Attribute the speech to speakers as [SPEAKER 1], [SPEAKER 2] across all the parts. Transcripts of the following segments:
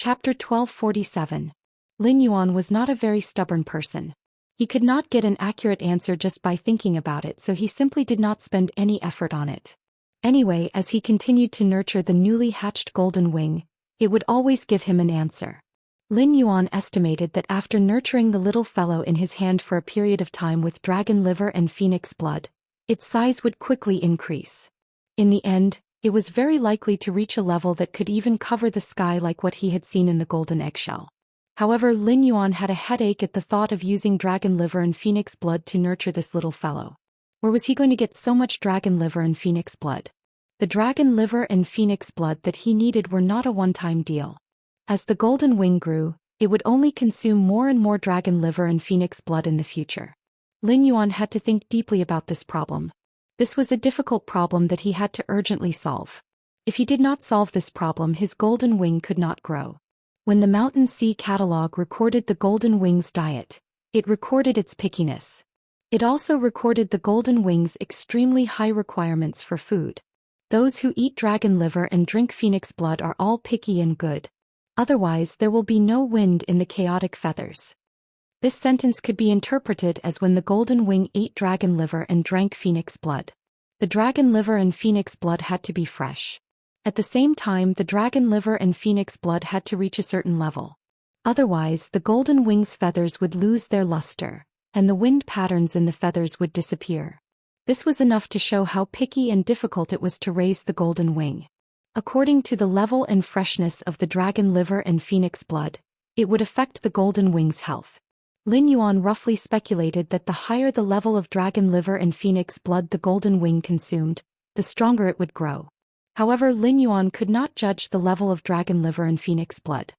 [SPEAKER 1] Chapter 1247. Lin Yuan was not a very stubborn person. He could not get an accurate answer just by thinking about it, so he simply did not spend any effort on it. Anyway, as he continued to nurture the newly hatched golden wing, it would always give him an answer. Lin Yuan estimated that after nurturing the little fellow in his hand for a period of time with dragon liver and phoenix blood, its size would quickly increase. In the end, it was very likely to reach a level that could even cover the sky like what he had seen in the golden eggshell. However, Lin Yuan had a headache at the thought of using dragon liver and phoenix blood to nurture this little fellow. Where was he going to get so much dragon liver and phoenix blood? The dragon liver and phoenix blood that he needed were not a one-time deal. As the golden wing grew, it would only consume more and more dragon liver and phoenix blood in the future. Lin Yuan had to think deeply about this problem. This was a difficult problem that he had to urgently solve. If he did not solve this problem, his golden wing could not grow. When the Mountain Sea Catalog recorded the golden wing's diet, it recorded its pickiness. It also recorded the golden wing's extremely high requirements for food. Those who eat dragon liver and drink phoenix blood are all picky and good. Otherwise, there will be no wind in the chaotic feathers. This sentence could be interpreted as when the golden wing ate dragon liver and drank phoenix blood. The dragon liver and phoenix blood had to be fresh. At the same time, the dragon liver and phoenix blood had to reach a certain level. Otherwise, the golden wing's feathers would lose their luster, and the wind patterns in the feathers would disappear. This was enough to show how picky and difficult it was to raise the golden wing. According to the level and freshness of the dragon liver and phoenix blood, it would affect the golden wing's health. Lin Yuan roughly speculated that the higher the level of dragon liver and phoenix blood the golden wing consumed, the stronger it would grow. However, Lin Yuan could not judge the level of dragon liver and phoenix blood.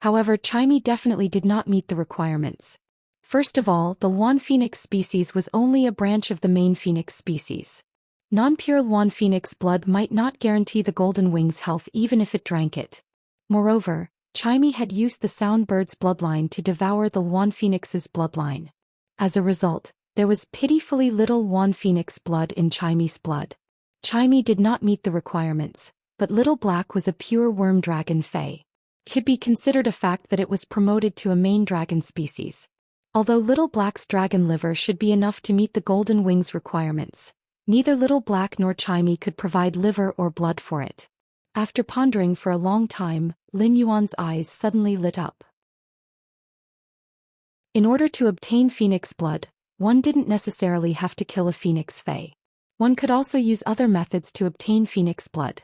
[SPEAKER 1] However, Xianxia definitely did not meet the requirements. First of all, the Yuan phoenix species was only a branch of the main phoenix species. Non-pure Yuan phoenix blood might not guarantee the golden wing's health even if it drank it. Moreover, Xianxia had used the sound bird's bloodline to devour the Yuan phoenix's bloodline. As a result, there was pitifully little Yuan phoenix blood in Xianxia's blood. Xianxia did not meet the requirements, but Little Black was a pure worm dragon fae. It could be considered a fact that it was promoted to a main dragon species. Although Little Black's dragon liver should be enough to meet the golden wing's requirements, neither Little Black nor Xianxia could provide liver or blood for it. After pondering for a long time, Lin Yuan's eyes suddenly lit up. In order to obtain phoenix blood, one didn't necessarily have to kill a phoenix fae. One could also use other methods to obtain phoenix blood.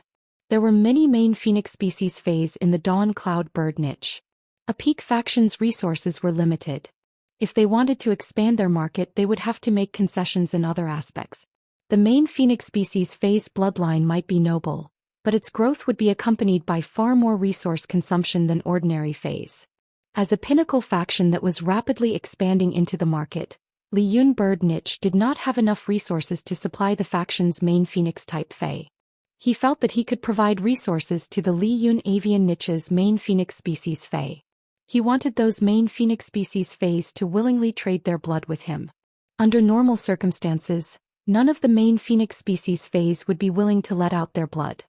[SPEAKER 1] There were many main phoenix species faes in the Dawn Cloud bird niche. A peak faction's resources were limited. If they wanted to expand their market, they would have to make concessions in other aspects. The main phoenix species fae's bloodline might be noble, but its growth would be accompanied by far more resource consumption than ordinary faes. As a pinnacle faction that was rapidly expanding into the market, Li Yun bird niche did not have enough resources to supply the faction's main phoenix-type fae. He felt that he could provide resources to the Li Yun avian niche's main phoenix species fae. He wanted those main phoenix species faes to willingly trade their blood with him. Under normal circumstances, none of the main phoenix species faes would be willing to let out their blood.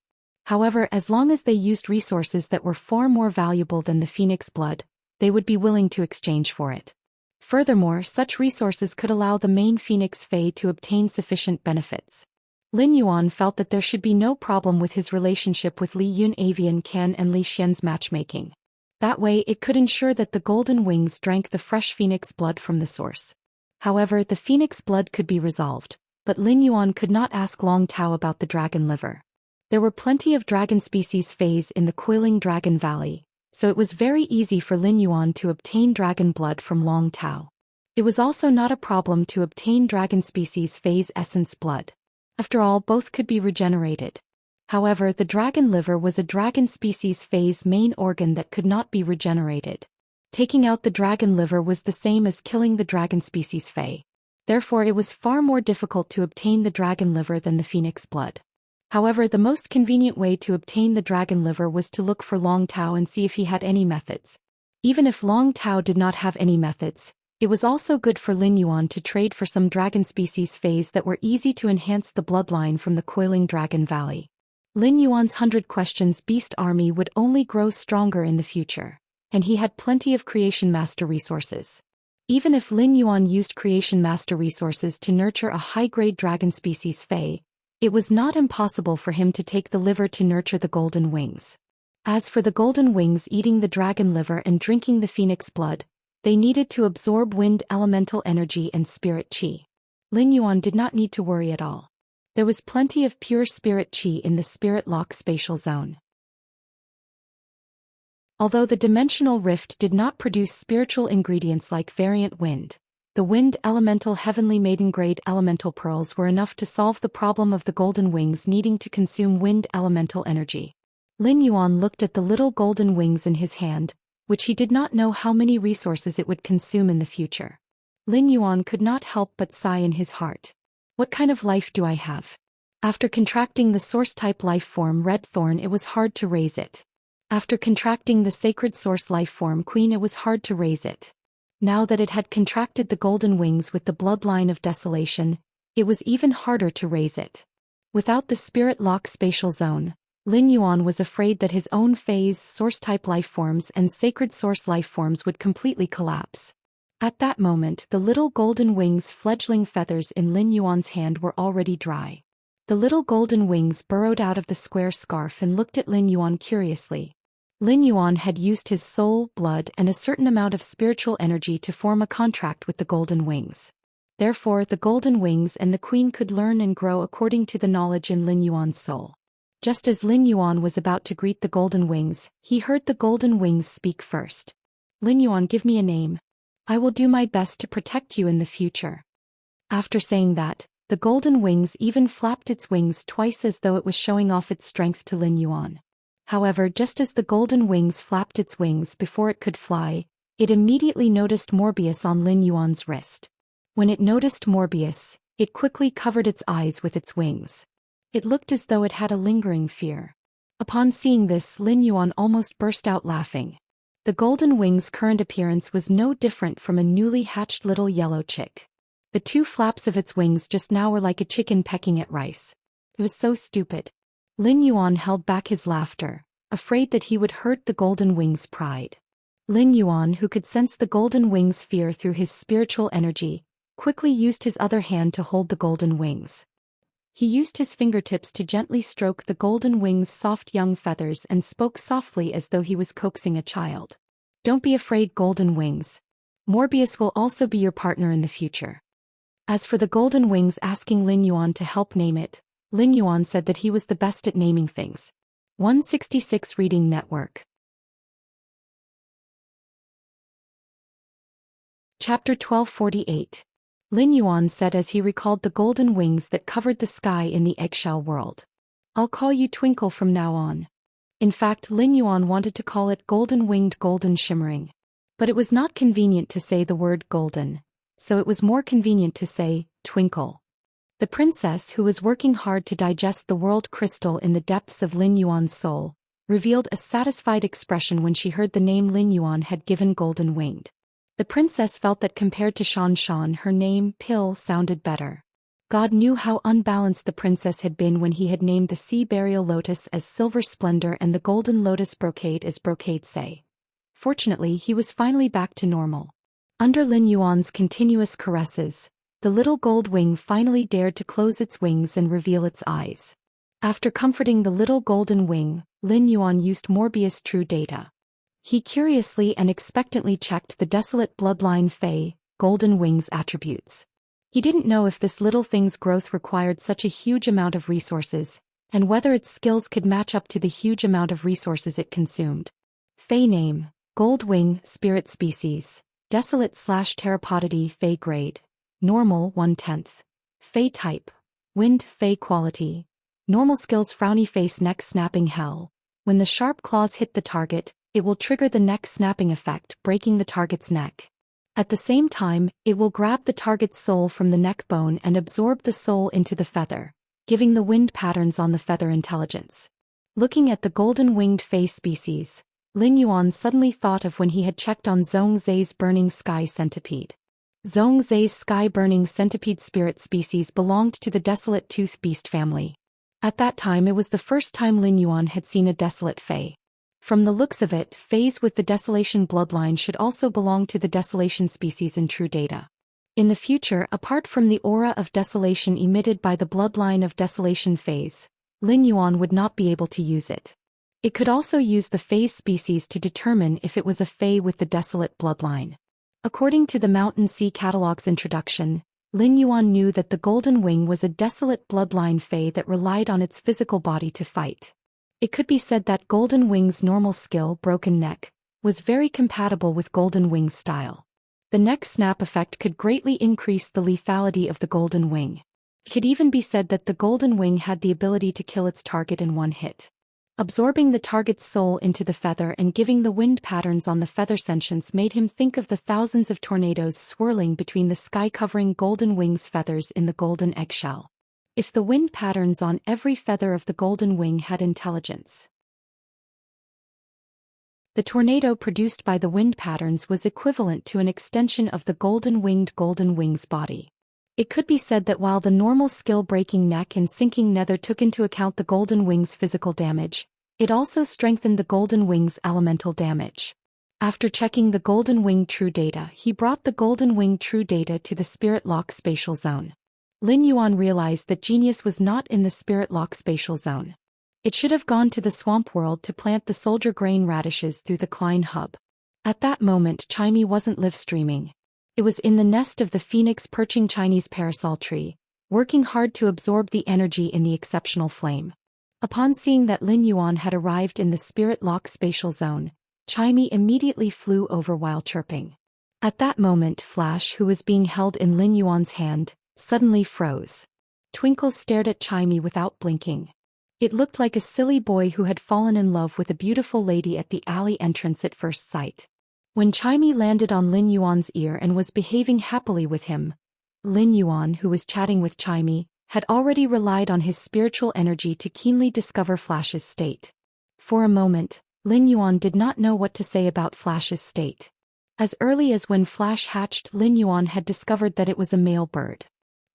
[SPEAKER 1] However, as long as they used resources that were far more valuable than the phoenix blood, they would be willing to exchange for it. Furthermore, such resources could allow the main phoenix fae to obtain sufficient benefits. Lin Yuan felt that there should be no problem with his relationship with Li Yun Avian Can and Li Xian's matchmaking. That way it could ensure that the golden wings drank the fresh phoenix blood from the source. However, the phoenix blood could be resolved, but Lin Yuan could not ask Long Tao about the dragon liver. There were plenty of dragon species faes in the Coiling Dragon Valley, so it was very easy for Lin Yuan to obtain dragon blood from Long Tao. It was also not a problem to obtain dragon species fae's essence blood. After all, both could be regenerated. However, the dragon liver was a dragon species fae's main organ that could not be regenerated. Taking out the dragon liver was the same as killing the dragon species fae. Therefore, it was far more difficult to obtain the dragon liver than the phoenix blood. However, the most convenient way to obtain the dragon liver was to look for Long Tao and see if he had any methods. Even if Long Tao did not have any methods, it was also good for Lin Yuan to trade for some dragon species faes that were easy to enhance the bloodline from the Coiling Dragon Valley. Lin Yuan's 100 Questions Beast Army would only grow stronger in the future, and he had plenty of Creation Master resources. Even if Lin Yuan used Creation Master resources to nurture a high-grade dragon species Fae, it was not impossible for him to take the liver to nurture the golden wings. As for the golden wings eating the dragon liver and drinking the phoenix blood, they needed to absorb wind elemental energy and spirit qi. Lin Yuan did not need to worry at all. There was plenty of pure spirit qi in the spirit lock spatial zone. Although the dimensional rift did not produce spiritual ingredients like variant wind, the wind elemental heavenly maiden grade elemental pearls were enough to solve the problem of the golden wings needing to consume wind elemental energy. Lin Yuan looked at the little golden wings in his hand, which he did not know how many resources it would consume in the future. Lin Yuan could not help but sigh in his heart. What kind of life do I have? After contracting the source-type life form Red Thorn, it was hard to raise it. After contracting the sacred source life form Queen, it was hard to raise it. Now that it had contracted the golden wings with the bloodline of desolation, it was even harder to raise it. Without the spirit lock spatial zone, Lin Yuan was afraid that his own phase source-type life forms and sacred source life forms would completely collapse. At that moment, the little golden wings' fledgling feathers in Lin Yuan's hand were already dry. The little golden wings burrowed out of the square scarf and looked at Lin Yuan curiously. Lin Yuan had used his soul, blood, and a certain amount of spiritual energy to form a contract with the golden wings. Therefore, the golden wings and the queen could learn and grow according to the knowledge in Lin Yuan's soul. Just as Lin Yuan was about to greet the golden wings, he heard the golden wings speak first. Lin Yuan, give me a name. I will do my best to protect you in the future. After saying that, the golden wings even flapped its wings twice as though it was showing off its strength to Lin Yuan. However, just as the golden wings flapped its wings before it could fly, it immediately noticed Morbius on Lin Yuan's wrist. When it noticed Morbius, it quickly covered its eyes with its wings. It looked as though it had a lingering fear. Upon seeing this, Lin Yuan almost burst out laughing. The golden wings' current appearance was no different from a newly hatched little yellow chick. The two flaps of its wings just now were like a chicken pecking at rice. It was so stupid. Lin Yuan held back his laughter, afraid that he would hurt the golden wings' pride. Lin Yuan, who could sense the golden wings' fear through his spiritual energy, quickly used his other hand to hold the golden wings. He used his fingertips to gently stroke the golden wings' soft young feathers and spoke softly as though he was coaxing a child. Don't be afraid, golden wings. Morbius will also be your partner in the future. As for the golden wings asking Lin Yuan to help name it, Lin Yuan said that he was the best at naming things. 166 Reading Network. Chapter 1248. Lin Yuan said as he recalled the golden wings that covered the sky in the eggshell world. I'll call you Twinkle from now on. In fact, Lin Yuan wanted to call it golden-winged golden shimmering. But it was not convenient to say the word golden, so it was more convenient to say Twinkle. The princess, who was working hard to digest the world crystal in the depths of Lin Yuan's soul, revealed a satisfied expression when she heard the name Lin Yuan had given golden-winged. The princess felt that compared to Xianxia, her name, Pill, sounded better. God knew how unbalanced the princess had been when he had named the sea burial lotus as Silver Splendor and the golden lotus brocade as Brocade Say. Fortunately, he was finally back to normal. Under Lin Yuan's continuous caresses, the little gold wing finally dared to close its wings and reveal its eyes. After comforting the little golden wing, Lin Yuan used Morbius' true data. He curiously and expectantly checked the desolate bloodline Fae, golden wings attributes. He didn't know if this little thing's growth required such a huge amount of resources, and whether its skills could match up to the huge amount of resources it consumed. Fae name, gold wing, spirit species, desolate/terrapodity Fae grade, normal 1/10. Fae type, wind Fae quality, normal skills frowny face neck snapping hell. When the sharp claws hit the target, it will trigger the neck snapping effect, breaking the target's neck. At the same time, it will grab the target's soul from the neck bone and absorb the soul into the feather, giving the wind patterns on the feather intelligence. Looking at the golden-winged Fae species, Lin Yuan suddenly thought of when he had checked on Zhongzai's burning sky centipede. Zhongzai's sky-burning centipede spirit species belonged to the desolate tooth beast family. At that time it was the first time Lin Yuan had seen a desolate fae. From the looks of it, fays with the Desolation bloodline should also belong to the Desolation species in true data. In the future, apart from the aura of desolation emitted by the bloodline of Desolation fays, Lin Yuan would not be able to use it. It could also use the fays species to determine if it was a fae with the Desolate bloodline. According to the Mountain Sea Catalog's introduction, Lin Yuan knew that the Golden Wing was a Desolate bloodline fae that relied on its physical body to fight. It could be said that Golden Wing's normal skill, Broken Neck, was very compatible with Golden Wing's style. The neck snap effect could greatly increase the lethality of the Golden Wing. It could even be said that the Golden Wing had the ability to kill its target in one hit. Absorbing the target's soul into the feather and giving the wind patterns on the feather sentience made him think of the thousands of tornadoes swirling between the sky-covering Golden Wing's feathers in the golden eggshell. If the wind patterns on every feather of the Golden Wing had intelligence, the tornado produced by the wind patterns was equivalent to an extension of the golden-winged Golden Wing's body. It could be said that while the normal skill-breaking neck and sinking nether took into account the Golden Wing's physical damage, it also strengthened the Golden Wing's elemental damage. After checking the Golden Wing true data, he brought the Golden Wing true data to the Spirit Lock spatial zone. Lin Yuan realized that genius was not in the Spirit Lock spatial zone. It should have gone to the swamp world to plant the soldier grain radishes through the Klein hub. At that moment Chimey wasn't live streaming. It was in the nest of the phoenix perching Chinese parasol tree, working hard to absorb the energy in the exceptional flame. Upon seeing that Lin Yuan had arrived in the Spirit Lock spatial zone, Chimey immediately flew over while chirping. At that moment Flash, who was being held in Lin Yuan's hand, suddenly froze. Twinkle stared at Chimey without blinking. It looked like a silly boy who had fallen in love with a beautiful lady at the alley entrance at first sight. When Chimey landed on Lin Yuan's ear and was behaving happily with him, Lin Yuan, who was chatting with Chimey, had already relied on his spiritual energy to keenly discover Flash's state. For a moment, Lin Yuan did not know what to say about Flash's state. As early as when Flash hatched, Lin Yuan had discovered that it was a male bird.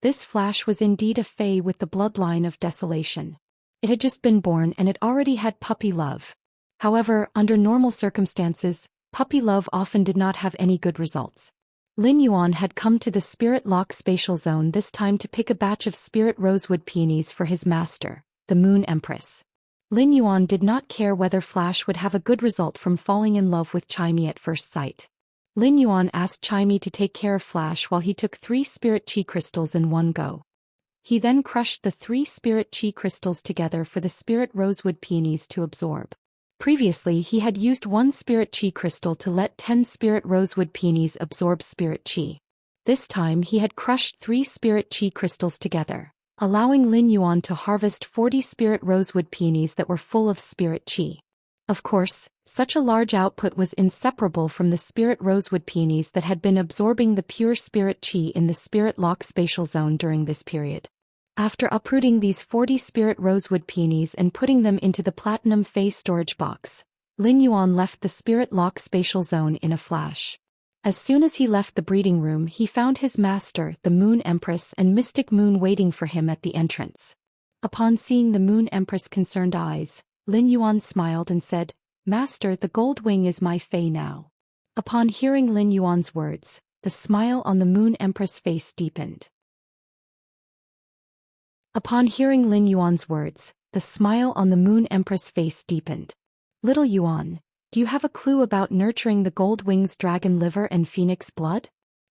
[SPEAKER 1] This Flash was indeed a fae with the bloodline of desolation. It had just been born and it already had puppy love. However, under normal circumstances, puppy love often did not have any good results. Lin Yuan had come to the Spirit Lock spatial zone this time to pick a batch of spirit rosewood peonies for his master, the Moon Empress. Lin Yuan did not care whether Flash would have a good result from falling in love with Chimey at first sight. Lin Yuan asked Chimey to take care of Flash while he took 3 spirit chi crystals in one go. He then crushed the 3 spirit chi crystals together for the spirit rosewood peonies to absorb. Previously he had used 1 spirit chi crystal to let 10 spirit rosewood peonies absorb spirit chi. This time he had crushed 3 spirit chi crystals together, allowing Lin Yuan to harvest 40 spirit rosewood peonies that were full of spirit chi. Of course, such a large output was inseparable from the spirit rosewood peonies that had been absorbing the pure spirit chi in the Spirit Lock spatial zone during this period. After uprooting these 40 spirit rosewood peonies and putting them into the platinum phase storage box, Lin Yuan left the Spirit Lock spatial zone in a flash. As soon as he left the breeding room, he found his master, the Moon Empress, and Mystic Moon waiting for him at the entrance. Upon seeing the Moon Empress' concerned eyes, Lin Yuan smiled and said, "Master, the Gold Wing is my fae now." Upon hearing Lin Yuan's words, the smile on the Moon Empress' face deepened. Upon hearing Lin Yuan's words, the smile on the Moon Empress' face deepened. "Little Yuan, do you have a clue about nurturing the Gold Wing's dragon liver and phoenix blood?"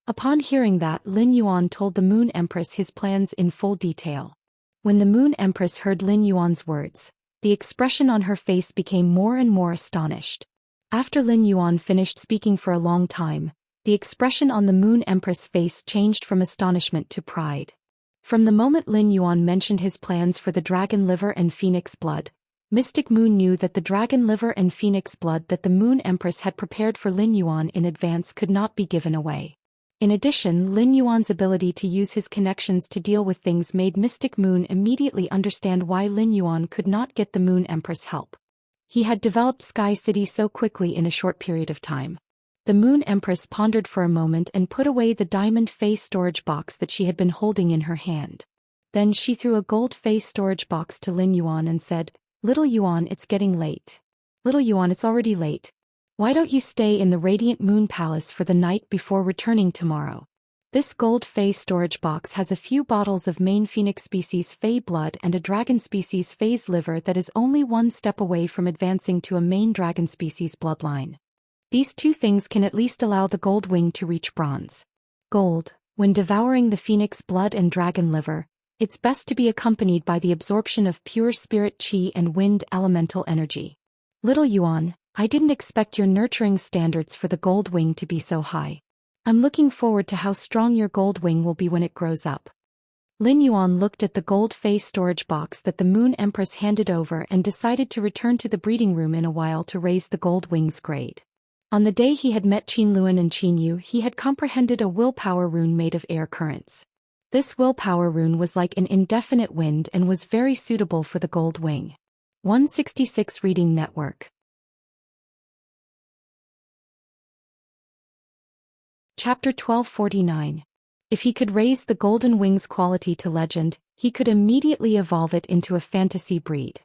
[SPEAKER 1] Upon hearing that, Lin Yuan told the Moon Empress his plans in full detail. When the Moon Empress heard Lin Yuan's words, the expression on her face became more and more astonished. After Lin Yuan finished speaking for a long time, the expression on the Moon Empress' face changed from astonishment to pride. From the moment Lin Yuan mentioned his plans for the dragon liver and phoenix blood, Mystic Moon knew that the dragon liver and phoenix blood that the Moon Empress had prepared for Lin Yuan in advance could not be given away. In addition, Lin Yuan's ability to use his connections to deal with things made Mystic Moon immediately understand why Lin Yuan could not get the Moon Empress help. He had developed Sky City so quickly in a short period of time. The Moon Empress pondered for a moment and put away the diamond face storage box that she had been holding in her hand. Then she threw a gold face storage box to Lin Yuan and said, "Little Yuan, it's getting late. Little Yuan, it's already late. Why don't you stay in the Radiant Moon Palace for the night before returning tomorrow?" This gold Fey storage box has a few bottles of main phoenix species Fey blood and a dragon species Fey's liver that is only one step away from advancing to a main dragon species bloodline. These two things can at least allow the gold wing to reach bronze. Gold, when devouring the phoenix blood and dragon liver, it's best to be accompanied by the absorption of pure spirit chi and wind elemental energy. Little Yuan, I didn't expect your nurturing standards for the gold wing to be so high. I'm looking forward to how strong your gold wing will be when it grows up. Lin Yuan looked at the gold Fey storage box that the Moon Empress handed over and decided to return to the breeding room in a while to raise the gold wing's grade. On the day he had met Qin Luan and Qin Yu, he had comprehended a willpower rune made of air currents. This willpower rune was like an indefinite wind and was very suitable for the gold wing. 166 Reading Network. Chapter 1249. If he could raise the golden wing's quality to legend, he could immediately evolve it into a fantasy breed.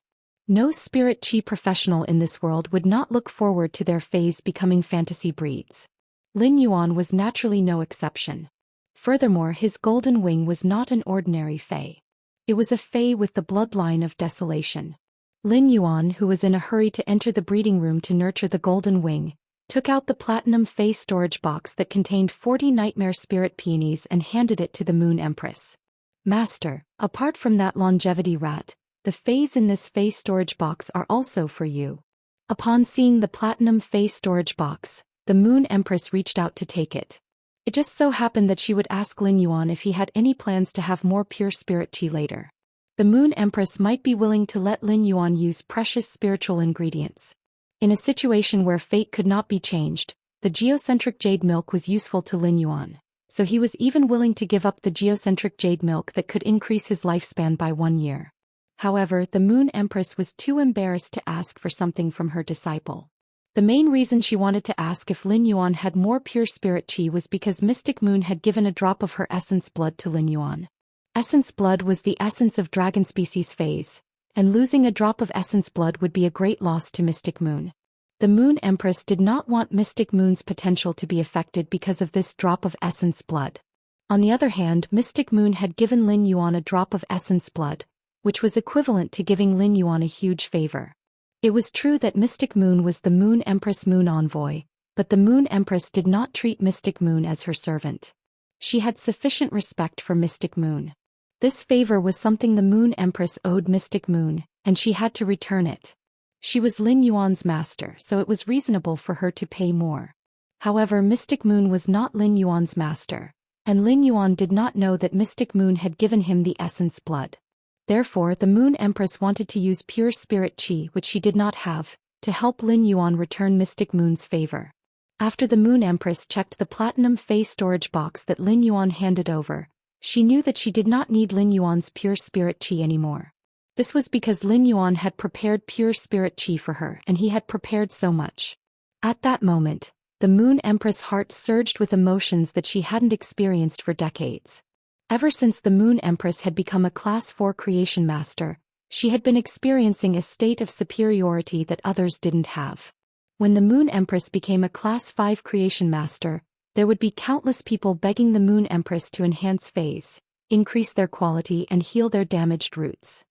[SPEAKER 1] No spirit chi professional in this world would not look forward to their phase becoming fantasy breeds. Lin Yuan was naturally no exception. Furthermore, his golden wing was not an ordinary Fey. It was a Fey with the bloodline of desolation. Lin Yuan, who was in a hurry to enter the breeding room to nurture the golden wing, took out the platinum Fey storage box that contained 40 nightmare spirit peonies and handed it to the Moon Empress. "Master, apart from that longevity rat, the Feys in this Fey storage box are also for you." Upon seeing the platinum Fey storage box, the Moon Empress reached out to take it. It just so happened that she would ask Lin Yuan if he had any plans to have more pure spirit chi later. The Moon Empress might be willing to let Lin Yuan use precious spiritual ingredients. In a situation where fate could not be changed, the geocentric jade milk was useful to Lin Yuan, so he was even willing to give up the geocentric jade milk that could increase his lifespan by 1 year. However, the Moon Empress was too embarrassed to ask for something from her disciple. The main reason she wanted to ask if Lin Yuan had more pure spirit chi was because Mystic Moon had given a drop of her essence blood to Lin Yuan. Essence blood was the essence of dragon species phase, and losing a drop of essence blood would be a great loss to Mystic Moon. The Moon Empress did not want Mystic Moon's potential to be affected because of this drop of essence blood. On the other hand, Mystic Moon had given Lin Yuan a drop of essence blood, which was equivalent to giving Lin Yuan a huge favor. It was true that Mystic Moon was the Moon Empress Moon Envoy, but the Moon Empress did not treat Mystic Moon as her servant. She had sufficient respect for Mystic Moon. This favor was something the Moon Empress owed Mystic Moon, and she had to return it. She was Lin Yuan's master, so it was reasonable for her to pay more. However, Mystic Moon was not Lin Yuan's master, and Lin Yuan did not know that Mystic Moon had given him the essence blood. Therefore, the Moon Empress wanted to use pure spirit chi, which she did not have, to help Lin Yuan return Mystic Moon's favor. After the Moon Empress checked the platinum Fey storage box that Lin Yuan handed over, she knew that she did not need Lin Yuan's pure spirit chi anymore. This was because Lin Yuan had prepared pure spirit chi for her, and he had prepared so much. At that moment, the Moon Empress' heart surged with emotions that she hadn't experienced for decades. Ever since the Moon Empress had become a Class 4 creation master, she had been experiencing a state of superiority that others didn't have. When the Moon Empress became a Class 5 creation master, there would be countless people begging the Moon Empress to enhance phase, increase their quality and heal their damaged roots.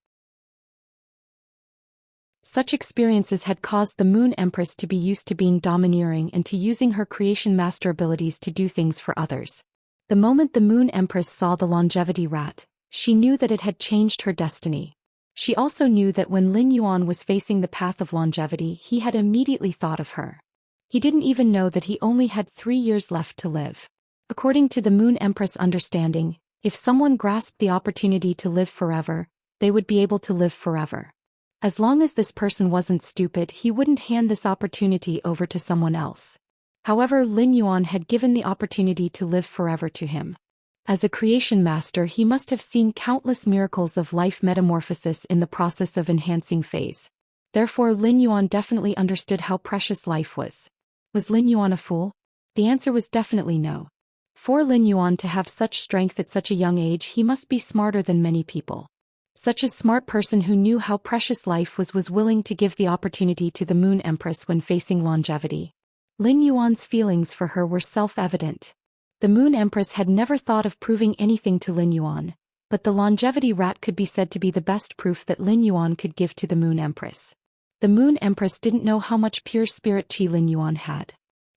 [SPEAKER 1] Such experiences had caused the Moon Empress to be used to being domineering and to using her creation master abilities to do things for others. The moment the Moon Empress saw the longevity rat, she knew that it had changed her destiny. She also knew that when Lin Yuan was facing the path of longevity, he had immediately thought of her. He didn't even know that he only had 3 years left to live. According to the Moon Empress' understanding, if someone grasped the opportunity to live forever, they would be able to live forever. As long as this person wasn't stupid, he wouldn't hand this opportunity over to someone else. However, Lin Yuan had given the opportunity to live forever to him. As a creation master, he must have seen countless miracles of life metamorphosis in the process of enhancing phase. Therefore, Lin Yuan definitely understood how precious life was. Was Lin Yuan a fool? The answer was definitely no. For Lin Yuan to have such strength at such a young age, he must be smarter than many people. Such a smart person who knew how precious life was willing to give the opportunity to the Moon Empress when facing longevity. Lin Yuan's feelings for her were self-evident. The Moon Empress had never thought of proving anything to Lin Yuan, but the longevity rat could be said to be the best proof that Lin Yuan could give to the Moon Empress. The Moon Empress didn't know how much pure spirit qi Lin Yuan had.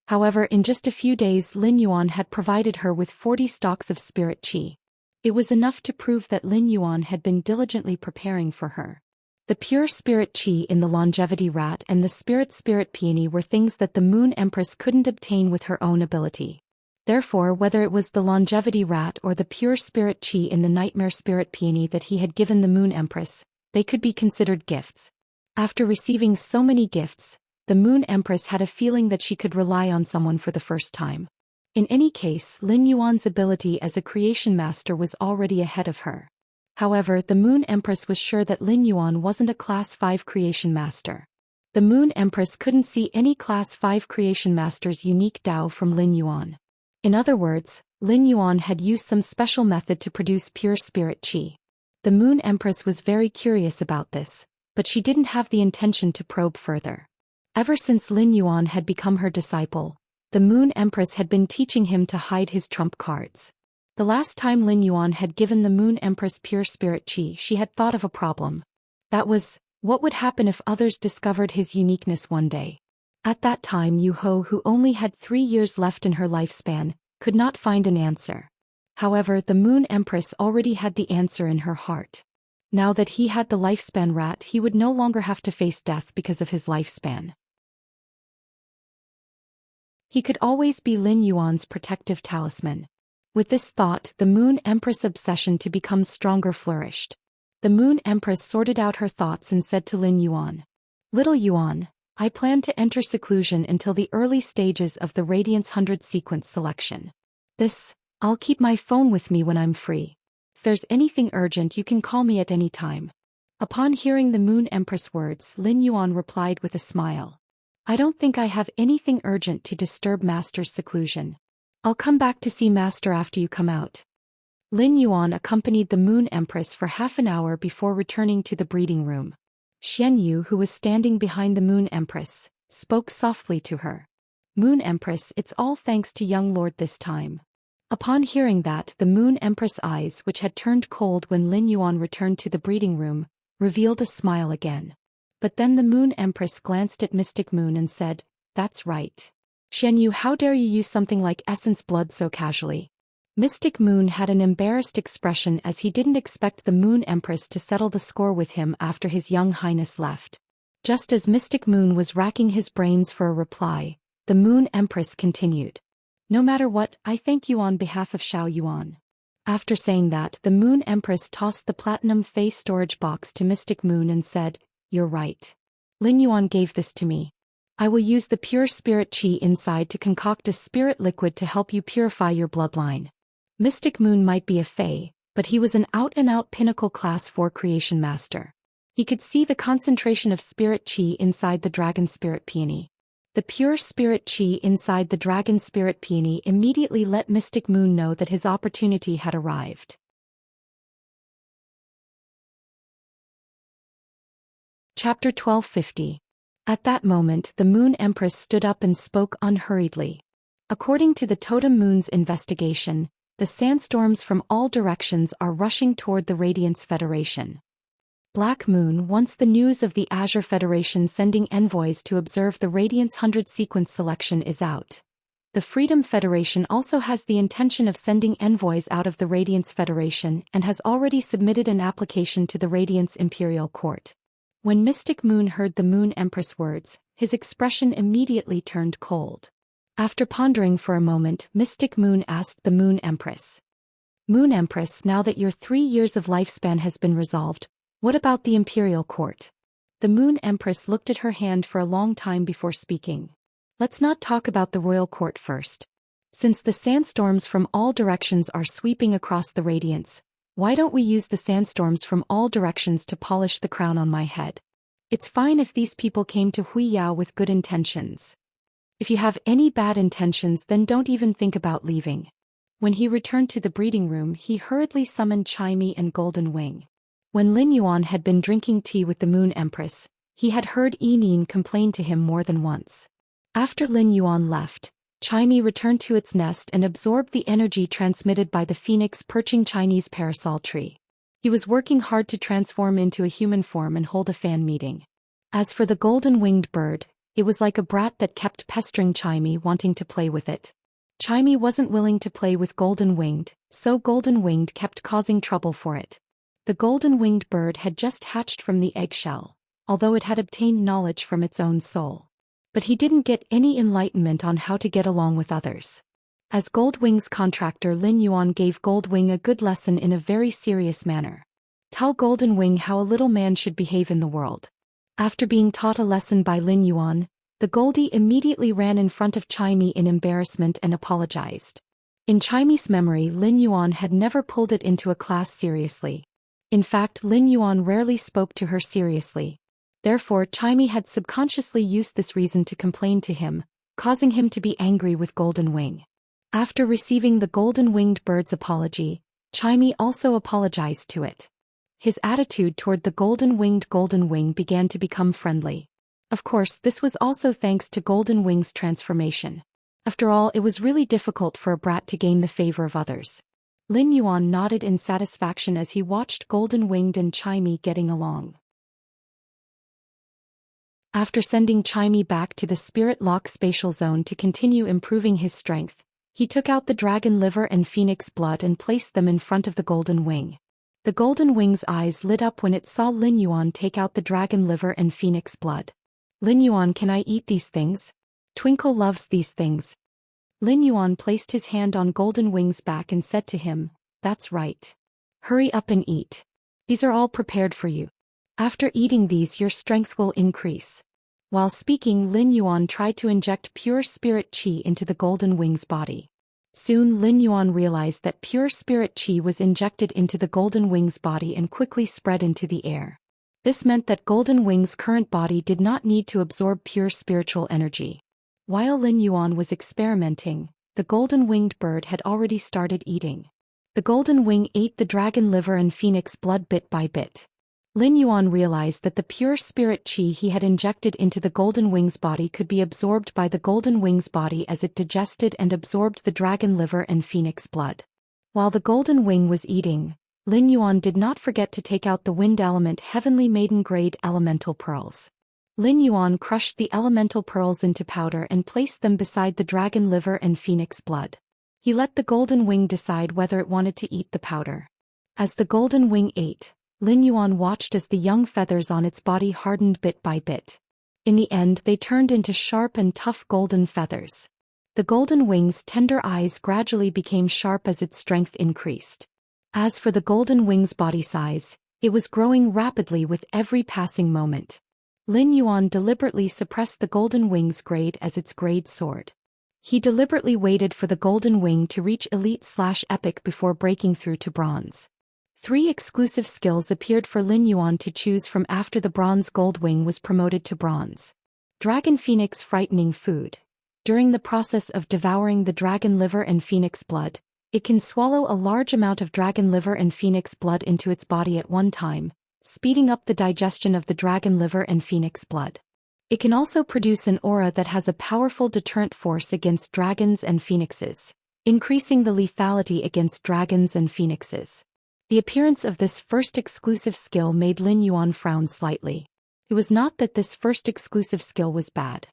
[SPEAKER 1] However, in just a few days Lin Yuan had provided her with 40 stalks of spirit qi. It was enough to prove that Lin Yuan had been diligently preparing for her. The pure spirit qi in the longevity rat and the spirit peony were things that the Moon Empress couldn't obtain with her own ability. Therefore, whether it was the longevity rat or the pure spirit qi in the nightmare spirit peony that he had given the Moon Empress, they could be considered gifts. After receiving so many gifts, the Moon Empress had a feeling that she could rely on someone for the first time. In any case, Lin Yuan's ability as a creation master was already ahead of her. However, the Moon Empress was sure that Lin Yuan wasn't a Class 5 creation master. The Moon Empress couldn't see any Class 5 creation master's unique Dao from Lin Yuan. In other words, Lin Yuan had used some special method to produce pure spirit qi. The Moon Empress was very curious about this, but she didn't have the intention to probe further. Ever since Lin Yuan had become her disciple, the Moon Empress had been teaching him to hide his trump cards. The last time Lin Yuan had given the Moon Empress pure spirit qi, she had thought of a problem. That was, what would happen if others discovered his uniqueness one day? At that time Yu Ho, who only had 3 years left in her lifespan, could not find an answer. However, the Moon Empress already had the answer in her heart. Now that he had the lifespan rat, he would no longer have to face death because of his lifespan. He could always be Lin Yuan's protective talisman. With this thought, the Moon Empress' obsession to become stronger flourished. The Moon Empress sorted out her thoughts and said to Lin Yuan, "Little Yuan, I plan to enter seclusion until the early stages of the Radiance 100 sequence selection. I'll keep my phone with me when I'm free. If there's anything urgent, you can call me at any time." Upon hearing the Moon Empress' words, Lin Yuan replied with a smile, "I don't think I have anything urgent to disturb Master's seclusion. I'll come back to see Master after you come out." Lin Yuan accompanied the Moon Empress for half an hour before returning to the breeding room. Xian Yu, who was standing behind the Moon Empress, spoke softly to her. "Moon Empress, it's all thanks to young Lord this time." Upon hearing that, the Moon Empress' eyes, which had turned cold when Lin Yuan returned to the breeding room, revealed a smile again. But then the Moon Empress glanced at Mystic Moon and said, "That's right. Xian Yu, how dare you use something like essence blood so casually?" Mystic Moon had an embarrassed expression as he didn't expect the Moon Empress to settle the score with him after his young highness left. Just as Mystic Moon was racking his brains for a reply, the Moon Empress continued, "No matter what, I thank you on behalf of Xiao Yuan." After saying that, the Moon Empress tossed the platinum face storage box to Mystic Moon and said, "You're right. Lin Yuan gave this to me. I will use the pure spirit qi inside to concoct a spirit liquid to help you purify your bloodline." Mystic Moon might be a fae, but he was an out-and-out pinnacle class 4 creation master. He could see the concentration of spirit qi inside the dragon spirit peony. The pure spirit qi inside the dragon spirit peony immediately let Mystic Moon know that his opportunity had arrived. Chapter 1250. At that moment, the Moon Empress stood up and spoke unhurriedly. According to the Totem Moon's investigation, the sandstorms from all directions are rushing toward the Radiance Federation. Black Moon wants the news of the Azure Federation sending envoys to observe the Radiance 100 sequence selection is out. The Freedom Federation also has the intention of sending envoys out of the Radiance Federation and has already submitted an application to the Radiance Imperial Court. When Mystic Moon heard the Moon Empress' words, his expression immediately turned cold. After pondering for a moment, Mystic Moon asked the Moon Empress, "Moon Empress, now that your 3 years of lifespan has been resolved, what about the Imperial Court?" The Moon Empress looked at her hand for a long time before speaking. "Let's not talk about the Royal Court first. Since the sandstorms from all directions are sweeping across the Radiance, why don't we use the sandstorms from all directions to polish the crown on my head? It's fine if these people came to Huiyao with good intentions. If you have any bad intentions, then don't even think about leaving." When he returned to the breeding room, he hurriedly summoned Chimey and Golden Wing. When Lin Yuan had been drinking tea with the Moon Empress, he had heard Yi complain to him more than once. After Lin Yuan left, Chimey returned to its nest and absorbed the energy transmitted by the phoenix perching Chinese parasol tree. He was working hard to transform into a human form and hold a fan meeting. As for the golden-winged bird, it was like a brat that kept pestering Chimey, wanting to play with it. Chimey wasn't willing to play with golden-winged, so golden-winged kept causing trouble for it. The golden-winged bird had just hatched from the eggshell, although it had obtained knowledge from its own soul. But he didn't get any enlightenment on how to get along with others. As Goldwing's contractor, Lin Yuan gave Goldwing a good lesson in a very serious manner. Tell Golden Wing how a little man should behave in the world. After being taught a lesson by Lin Yuan, the Goldie immediately ran in front of Chimey in embarrassment and apologized. In Chimey's memory, Lin Yuan had never pulled it into a class seriously. In fact, Lin Yuan rarely spoke to her seriously. Therefore, Chimey had subconsciously used this reason to complain to him, causing him to be angry with Golden Wing. After receiving the golden-winged bird's apology, Chimey also apologized to it. His attitude toward the golden-winged Golden Wing began to become friendly. Of course, this was also thanks to Golden Wing's transformation. After all, it was really difficult for a brat to gain the favor of others. Lin Yuan nodded in satisfaction as he watched Golden Winged and Chimey getting along. After sending Chimey back to the Spirit Lock spatial zone to continue improving his strength, he took out the dragon liver and phoenix blood and placed them in front of the Golden Wing. The Golden Wing's eyes lit up when it saw Lin Yuan take out the dragon liver and phoenix blood. Lin Yuan, can I eat these things? Twinkle loves these things. Lin Yuan placed his hand on Golden Wing's back and said to him, that's right. Hurry up and eat. These are all prepared for you. After eating these, your strength will increase. While speaking, Lin Yuan tried to inject pure spirit qi into the Golden Wing's body. Soon Lin Yuan realized that pure spirit qi was injected into the Golden Wing's body and quickly spread into the air. This meant that Golden Wing's current body did not need to absorb pure spiritual energy. While Lin Yuan was experimenting, the golden-winged bird had already started eating. The Golden Wing ate the dragon liver and phoenix blood bit by bit. Lin Yuan realized that the pure spirit qi he had injected into the Golden Wing's body could be absorbed by the Golden Wing's body as it digested and absorbed the dragon liver and phoenix blood. While the Golden Wing was eating, Lin Yuan did not forget to take out the wind element heavenly maiden grade elemental pearls. Lin Yuan crushed the elemental pearls into powder and placed them beside the dragon liver and phoenix blood. He let the Golden Wing decide whether it wanted to eat the powder. As the Golden Wing ate, Lin Yuan watched as the young feathers on its body hardened bit by bit. In the end, they turned into sharp and tough golden feathers. The Golden Wing's tender eyes gradually became sharp as its strength increased. As for the Golden Wing's body size, it was growing rapidly with every passing moment. Lin Yuan deliberately suppressed the Golden Wing's grade as its grade soared. He deliberately waited for the Golden Wing to reach elite/epic before breaking through to bronze. 3 exclusive skills appeared for Lin Yuan to choose from after the bronze Gold Wing was promoted to bronze. Dragon Phoenix Frightening Food. During the process of devouring the dragon liver and phoenix blood, it can swallow a large amount of dragon liver and phoenix blood into its body at one time, speeding up the digestion of the dragon liver and phoenix blood. It can also produce an aura that has a powerful deterrent force against dragons and phoenixes, increasing the lethality against dragons and phoenixes. The appearance of this first exclusive skill made Lin Yuan frown slightly. It was not that this first exclusive skill was bad.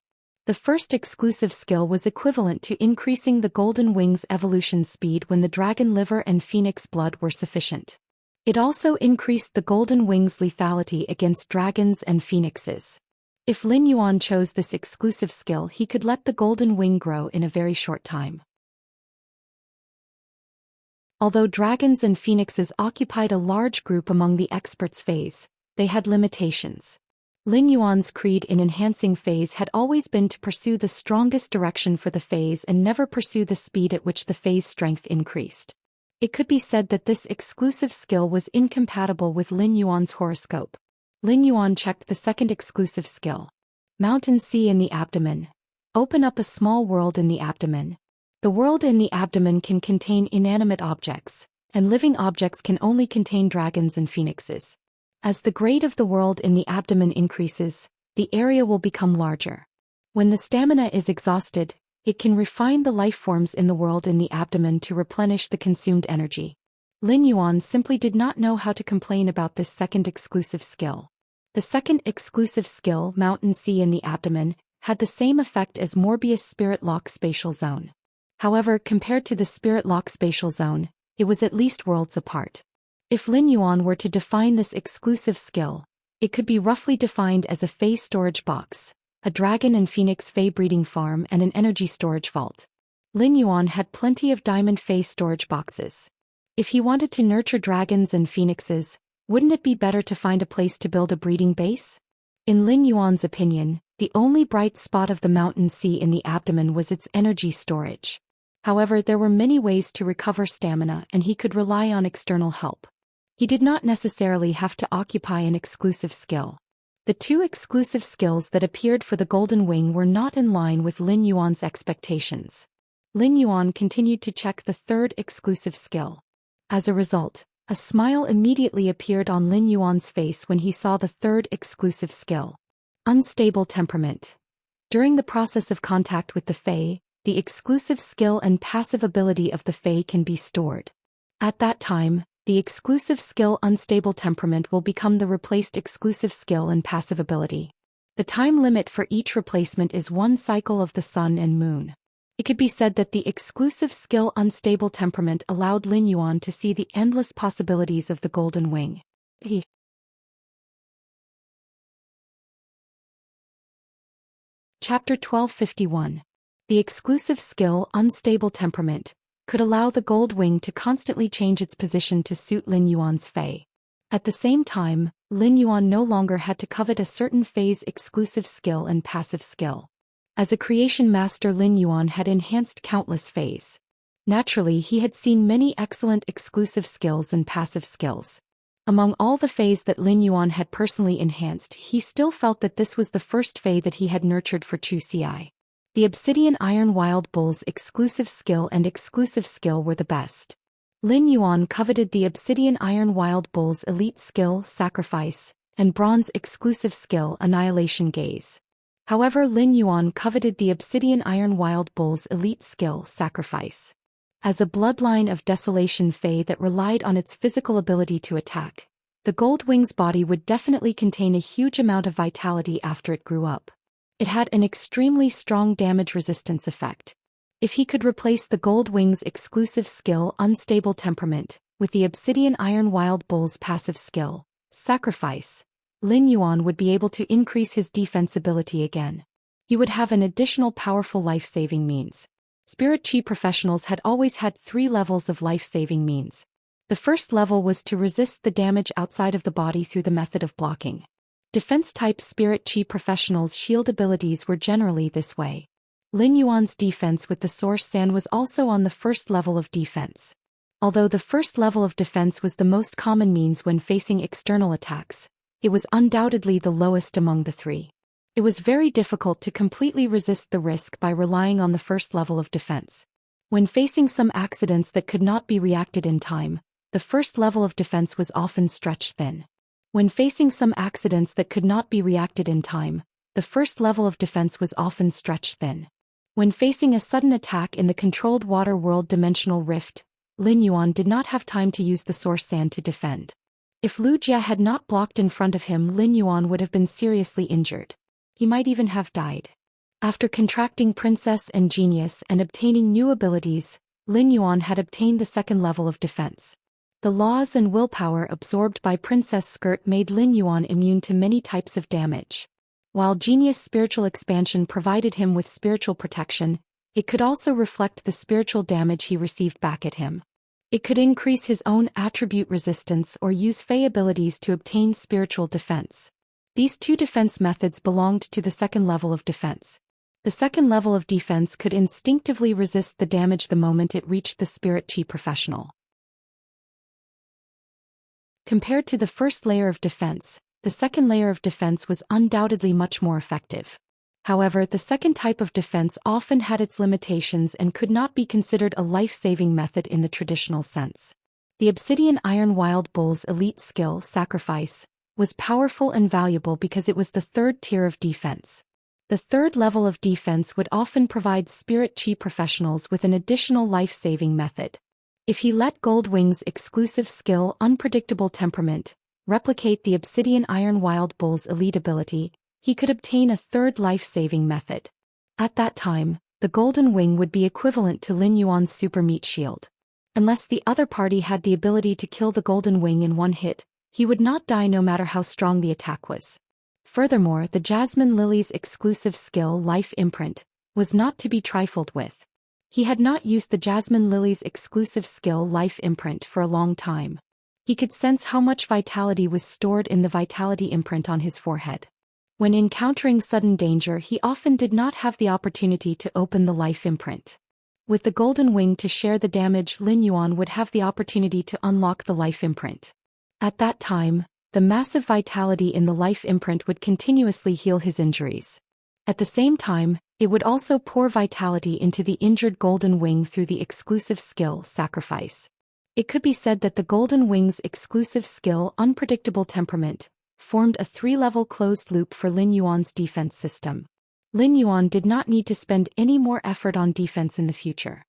[SPEAKER 1] The first exclusive skill was equivalent to increasing the Golden Wing's evolution speed when the dragon liver and phoenix blood were sufficient. It also increased the Golden Wing's lethality against dragons and phoenixes. If Lin Yuan chose this exclusive skill, he could let the Golden Wing grow in a very short time. Although dragons and phoenixes occupied a large group among the experts phase, they had limitations. Lin Yuan's creed in enhancing phase had always been to pursue the strongest direction for the phase and never pursue the speed at which the phase strength increased. It could be said that this exclusive skill was incompatible with Lin Yuan's horoscope. Lin Yuan checked the second exclusive skill. Mountain Sea in the abdomen. Open up a small world in the abdomen. The world in the abdomen can contain inanimate objects, and living objects can only contain dragons and phoenixes. As the grade of the world in the abdomen increases, the area will become larger. When the stamina is exhausted, it can refine the life forms in the world in the abdomen to replenish the consumed energy. Lin Yuan simply did not know how to complain about this second exclusive skill. The second exclusive skill, Mountain Sea in the abdomen, had the same effect as Morbius Spirit Lock Spatial Zone. However, compared to the Spirit Lock Spatial Zone, it was at least worlds apart. If Lin Yuan were to define this exclusive skill, it could be roughly defined as a Fey storage box, a dragon and phoenix Fey breeding farm, and an energy storage vault. Lin Yuan had plenty of diamond Fey storage boxes. If he wanted to nurture dragons and phoenixes, wouldn't it be better to find a place to build a breeding base? In Lin Yuan's opinion, the only bright spot of the Mountain Sea in the abdomen was its energy storage. However, there were many ways to recover stamina and he could rely on external help. He did not necessarily have to occupy an exclusive skill. The two exclusive skills that appeared for the Golden Wing were not in line with Lin Yuan's expectations. Lin Yuan continued to check the third exclusive skill. As a result, a smile immediately appeared on Lin Yuan's face when he saw the third exclusive skill. Unstable temperament. During the process of contact with the Fae, the exclusive skill and passive ability of the Fae can be stored. At that time, the exclusive skill Unstable Temperament will become the replaced exclusive skill and passive ability. The time limit for each replacement is 1 cycle of the sun and moon. It could be said that the exclusive skill Unstable Temperament allowed Lin Yuan to see the endless possibilities of the Golden Wing. Chapter 1251. The exclusive skill Unstable Temperament could allow the Gold Wing to constantly change its position to suit Lin Yuan's Fae. At the same time, Lin Yuan no longer had to covet a certain Fae's exclusive skill and passive skill. As a creation master, Lin Yuan had enhanced countless Faes. Naturally, he had seen many excellent exclusive skills and passive skills. Among all the Faes that Lin Yuan had personally enhanced, he still felt that this was the first Fae that he had nurtured for Zhou Xian. The Obsidian Iron Wild Bull's exclusive skill and exclusive skill were the best. Lin Yuan coveted the Obsidian Iron Wild Bull's elite skill, Sacrifice, and bronze exclusive skill, Annihilation Gaze. However, Lin Yuan coveted the Obsidian Iron Wild Bull's elite skill, Sacrifice. As a bloodline of Desolation Fae that relied on its physical ability to attack, the Gold Wing's body would definitely contain a huge amount of vitality after it grew up. It had an extremely strong damage resistance effect. If he could replace the Gold Wing's exclusive skill, Unstable Temperament, with the Obsidian Iron Wild Bull's passive skill, Sacrifice, Lin Yuan would be able to increase his defense ability again. He would have an additional powerful life-saving means. Spirit Chi professionals had always had 3 levels of life-saving means. The first level was to resist the damage outside of the body through the method of blocking. Defense-type Spirit Chi professionals' shield abilities were generally this way. Lin Yuan's defense with the Source Sand was also on the first level of defense. Although the first level of defense was the most common means when facing external attacks, it was undoubtedly the lowest among the 3. It was very difficult to completely resist the risk by relying on the first level of defense. When facing some accidents that could not be reacted in time, the first level of defense was often stretched thin. When facing some accidents that could not be reacted in time, the first level of defense was often stretched thin. When facing a sudden attack in the controlled water world dimensional rift, Lin Yuan did not have time to use the Source Sand to defend. If Lu Jia had not blocked in front of him, Lin Yuan would have been seriously injured. He might even have died. After contracting Princess and Genius and obtaining new abilities, Lin Yuan had obtained the second level of defense. The laws and willpower absorbed by Princess Skirt made Lin Yuan immune to many types of damage. While Genius' spiritual expansion provided him with spiritual protection, it could also reflect the spiritual damage he received back at him. It could increase his own attribute resistance or use Fey abilities to obtain spiritual defense. These 2 defense methods belonged to the second level of defense. The second level of defense could instinctively resist the damage the moment it reached the Spirit Chi professional. Compared to the first layer of defense, the second layer of defense was undoubtedly much more effective. However, the second type of defense often had its limitations and could not be considered a life-saving method in the traditional sense. The Obsidian Iron Wild Bull's elite skill, Sacrifice, was powerful and valuable because it was the third tier of defense. The third level of defense would often provide Spirit Chi professionals with an additional life-saving method. If he let Goldwing's exclusive skill, Unpredictable Temperament, replicate the Obsidian Iron Wild Bull's elite ability, he could obtain a third life-saving method. At that time, the Golden Wing would be equivalent to Lin Yuan's Super Meat Shield. Unless the other party had the ability to kill the Golden Wing in one hit, he would not die no matter how strong the attack was. Furthermore, the Jasmine Lily's exclusive skill, Life Imprint, was not to be trifled with. He had not used the Jasmine Lily's exclusive skill, Life Imprint, for a long time. He could sense how much vitality was stored in the Vitality Imprint on his forehead. When encountering sudden danger, he often did not have the opportunity to open the Life Imprint. With the Golden Wing to share the damage, Lin Yuan would have the opportunity to unlock the Life Imprint. At that time, the massive vitality in the Life Imprint would continuously heal his injuries. At the same time, it would also pour vitality into the injured Golden Wing through the exclusive skill, Sacrifice. It could be said that the Golden Wing's exclusive skill, Unpredictable Temperament, formed a 3-level closed loop for Lin Yuan's defense system. Lin Yuan did not need to spend any more effort on defense in the future.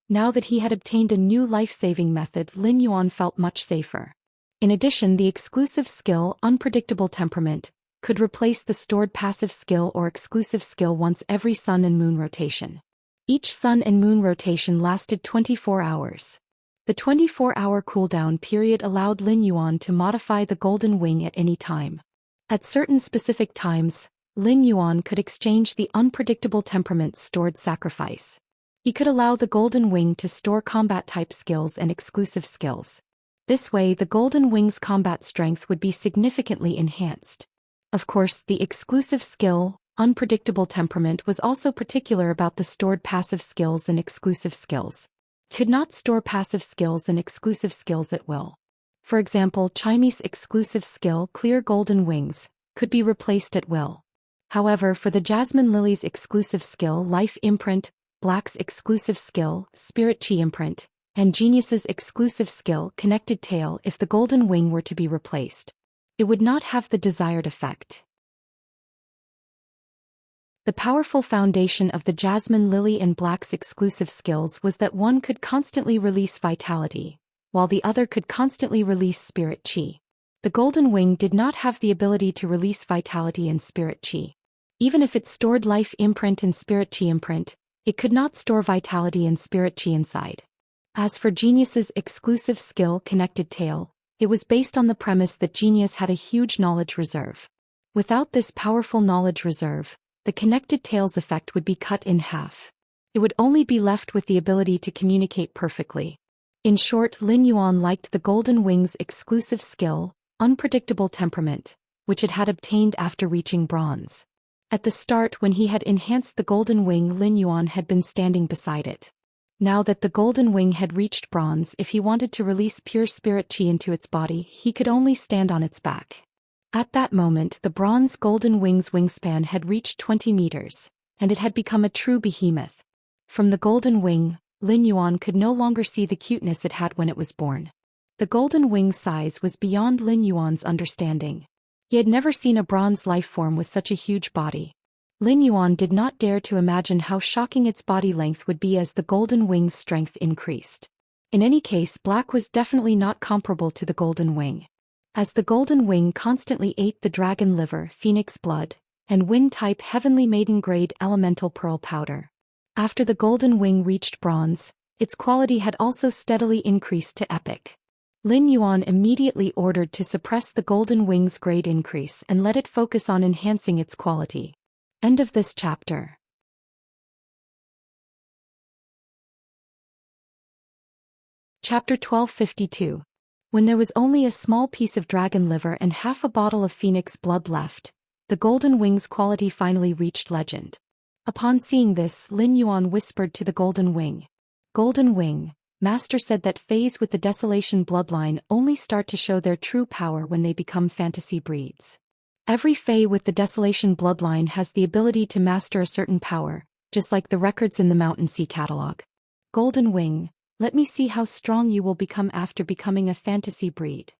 [SPEAKER 1] Now that he had obtained a new life-saving method, Lin Yuan felt much safer. In addition, the exclusive skill, Unpredictable Temperament, could replace the stored passive skill or exclusive skill once every sun and moon rotation. Each sun and moon rotation lasted 24 hours. The 24-hour cooldown period allowed Lin Yuan to modify the Golden Wing at any time. At certain specific times, Lin Yuan could exchange the Unpredictable Temperament's stored sacrifice. He could allow the Golden Wing to store combat-type skills and exclusive skills. This way, the Golden Wing's combat strength would be significantly enhanced. Of course, the exclusive skill, Unpredictable Temperament, was also particular about the stored passive skills and exclusive skills. Could not store passive skills and exclusive skills at will. For example, Chimy's exclusive skill, Clear Golden Wings, could be replaced at will. However, for the Jasmine Lily's exclusive skill, Life Imprint, Black's exclusive skill, Spirit Chi Imprint, and Genius's exclusive skill, Connected Tail, if the Golden Wing were to be replaced, it would not have the desired effect. The powerful foundation of the Jasmine Lily and Black's exclusive skills was that one could constantly release vitality, while the other could constantly release Spirit Chi. The Golden Wing did not have the ability to release vitality and Spirit Chi. Even if it stored Life Imprint and Spirit Chi Imprint, it could not store vitality and Spirit Chi inside. As for Genius's exclusive skill, Connected Tail, it was based on the premise that Genius had a huge knowledge reserve. Without this powerful knowledge reserve, the Connected Tail's effect would be cut in half. It would only be left with the ability to communicate perfectly. In short, Lin Yuan liked the Golden Wing's exclusive skill, Unpredictable Temperament, which it had obtained after reaching bronze. At the start, when he had enhanced the Golden Wing, Lin Yuan had been standing beside it. Now that the Golden Wing had reached bronze, if he wanted to release pure Spirit Chi into its body, he could only stand on its back. At that moment, the bronze Golden Wing's wingspan had reached 20 meters, and it had become a true behemoth. From the Golden Wing, Lin Yuan could no longer see the cuteness it had when it was born. The Golden Wing's size was beyond Lin Yuan's understanding. He had never seen a bronze life form with such a huge body. Lin Yuan did not dare to imagine how shocking its body length would be as the Golden Wing's strength increased. In any case, Black was definitely not comparable to the Golden Wing. As the Golden Wing constantly ate the dragon liver, phoenix blood, and wind-type heavenly maiden-grade elemental pearl powder. After the Golden Wing reached bronze, its quality had also steadily increased to epic. Lin Yuan immediately ordered to suppress the Golden Wing's grade increase and let it focus on enhancing its quality. End of this chapter. Chapter 1252. When there was only a small piece of dragon liver and half a bottle of phoenix blood left, the Golden Wing's quality finally reached legend. Upon seeing this, Lin Yuan whispered to the Golden Wing. Golden Wing, Master said that Fays with the Desolation bloodline only start to show their true power when they become fantasy breeds. Every Fae with the Desolation bloodline has the ability to master a certain power, just like the records in the Mountain Sea catalog. Golden Wing, let me see how strong you will become after becoming a fantasy breed.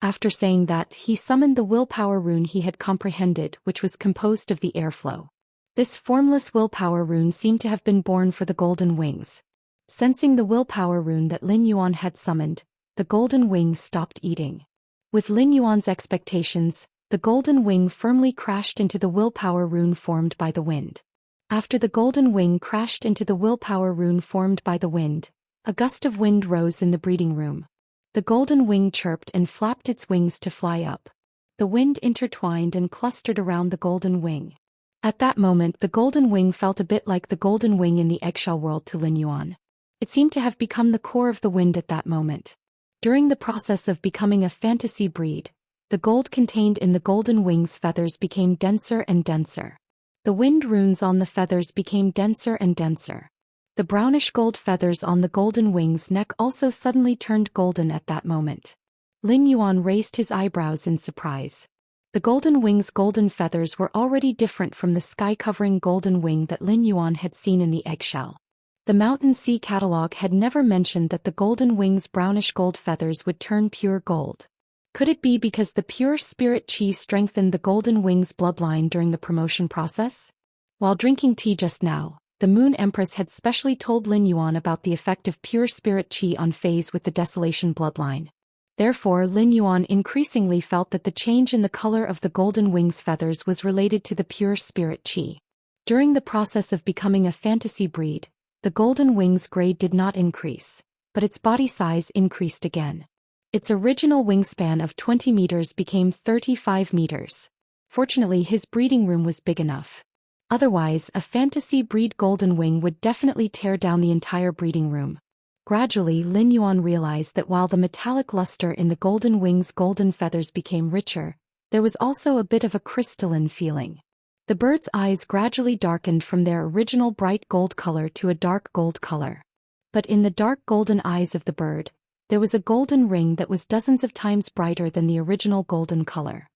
[SPEAKER 1] After saying that, he summoned the willpower rune he had comprehended, which was composed of the airflow. This formless willpower rune seemed to have been born for the Golden Wings. Sensing the willpower rune that Lin Yuan had summoned, the Golden Wing stopped eating. With Lin Yuan's expectations, the Golden Wing firmly crashed into the willpower rune formed by the wind. After the Golden Wing crashed into the willpower rune formed by the wind, a gust of wind rose in the breeding room. The Golden Wing chirped and flapped its wings to fly up. The wind intertwined and clustered around the Golden Wing. At that moment, the Golden Wing felt a bit like the Golden Wing in the eggshell world to Lin Yuan. It seemed to have become the core of the wind at that moment. During the process of becoming a fantasy breed, the gold contained in the Golden Wing's feathers became denser and denser. The wind runes on the feathers became denser and denser. The brownish gold feathers on the Golden Wing's neck also suddenly turned golden at that moment. Lin Yuan raised his eyebrows in surprise. The Golden Wing's golden feathers were already different from the sky-covering Golden Wing that Lin Yuan had seen in the eggshell. The Mountain Sea catalog had never mentioned that the Golden Wing's brownish gold feathers would turn pure gold. Could it be because the pure spirit qi strengthened the Golden Wing's bloodline during the promotion process? While drinking tea just now, the Moon Empress had specially told Lin Yuan about the effect of pure spirit qi on Faes with the Desolation bloodline. Therefore, Lin Yuan increasingly felt that the change in the color of the Golden Wing's feathers was related to the pure spirit qi. During the process of becoming a fantasy breed, the Golden Wing's grade did not increase, but its body size increased again. Its original wingspan of 20 meters became 35 meters. Fortunately, his breeding room was big enough. Otherwise, a fantasy breed Golden Wing would definitely tear down the entire breeding room. Gradually, Lin Yuan realized that while the metallic luster in the Golden Wing's golden feathers became richer, there was also a bit of a crystalline feeling. The bird's eyes gradually darkened from their original bright gold color to a dark gold color. But in the dark golden eyes of the bird, there was a golden ring that was dozens of times brighter than the original golden color.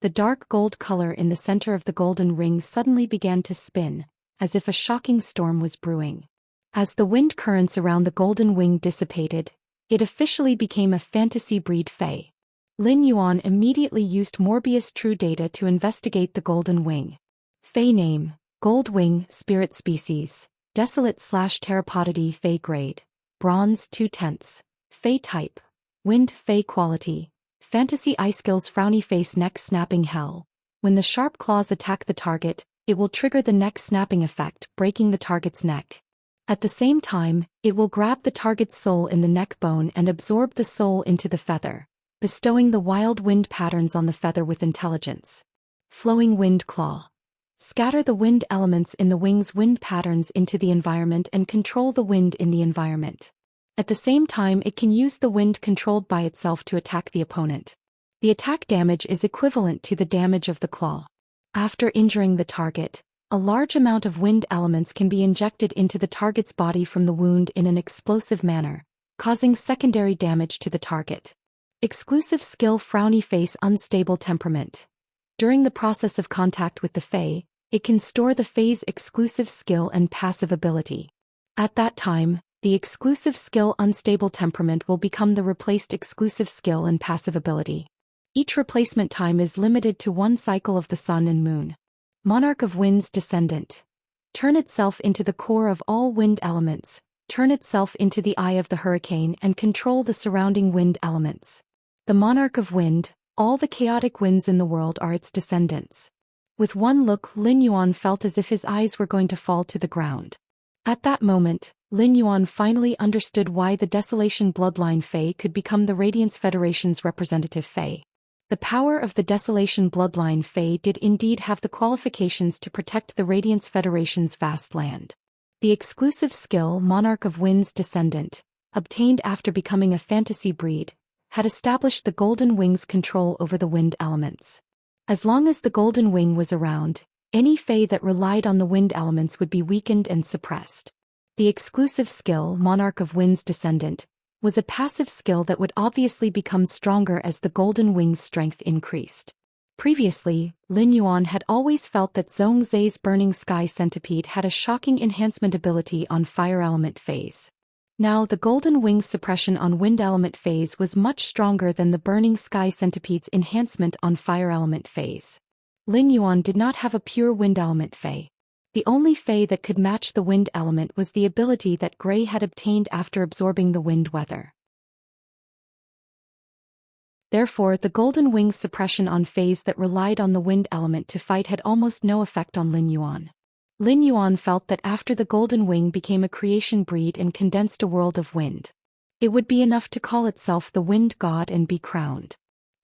[SPEAKER 1] The dark gold color in the center of the golden ring suddenly began to spin, as if a shocking storm was brewing. As the wind currents around the Golden Wing dissipated, it officially became a fantasy breed Fae. Lin Yuan immediately used Morbius True Data to investigate the Golden Wing. Fae name, Gold Wing, Spirit Species, Desolate/Terrapodity Fae Grade, Bronze 2/10, Fae Type, Wind Fae Quality, Fantasy Eye Skills Frowny Face Neck Snapping Hell. When the sharp claws attack the target, it will trigger the neck snapping effect, breaking the target's neck. At the same time, it will grab the target's soul in the neck bone and absorb the soul into the feather, bestowing the wild wind patterns on the feather with intelligence. Flowing Wind Claw. Scatter the wind elements in the wing's wind patterns into the environment and control the wind in the environment. At the same time, it can use the wind controlled by itself to attack the opponent. The attack damage is equivalent to the damage of the claw. After injuring the target, a large amount of wind elements can be injected into the target's body from the wound in an explosive manner, causing secondary damage to the target. Exclusive skill Frowny Face Unstable Temperament. During the process of contact with the Fae, it can store the Fae's exclusive skill and passive ability. At that time, the exclusive skill Unstable Temperament will become the replaced exclusive skill and passive ability. Each replacement time is limited to one cycle of the Sun and Moon. Monarch of Wind's Descendant. Turn itself into the core of all wind elements, turn itself into the eye of the hurricane and control the surrounding wind elements. The Monarch of Wind, all the chaotic winds in the world are its descendants. With one look, Lin Yuan felt as if his eyes were going to fall to the ground. At that moment, Lin Yuan finally understood why the Desolation bloodline Fae could become the Radiance Federation's representative Fae. The power of the Desolation bloodline Fae did indeed have the qualifications to protect the Radiance Federation's vast land. The exclusive skill Monarch of Wind's Descendant, obtained after becoming a fantasy breed, had established the Golden Wing's control over the wind elements. As long as the Golden Wing was around, any Fae that relied on the wind elements would be weakened and suppressed. The exclusive skill Monarch of Wind's Descendant was a passive skill that would obviously become stronger as the Golden Wing's strength increased. Previously, Lin Yuan had always felt that Zhongzai's Burning Sky Centipede had a shocking enhancement ability on Fire Element phase. Now the Golden Wing's suppression on Wind Element phase was much stronger than the Burning Sky Centipede's enhancement on Fire Element phase. Lin Yuan did not have a pure Wind Element Fey. The only Fey that could match the Wind Element was the ability that Gray had obtained after absorbing the wind weather. Therefore, the Golden Wing's suppression on Feys that relied on the Wind Element to fight had almost no effect on Lin Yuan. Lin Yuan felt that after the Golden Wing became a creation breed and condensed a world of wind, it would be enough to call itself the Wind God and be crowned.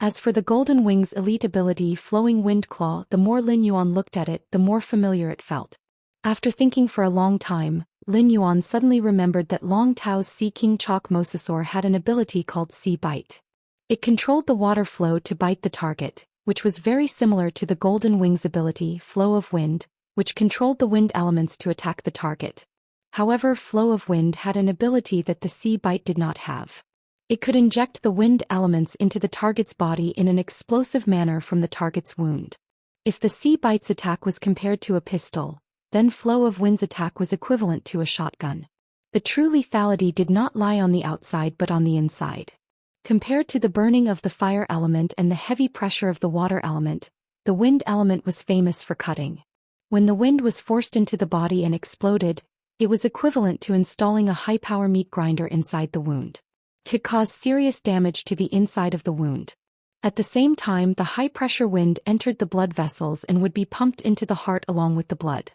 [SPEAKER 1] As for the Golden Wing's elite ability Flowing Wind Claw, the more Lin Yuan looked at it, the more familiar it felt. After thinking for a long time, Lin Yuan suddenly remembered that Long Tao's Sea King Chalk Mosasaur had an ability called Sea Bite. It controlled the water flow to bite the target, which was very similar to the Golden Wing's ability Flow of Wind, which controlled the wind elements to attack the target. However, Flow of Wind had an ability that the Sea Bite did not have. It could inject the wind elements into the target's body in an explosive manner from the target's wound. If the Sea Bite's attack was compared to a pistol, then Flow of Wind's attack was equivalent to a shotgun. The true lethality did not lie on the outside but on the inside. Compared to the burning of the fire element and the heavy pressure of the water element, the wind element was famous for cutting. When the wind was forced into the body and exploded, it was equivalent to installing a high-power meat grinder inside the wound. Could cause serious damage to the inside of the wound. At the same time, the high-pressure wind entered the blood vessels and would be pumped into the heart along with the blood.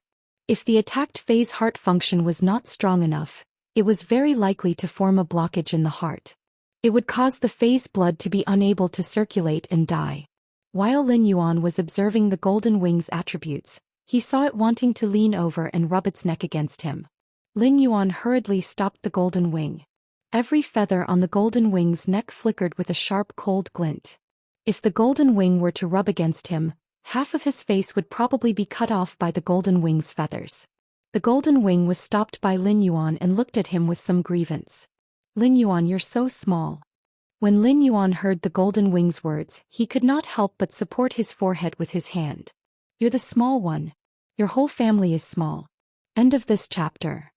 [SPEAKER 1] If the attacked phase heart function was not strong enough, it was very likely to form a blockage in the heart. It would cause the phase blood to be unable to circulate and die. While Lin Yuan was observing the Golden Wing's attributes, he saw it wanting to lean over and rub its neck against him. Lin Yuan hurriedly stopped the Golden Wing. Every feather on the Golden Wing's neck flickered with a sharp cold glint. If the Golden Wing were to rub against him, half of his face would probably be cut off by the Golden Wing's feathers. The Golden Wing was stopped by Lin Yuan and looked at him with some grievance. "Lin Yuan, you're so small." When Lin Yuan heard the Golden Wing's words, he could not help but support his forehead with his hand. "You're the small one. Your whole family is small." End of this chapter.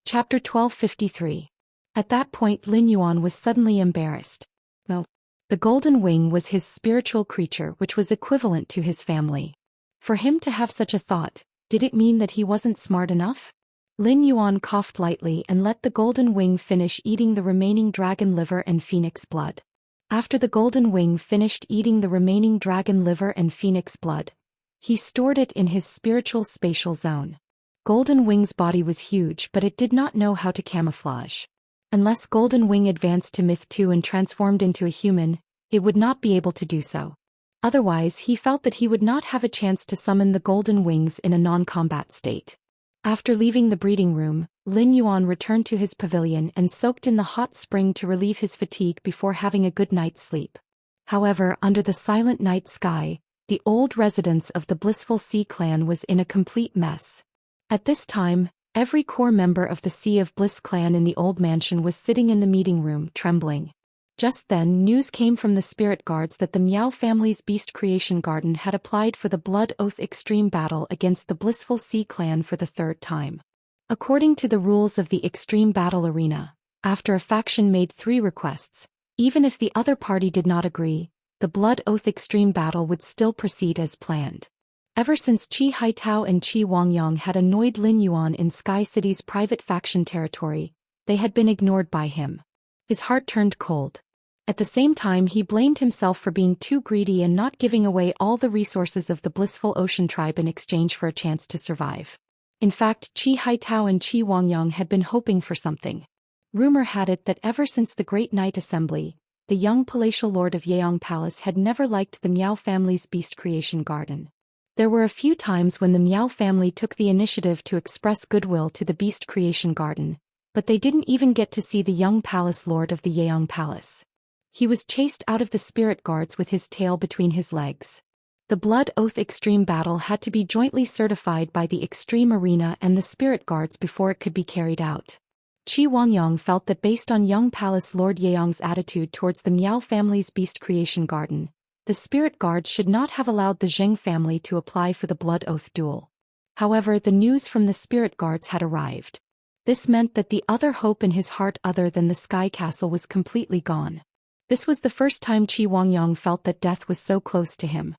[SPEAKER 1] Chapter 1253. At that point Lin Yuan was suddenly embarrassed. No. The Golden Wing was his spiritual creature which was equivalent to his family. For him to have such a thought, did it mean that he wasn't smart enough? Lin Yuan coughed lightly and let the Golden Wing finish eating the remaining dragon liver and phoenix blood. After the Golden Wing finished eating the remaining dragon liver and phoenix blood, he stored it in his spiritual spatial zone. Golden Wing's body was huge but it did not know how to camouflage. Unless Golden Wing advanced to Myth 2 and transformed into a human, it would not be able to do so. Otherwise he felt that he would not have a chance to summon the Golden Wings in a non-combat state. After leaving the breeding room, Lin Yuan returned to his pavilion and soaked in the hot spring to relieve his fatigue before having a good night's sleep. However, under the silent night sky, the old residence of the Blissful Sea clan was in a complete mess. At this time, every core member of the Sea of Bliss clan in the old mansion was sitting in the meeting room, trembling. Just then news came from the spirit guards that the Miao family's Beast Creation Garden had applied for the Blood Oath Extreme Battle against the Blissful Sea clan for the third time. According to the rules of the Extreme Battle Arena, after a faction made 3 requests, even if the other party did not agree, the Blood Oath Extreme Battle would still proceed as planned. Ever since Qi Haitao and Qi Wangyang had annoyed Lin Yuan in Sky City's private faction territory, they had been ignored by him. His heart turned cold. At the same time he blamed himself for being too greedy and not giving away all the resources of the Blissful Ocean Tribe in exchange for a chance to survive. In fact, Qi Haitao and Qi Wangyang had been hoping for something. Rumor had it that ever since the Great Night Assembly, the young palatial lord of Yeong Palace had never liked the Miao family's Beast Creation Garden. There were a few times when the Miao family took the initiative to express goodwill to the Beast Creation Garden, but they didn't even get to see the young palace lord of the Yeong Palace. He was chased out of the spirit guards with his tail between his legs. The Blood Oath Extreme Battle had to be jointly certified by the Extreme Arena and the Spirit Guards before it could be carried out. Qi Wangyang felt that based on young Palace Lord Yeong's attitude towards the Miao family's Beast Creation Garden, the Spirit Guards should not have allowed the Zheng family to apply for the Blood Oath duel. However, the news from the Spirit Guards had arrived. This meant that the other hope in his heart other than the Sky Castle was completely gone. This was the first time Qi Wangyang felt that death was so close to him.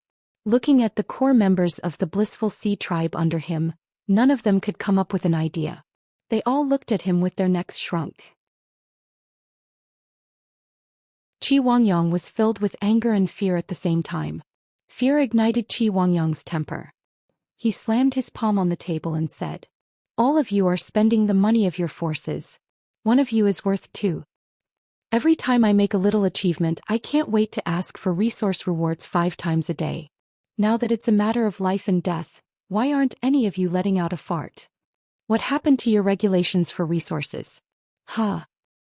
[SPEAKER 1] Looking at the core members of the Blissful Sea tribe under him, none of them could come up with an idea. They all looked at him with their necks shrunk. Qi Wangyang was filled with anger and fear at the same time. Fear ignited Qi Wangyang's temper. He slammed his palm on the table and said, "All of you are spending the money of your forces. One of you is worth two. Every time I make a little achievement, I can't wait to ask for resource rewards 5 times a day. Now that it's a matter of life and death, why aren't any of you letting out a fart? What happened to your regulations for resources?" Ha!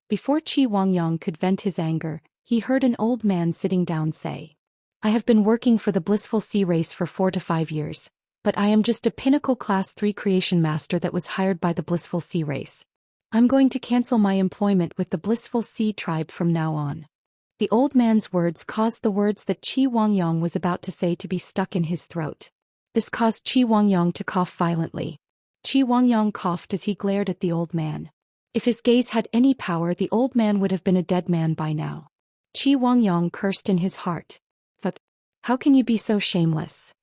[SPEAKER 1] Before Qi Wangyang could vent his anger, he heard an old man sitting down say, "I have been working for the Blissful Sea race for 4 to 5 years, but I am just a pinnacle class 3 creation master that was hired by the Blissful Sea race. I'm going to cancel my employment with the Blissful Sea tribe from now on." The old man's words caused the words that Qi Wangyang was about to say to be stuck in his throat. This caused Qi Wangyang to cough violently. Qi Wangyang coughed as he glared at the old man. If his gaze had any power, the old man would have been a dead man by now. Qi Wangyang cursed in his heart. "Fuck! How can you be so shameless?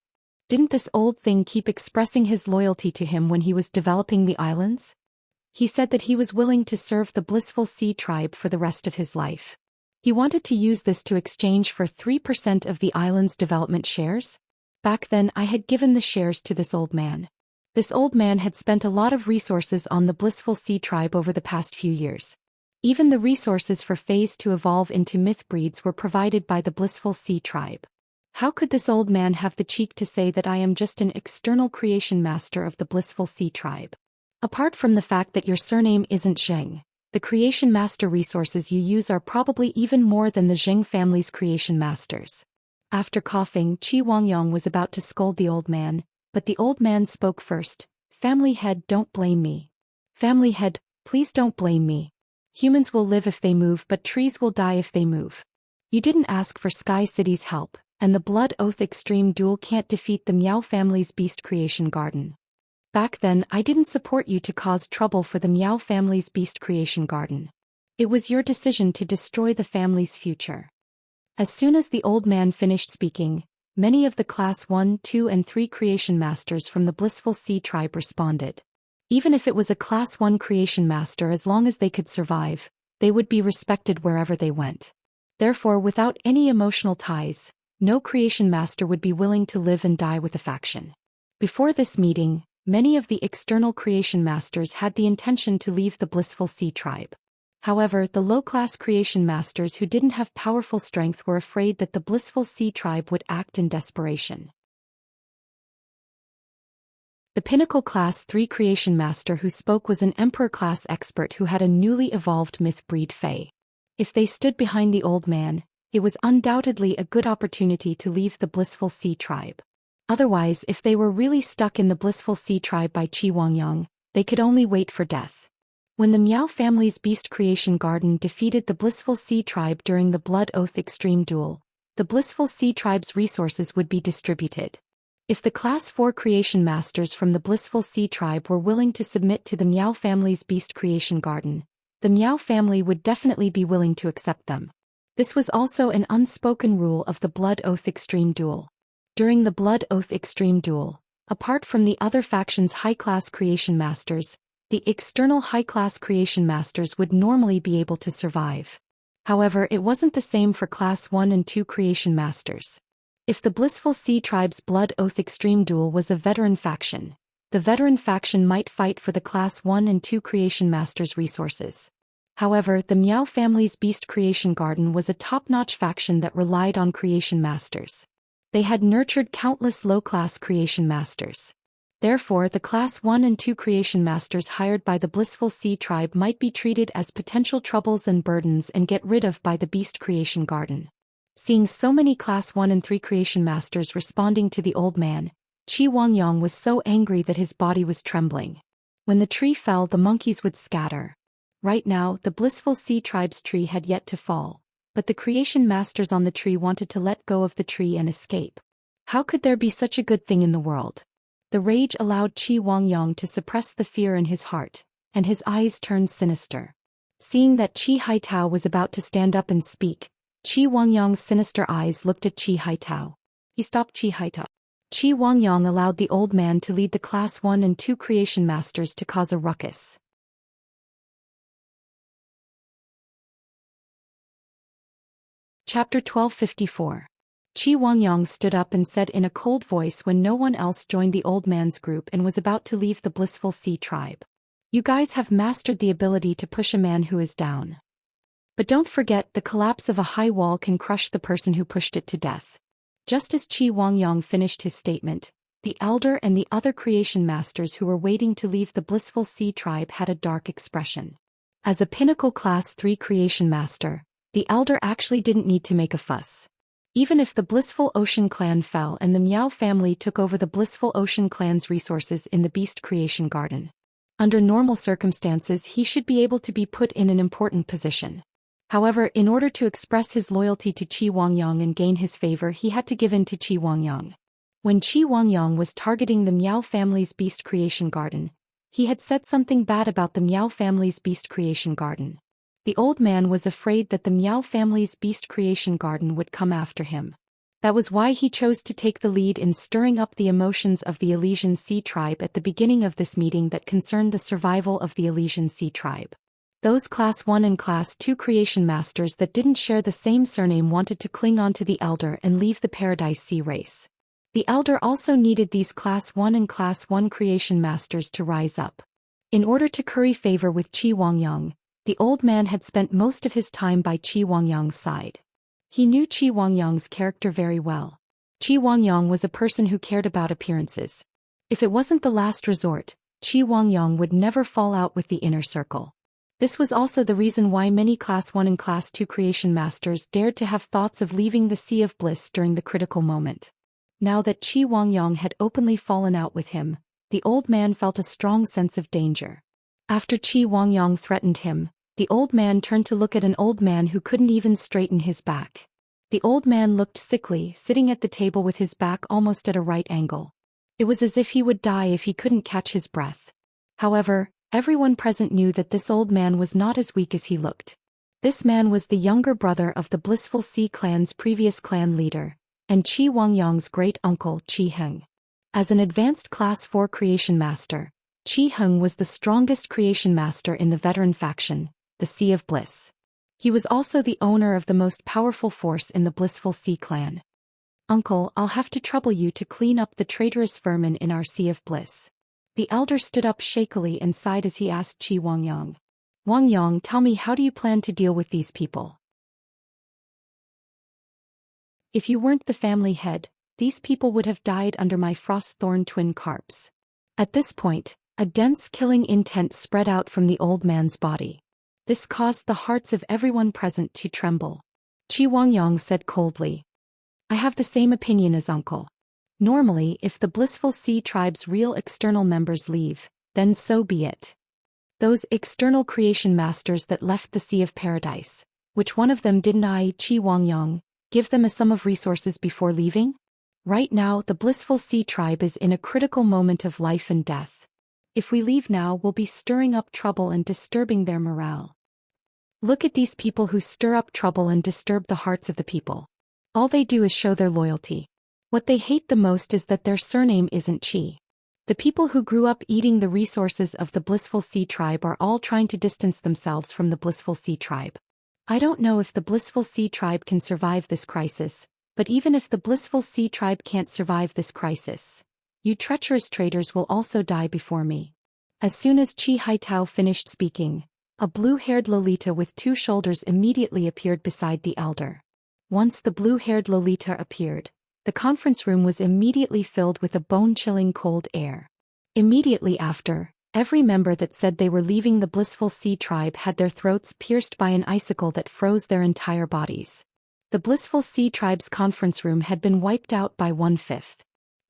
[SPEAKER 1] Didn't this old thing keep expressing his loyalty to him when he was developing the islands? He said that he was willing to serve the Blissful Sea tribe for the rest of his life. He wanted to use this to exchange for 3% of the island's development shares? Back then I had given the shares to this old man. This old man had spent a lot of resources on the Blissful Sea tribe over the past few years. Even the resources for Phase to evolve into myth breeds were provided by the Blissful Sea tribe. How could this old man have the cheek to say that I am just an external creation master of the Blissful Sea tribe? Apart from the fact that your surname isn't Zheng, the creation master resources you use are probably even more than the Zheng family's creation masters." After coughing, Qi Wangyang was about to scold the old man, but the old man spoke first. "Family head, don't blame me. Family head, please don't blame me. Humans will live if they move, but trees will die if they move. You didn't ask for Sky City's help, and the Blood Oath Extreme Duel can't defeat the Miao family's Beast Creation Garden. Back then I didn't support you to cause trouble for the Miao family's Beast Creation Garden. It was your decision to destroy the family's future." As soon as the old man finished speaking, many of the Class 1, 2 and 3 creation masters from the Blissful Sea tribe responded. Even if it was a Class 1 creation master, as long as they could survive, they would be respected wherever they went. Therefore, without any emotional ties, no creation master would be willing to live and die with a faction. Before this meeting, many of the external creation masters had the intention to leave the Blissful Sea tribe. However, the low-class creation masters who didn't have powerful strength were afraid that the Blissful Sea tribe would act in desperation. The Pinnacle Class 3 creation master who spoke was an Emperor-class expert who had a newly evolved myth breed Fae. If they stood behind the old man, it was undoubtedly a good opportunity to leave the Blissful Sea tribe. Otherwise, if they were really stuck in the Blissful Sea tribe by Qi Wangyang, they could only wait for death. When the Miao family's Beast Creation Garden defeated the Blissful Sea tribe during the Blood Oath Extreme Duel, the Blissful Sea tribe's resources would be distributed. If the Class 4 creation masters from the Blissful Sea tribe were willing to submit to the Miao family's Beast Creation Garden, the Miao family would definitely be willing to accept them. This was also an unspoken rule of the Blood Oath Extreme Duel. During the Blood Oath Extreme Duel, apart from the other faction's high-class creation masters, the external high-class creation masters would normally be able to survive. However, it wasn't the same for Class 1 and 2 creation masters. If the Blissful Sea tribe's Blood Oath Extreme Duel was a veteran faction, the veteran faction might fight for the Class 1 and 2 creation masters' resources. However, the Miao family's Beast Creation Garden was a top-notch faction that relied on creation masters. They had nurtured countless low-class creation masters. Therefore, the Class 1 and 2 creation masters hired by the Blissful Sea tribe might be treated as potential troubles and burdens and get rid of by the Beast Creation Garden. Seeing so many Class 1 and 3 creation masters responding to the old man, Qi Wangyang was so angry that his body was trembling. When the tree fell, the monkeys would scatter. Right now, the blissful sea tribe's tree had yet to fall, but the creation masters on the tree wanted to let go of the tree and escape. How could there be such a good thing in the world? The rage allowed Qi Wangyang to suppress the fear in his heart, and his eyes turned sinister. Seeing that Qi Haitao was about to stand up and speak, Qi Wangyang's sinister eyes looked at Qi Haitao. He stopped Qi Haitao. Qi Wangyang allowed the old man to lead the Class 1 and 2 creation masters to cause a ruckus. Chapter 1254. Qi Wangyang stood up and said in a cold voice when no one else joined the old man's group and was about to leave the blissful sea tribe. You guys have mastered the ability to push a man who is down. But don't forget, the collapse of a high wall can crush the person who pushed it to death. Just as Qi Wangyang finished his statement, the elder and the other creation masters who were waiting to leave the blissful sea tribe had a dark expression. As a pinnacle Class 3 creation master, the elder actually didn't need to make a fuss. Even if the blissful ocean clan fell and the Miao family took over the blissful ocean clan's resources in the beast creation garden, under normal circumstances he should be able to be put in an important position. However, in order to express his loyalty to Qi Wangyang and gain his favor, he had to give in to Qi Wangyang. When Qi Wangyang was targeting the Miao family's beast creation garden, he had said something bad about the Miao family's beast creation garden. The old man was afraid that the Miao family's beast creation garden would come after him. That was why he chose to take the lead in stirring up the emotions of the Elysian Sea tribe at the beginning of this meeting that concerned the survival of the Elysian Sea tribe. Those Class 1 and Class 2 creation masters that didn't share the same surname wanted to cling on to the elder and leave the Paradise Sea race. The elder also needed these Class 1 and Class 1 creation masters to rise up. In order to curry favor with Qi Wangyang, the old man had spent most of his time by Qi Wangyang's side. He knew Qi Wangyang's character very well. Qi Wangyang was a person who cared about appearances. If it wasn't the last resort, Qi Wangyang would never fall out with the inner circle. This was also the reason why many Class 1 and Class 2 creation masters dared to have thoughts of leaving the Sea of Bliss during the critical moment. Now that Qi Wangyang had openly fallen out with him, the old man felt a strong sense of danger. After Qi Wangyang threatened him, the old man turned to look at an old man who couldn't even straighten his back. The old man looked sickly, sitting at the table with his back almost at a right angle. It was as if he would die if he couldn't catch his breath. However, everyone present knew that this old man was not as weak as he looked. This man was the younger brother of the Blissful Sea clan's previous clan leader, and Qi Wangyang's great-uncle Qi Heng. As an advanced Class 4 creation master, Qi Heng was the strongest creation master in the veteran faction, the Sea of Bliss. He was also the owner of the most powerful force in the Blissful Sea clan. Uncle, I'll have to trouble you to clean up the traitorous vermin in our Sea of Bliss. The elder stood up shakily and sighed as he asked Qi Wangyang. Wangyang, tell me, how do you plan to deal with these people? If you weren't the family head, these people would have died under my frost-thorn twin carps. At this point, a dense killing intent spread out from the old man's body. This caused the hearts of everyone present to tremble. Qi Wangyang said coldly, I have the same opinion as uncle. Normally, if the Blissful Sea tribe's real external members leave, then so be it. Those external creation masters that left the Sea of Paradise, which one of them didn't I, Qi Wangyang, give them a sum of resources before leaving? Right now, the Blissful Sea tribe is in a critical moment of life and death. If we leave now, we'll be stirring up trouble and disturbing their morale. Look at these people who stir up trouble and disturb the hearts of the people. All they do is show their loyalty. What they hate the most is that their surname isn't Qi. The people who grew up eating the resources of the Blissful Sea tribe are all trying to distance themselves from the Blissful Sea tribe. I don't know if the Blissful Sea tribe can survive this crisis, but even if the Blissful Sea tribe can't survive this crisis, you treacherous traitors will also die before me. As soon as Qi Haitao finished speaking, a blue-haired Lolita with 2 shoulders immediately appeared beside the elder. Once the blue-haired Lolita appeared, the conference room was immediately filled with a bone-chilling cold air. Immediately after, every member that said they were leaving the Blissful Sea tribe had their throats pierced by an icicle that froze their entire bodies. The Blissful Sea Tribe's conference room had been wiped out by 1/5.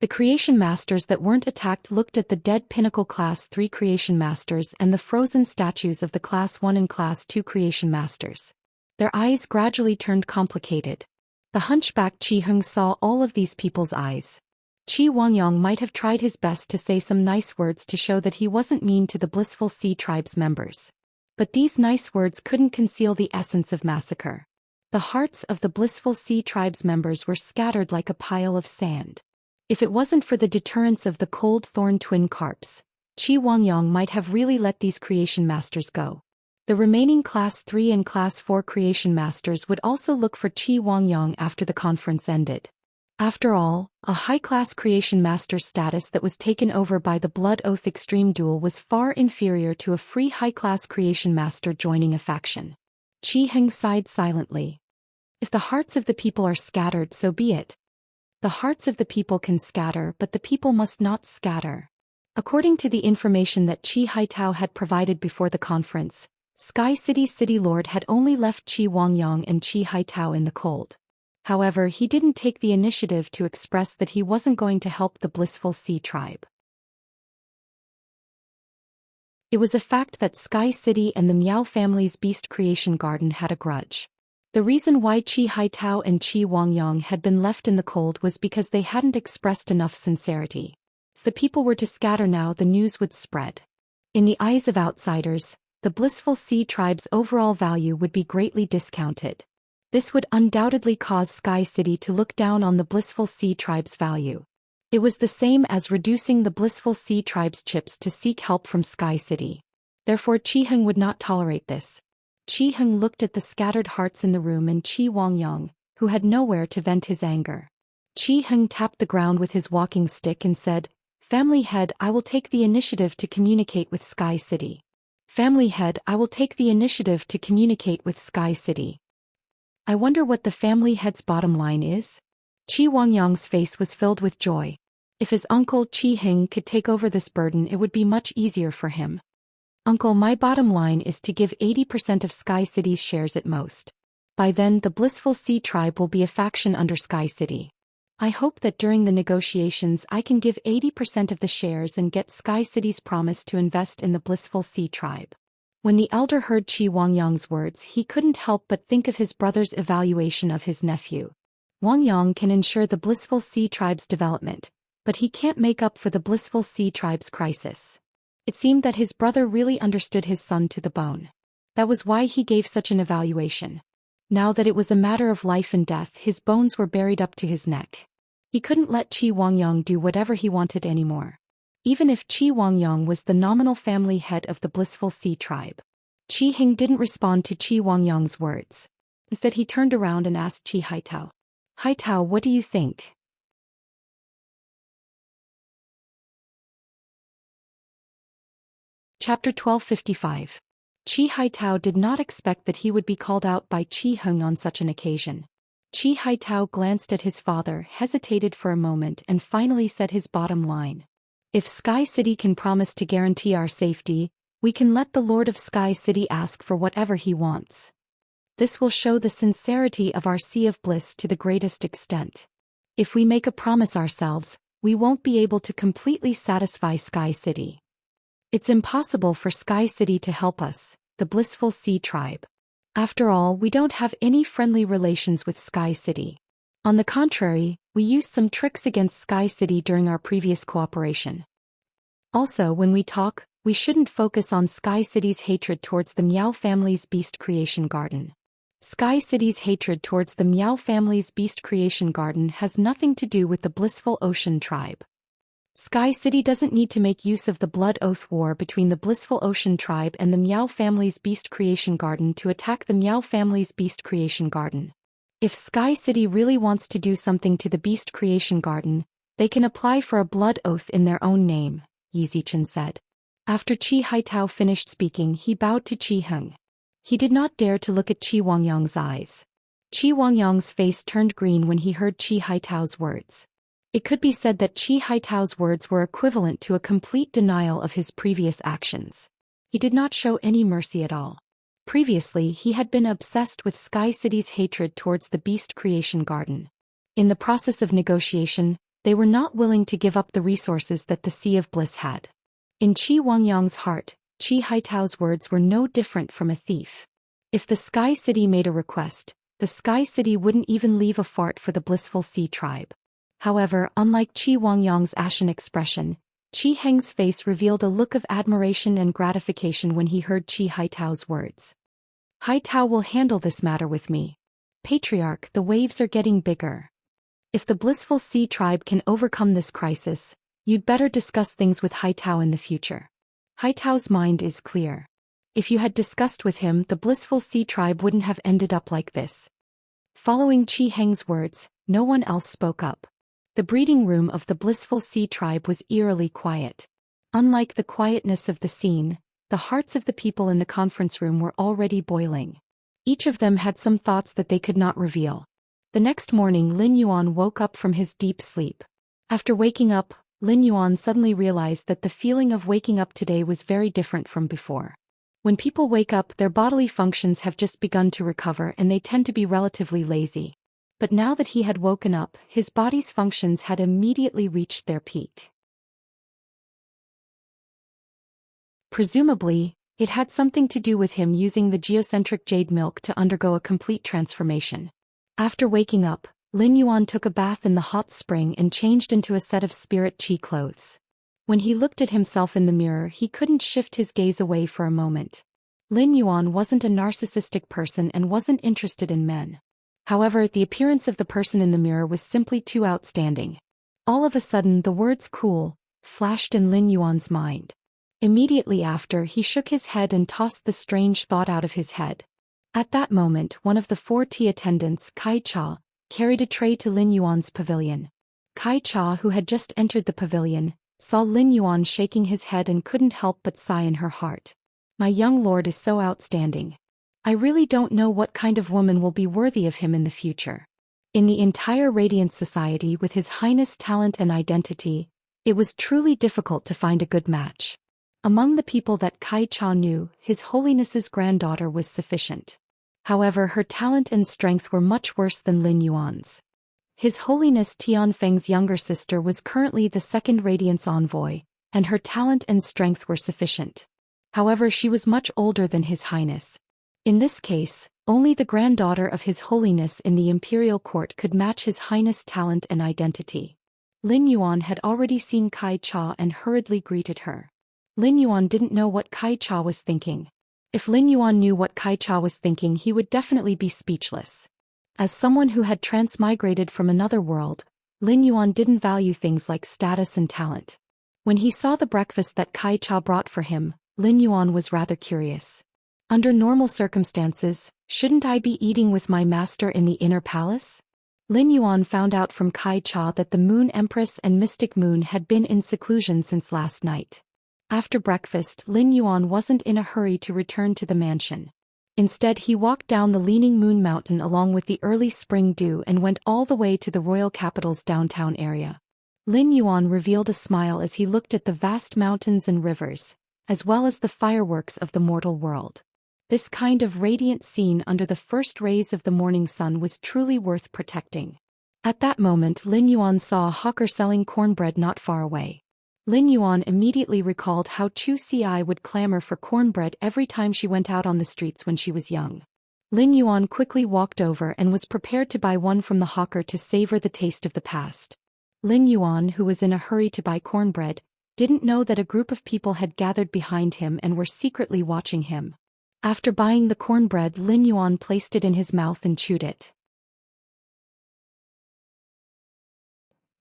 [SPEAKER 1] The creation masters that weren't attacked looked at the dead Pinnacle Class 3 creation masters and the frozen statues of the Class 1 and Class 2 creation masters. Their eyes gradually turned complicated. The hunchback Qi Heng saw all of these people's eyes. Qi Wangyong might have tried his best to say some nice words to show that he wasn't mean to the Blissful Sea Tribe's members. But these nice words couldn't conceal the essence of massacre. The hearts of the Blissful Sea Tribe's members were scattered like a pile of sand. If it wasn't for the deterrence of the Cold Thorn twin carps, Qi Wangyong might have really let these creation masters go. The remaining Class 3 and Class 4 creation masters would also look for Qi Wangyong after the conference ended. After all, a high-class creation master status that was taken over by the Blood Oath Extreme Duel was far inferior to a free high-class creation master joining a faction. Qi Heng sighed silently. If the hearts of the people are scattered, so be it. The hearts of the people can scatter, but the people must not scatter. According to the information that Qi Haitao had provided before the conference, Sky City's City Lord had only left Qi Wangyong and Qi Haitao in the cold. However, he didn't take the initiative to express that he wasn't going to help the Blissful Sea Tribe. It was a fact that Sky City and the Miao family's Beast Creation Garden had a grudge. The reason why Qi Haitao and Qi Wangyong had been left in the cold was because they hadn't expressed enough sincerity. If the people were to scatter now, the news would spread. In the eyes of outsiders, the Blissful Sea Tribe's overall value would be greatly discounted. This would undoubtedly cause Sky City to look down on the Blissful Sea Tribe's value. It was the same as reducing the Blissful Sea Tribe's chips to seek help from Sky City. Therefore Qi Heng would not tolerate this. Qi Heng looked at the scattered hearts in the room and Qi Wangyong, who had nowhere to vent his anger. Qi Heng tapped the ground with his walking stick and said, "Family head, I will take the initiative to communicate with Sky City. Family head, I will take the initiative to communicate with Sky City." I wonder what the family head's bottom line is? Qi Wangyong's face was filled with joy. If his uncle Qi Heng could take over this burden, it would be much easier for him. Uncle, my bottom line is to give 80% of Sky City's shares at most. By then, the Blissful Sea Tribe will be a faction under Sky City. I hope that during the negotiations I can give 80% of the shares and get Sky City's promise to invest in the Blissful Sea Tribe. When the elder heard Qi Wangyong's words, he couldn't help but think of his brother's evaluation of his nephew. Wangyong can ensure the Blissful Sea Tribe's development, but he can't make up for the Blissful Sea Tribe's crisis. It seemed that his brother really understood his son to the bone. That was why he gave such an evaluation. Now that it was a matter of life and death, his bones were buried up to his neck. He couldn't let Qi Wangyong do whatever he wanted anymore. Even if Qi Wangyong was the nominal family head of the Blissful Sea Tribe. Qi Heng didn't respond to Qi Wangyong's words. Instead he turned around and asked Qi Haitao. "Haitao, what do you think?" Chapter 1255. Qi Haitao did not expect that he would be called out by Qi Heng on such an occasion. Qi Haitao glanced at his father, hesitated for a moment and finally said his bottom line. "If Sky City can promise to guarantee our safety, we can let the Lord of Sky City ask for whatever he wants. This will show the sincerity of our Sea of Bliss to the greatest extent. If we make a promise ourselves, we won't be able to completely satisfy Sky City. It's impossible for Sky City to help us, the Blissful Sea Tribe. After all, we don't have any friendly relations with Sky City. On the contrary, we used some tricks against Sky City during our previous cooperation. Also, when we talk, we shouldn't focus on Sky City's hatred towards the Miao family's Beast Creation Garden. Sky City's hatred towards the Miao family's Beast Creation Garden has nothing to do with the Blissful Ocean Tribe. Sky City doesn't need to make use of the Blood Oath War between the Blissful Ocean Tribe and the Miao family's Beast Creation Garden to attack the Miao family's Beast Creation Garden. If Sky City really wants to do something to the Beast Creation Garden, they can apply for a blood oath in their own name," Yi Zichen said. After Qi Haitao finished speaking, he bowed to Qi Heng. He did not dare to look at Qi Wangyong's eyes. Qi Wangyong's face turned green when he heard Qi Haitao's words. It could be said that Qi Haitao's words were equivalent to a complete denial of his previous actions. He did not show any mercy at all. Previously he had been obsessed with Sky City's hatred towards the Beast Creation Garden. In the process of negotiation, they were not willing to give up the resources that the Sea of Bliss had. In Qi Wangyang's heart, Qi Haitao's words were no different from a thief. If the Sky City made a request, the Sky City wouldn't even leave a fart for the Blissful Sea tribe. However, unlike Qi Wangyang's ashen expression, Qi Heng's face revealed a look of admiration and gratification when he heard Qi Haitao's words. Haitao will handle this matter with me. Patriarch, the waves are getting bigger. If the Blissful Sea tribe can overcome this crisis, you'd better discuss things with Haitao in the future. Haitao's mind is clear. If you had discussed with him, the Blissful Sea tribe wouldn't have ended up like this. Following Qi Heng's words, no one else spoke up. The breeding room of the Blissful Sea tribe was eerily quiet. Unlike the quietness of the scene, the hearts of the people in the conference room were already boiling. Each of them had some thoughts that they could not reveal. The next morning Lin Yuan woke up from his deep sleep. After waking up, Lin Yuan suddenly realized that the feeling of waking up today was very different from before. When people wake up, their bodily functions have just begun to recover and they tend to be relatively lazy. But now that he had woken up, his body's functions had immediately reached their peak. Presumably, it had something to do with him using the geocentric jade milk to undergo a complete transformation. After waking up, Lin Yuan took a bath in the hot spring and changed into a set of spirit chi clothes. When he looked at himself in the mirror, he couldn't shift his gaze away for a moment. Lin Yuan wasn't a narcissistic person and wasn't interested in men. However, the appearance of the person in the mirror was simply too outstanding. All of a sudden the words "cool" flashed in Lin Yuan's mind. Immediately after, he shook his head and tossed the strange thought out of his head. At that moment, one of the 4 tea attendants, Kai Cha, carried a tray to Lin Yuan's pavilion. Kai Cha, who had just entered the pavilion, saw Lin Yuan shaking his head and couldn't help but sigh in her heart. My young lord is so outstanding. I really don't know what kind of woman will be worthy of him in the future. In the entire Radiant Society, with His Highness' talent and identity, it was truly difficult to find a good match. Among the people that Kai Cha knew, His Holiness's granddaughter was sufficient. However, her talent and strength were much worse than Lin Yuan's. His Holiness Tianfeng's younger sister was currently the second Radiance envoy, and her talent and strength were sufficient. However, she was much older than His Highness. In this case, only the granddaughter of His Holiness in the Imperial Court could match His Highness' talent and identity. Lin Yuan had already seen Kai Cha and hurriedly greeted her. Lin Yuan didn't know what Kai Cha was thinking. If Lin Yuan knew what Kai Cha was thinking, he would definitely be speechless. As someone who had transmigrated from another world, Lin Yuan didn't value things like status and talent. When he saw the breakfast that Kai Cha brought for him, Lin Yuan was rather curious. Under normal circumstances, shouldn't I be eating with my master in the inner palace? Lin Yuan found out from Kai Cha that the Moon Empress and Mystic Moon had been in seclusion since last night. After breakfast, Lin Yuan wasn't in a hurry to return to the mansion. Instead, he walked down the leaning Moon Mountain along with the early spring dew and went all the way to the royal capital's downtown area. Lin Yuan revealed a smile as he looked at the vast mountains and rivers, as well as the fireworks of the mortal world. This kind of radiant scene under the first rays of the morning sun was truly worth protecting. At that moment, Lin Yuan saw a hawker selling cornbread not far away. Lin Yuan immediately recalled how Chu Ci would clamor for cornbread every time she went out on the streets when she was young. Lin Yuan quickly walked over and was prepared to buy one from the hawker to savor the taste of the past. Lin Yuan, who was in a hurry to buy cornbread, didn't know that a group of people had gathered behind him and were secretly watching him. After buying the cornbread, Lin Yuan placed it in his mouth and chewed it.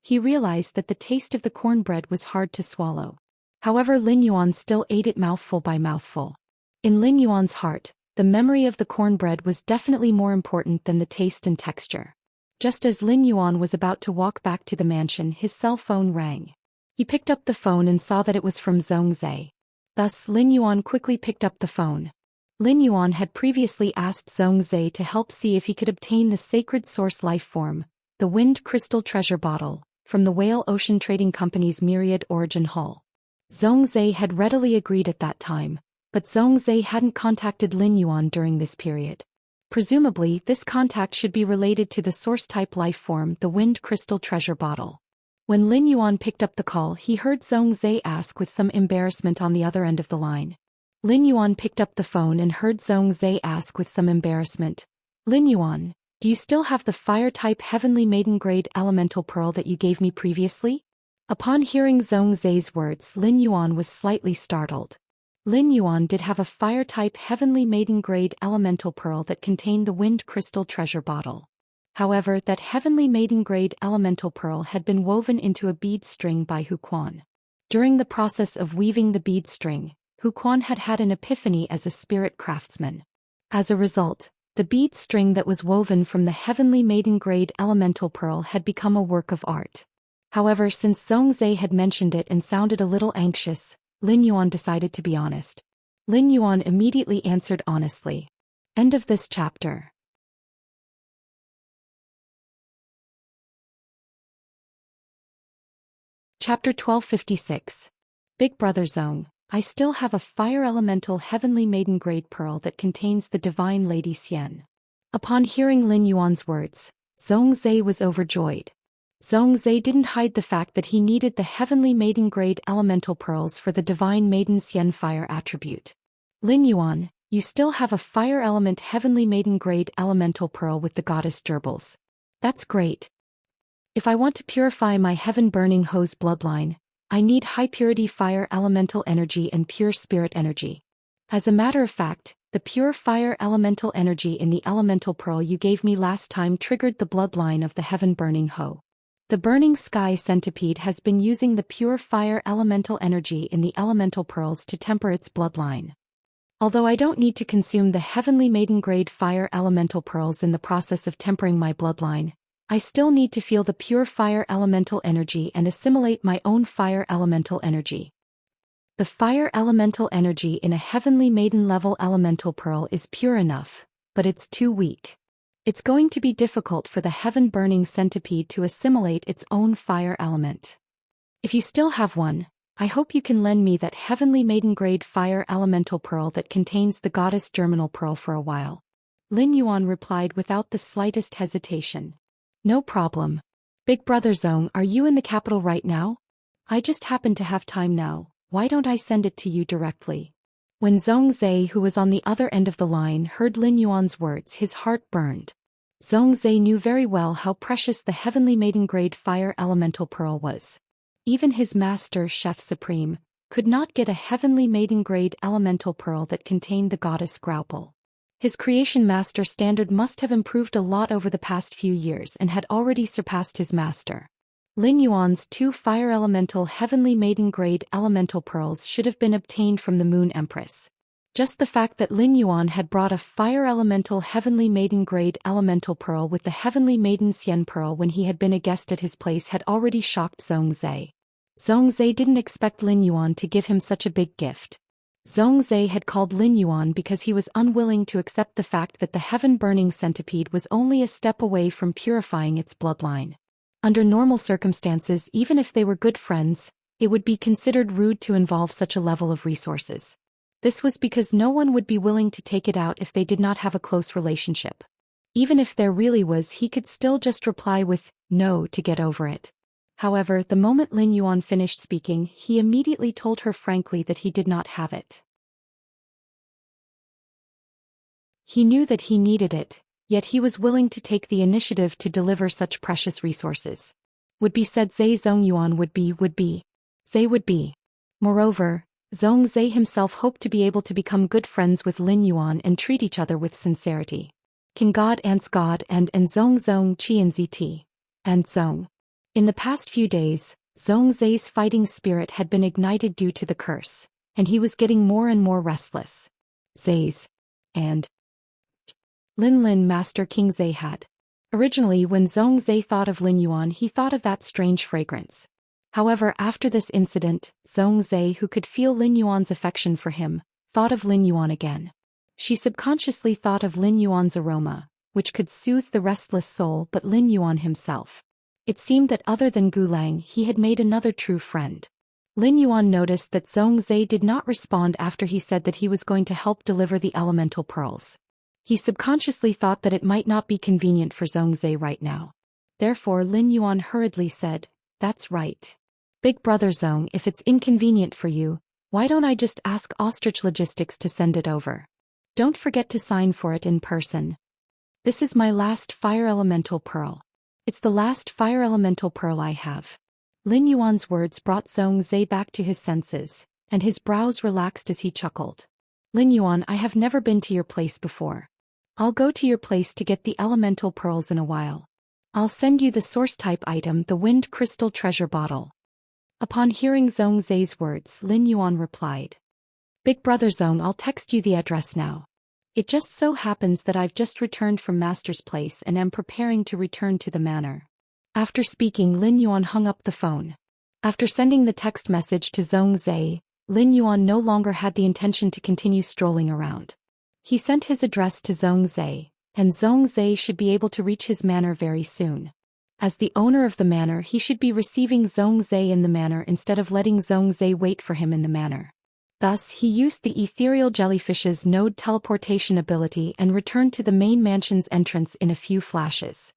[SPEAKER 1] He realized that the taste of the cornbread was hard to swallow. However, Lin Yuan still ate it mouthful by mouthful. In Lin Yuan's heart, the memory of the cornbread was definitely more important than the taste and texture. Just as Lin Yuan was about to walk back to the mansion, his cell phone rang. He picked up the phone and saw that it was from Zhongzhe. Thus, Lin Yuan quickly picked up the phone. Lin Yuan had previously asked Zhongzhe to help see if he could obtain the sacred source life form, the Wind Crystal Treasure Bottle, from the Whale Ocean Trading Company's Myriad Origin Hull. Zhongzhe had readily agreed at that time, but Zhongzhe hadn't contacted Lin Yuan during this period. Presumably, this contact should be related to the source-type life form, the Wind Crystal Treasure Bottle. When Lin Yuan picked up the call, he heard Zhongzhe ask with some embarrassment on the other end of the line. Lin Yuan picked up the phone and heard Zhongzhe ask with some embarrassment, "Lin Yuan, do you still have the fire-type Heavenly Maiden Grade Elemental Pearl that you gave me previously?" Upon hearing Zhongzhe's words, Lin Yuan was slightly startled. Lin Yuan did have a fire-type Heavenly Maiden Grade Elemental Pearl that contained the Wind Crystal Treasure Bottle. However, that Heavenly Maiden Grade Elemental Pearl had been woven into a bead string by Hu Quan. During the process of weaving the bead string, Hu Quan had had an epiphany as a spirit craftsman. As a result, the bead string that was woven from the Heavenly Maiden Grade Elemental Pearl had become a work of art. However, since Zhongzhe had mentioned it and sounded a little anxious, Lin Yuan decided to be honest. Lin Yuan immediately answered honestly. End of this chapter. Chapter 1256. Big Brother Zhong, I still have a fire elemental Heavenly Maiden Grade Pearl that contains the Divine Lady Xian. Upon hearing Lin Yuan's words, Zhongzhe was overjoyed. Zhongzhe didn't hide the fact that he needed the Heavenly Maiden Grade Elemental Pearls for the Divine Maiden Xian Fire attribute. Lin Yuan, you still have a Fire Element Heavenly Maiden Grade Elemental Pearl with the Goddess Gerbils. That's great. If I want to purify my Heaven-Burning Hose bloodline, I need high-purity fire elemental energy and pure spirit energy. As a matter of fact, the pure fire elemental energy in the elemental pearl you gave me last time triggered the bloodline of the Heaven-Burning Hoe. The Burning Sky Centipede has been using the pure fire elemental energy in the elemental pearls to temper its bloodline. Although I don't need to consume the Heavenly Maiden Grade Fire Elemental Pearls in the process of tempering my bloodline, I still need to feel the pure fire elemental energy and assimilate my own fire elemental energy. The fire elemental energy in a Heavenly Maiden level elemental pearl is pure enough, but it's too weak. It's going to be difficult for the Heaven-Burning Centipede to assimilate its own fire element. If you still have one, I hope you can lend me that Heavenly Maiden Grade Fire Elemental Pearl that contains the Goddess Germinal Pearl for a while. Lin Yuan replied without the slightest hesitation. No problem. Big Brother Zhong, are you in the capital right now? I just happen to have time now, why don't I send it to you directly? When Zhongzhe, who was on the other end of the line, heard Lin Yuan's words, his heart burned. Zhongzhe knew very well how precious the Heavenly Maiden Grade Fire Elemental Pearl was. Even his master, Chef Supreme, could not get a Heavenly Maiden Grade Elemental Pearl that contained the Goddess Graupel. His creation master standard must have improved a lot over the past few years and had already surpassed his master. Lin Yuan's 2 Fire Elemental Heavenly Maiden Grade Elemental Pearls should have been obtained from the Moon Empress. Just the fact that Lin Yuan had brought a Fire Elemental Heavenly Maiden Grade Elemental Pearl with the Heavenly Maiden Xian Pearl when he had been a guest at his place had already shocked Zhongzhe. Zhongzhe didn't expect Lin Yuan to give him such a big gift. Zhongzhe had called Lin Yuan because he was unwilling to accept the fact that the Heaven-Burning Centipede was only a step away from purifying its bloodline. Under normal circumstances, even if they were good friends, it would be considered rude to involve such a level of resources. This was because no one would be willing to take it out if they did not have a close relationship. Even if there really was, he could still just reply with no to get over it. However, the moment Lin Yuan finished speaking, he immediately told her frankly that he did not have it. He knew that he needed it, yet he was willing to take the initiative to deliver such precious resources. Would-be said Zhong Yuan would be. Zhe would be. Moreover, Zhongzhe himself hoped to be able to become good friends with Lin Yuan and treat each other with sincerity. King God ants God and Zhong Qian ZT. And Zhong. In the past few days, Zhongzhe's fighting spirit had been ignited due to the curse, and he was getting more and more restless. Zhe's. And Lin Master King Zhe had. Originally, when Zhongzhe thought of Lin Yuan, he thought of that strange fragrance. However, after this incident, Zhongzhe, who could feel Lin Yuan's affection for him, thought of Lin Yuan again. She subconsciously thought of Lin Yuan's aroma, which could soothe the restless soul, but Lin Yuan himself. It seemed that other than Gulang, he had made another true friend. Lin Yuan noticed that Zhongzhe did not respond after he said that he was going to help deliver the elemental pearls. He subconsciously thought that it might not be convenient for Zhongzhe right now. Therefore Lin Yuan hurriedly said, "That's right. Big brother Zhong, if it's inconvenient for you, why don't I just ask Ostrich Logistics to send it over? Don't forget to sign for it in person. This is my last fire elemental pearl. It's the last fire elemental pearl I have." Lin Yuan's words brought Zhongzhe back to his senses, and his brows relaxed as he chuckled. "Lin Yuan, I have never been to your place before. I'll go to your place to get the elemental pearls in a while. I'll send you the source-type item, the wind crystal treasure bottle." Upon hearing Zhongzhe's words, Lin Yuan replied, "Big brother Zhong, I'll text you the address now. It just so happens that I've just returned from Master's place and am preparing to return to the manor." After speaking, Lin Yuan hung up the phone. After sending the text message to Zhongzhe, Lin Yuan no longer had the intention to continue strolling around. He sent his address to Zhongzhe, and Zhongzhe should be able to reach his manor very soon. As the owner of the manor, he should be receiving Zhongzhe in the manor instead of letting Zhongzhe wait for him in the manor. Thus, he used the ethereal jellyfish's node teleportation ability and returned to the main mansion's entrance in a few flashes.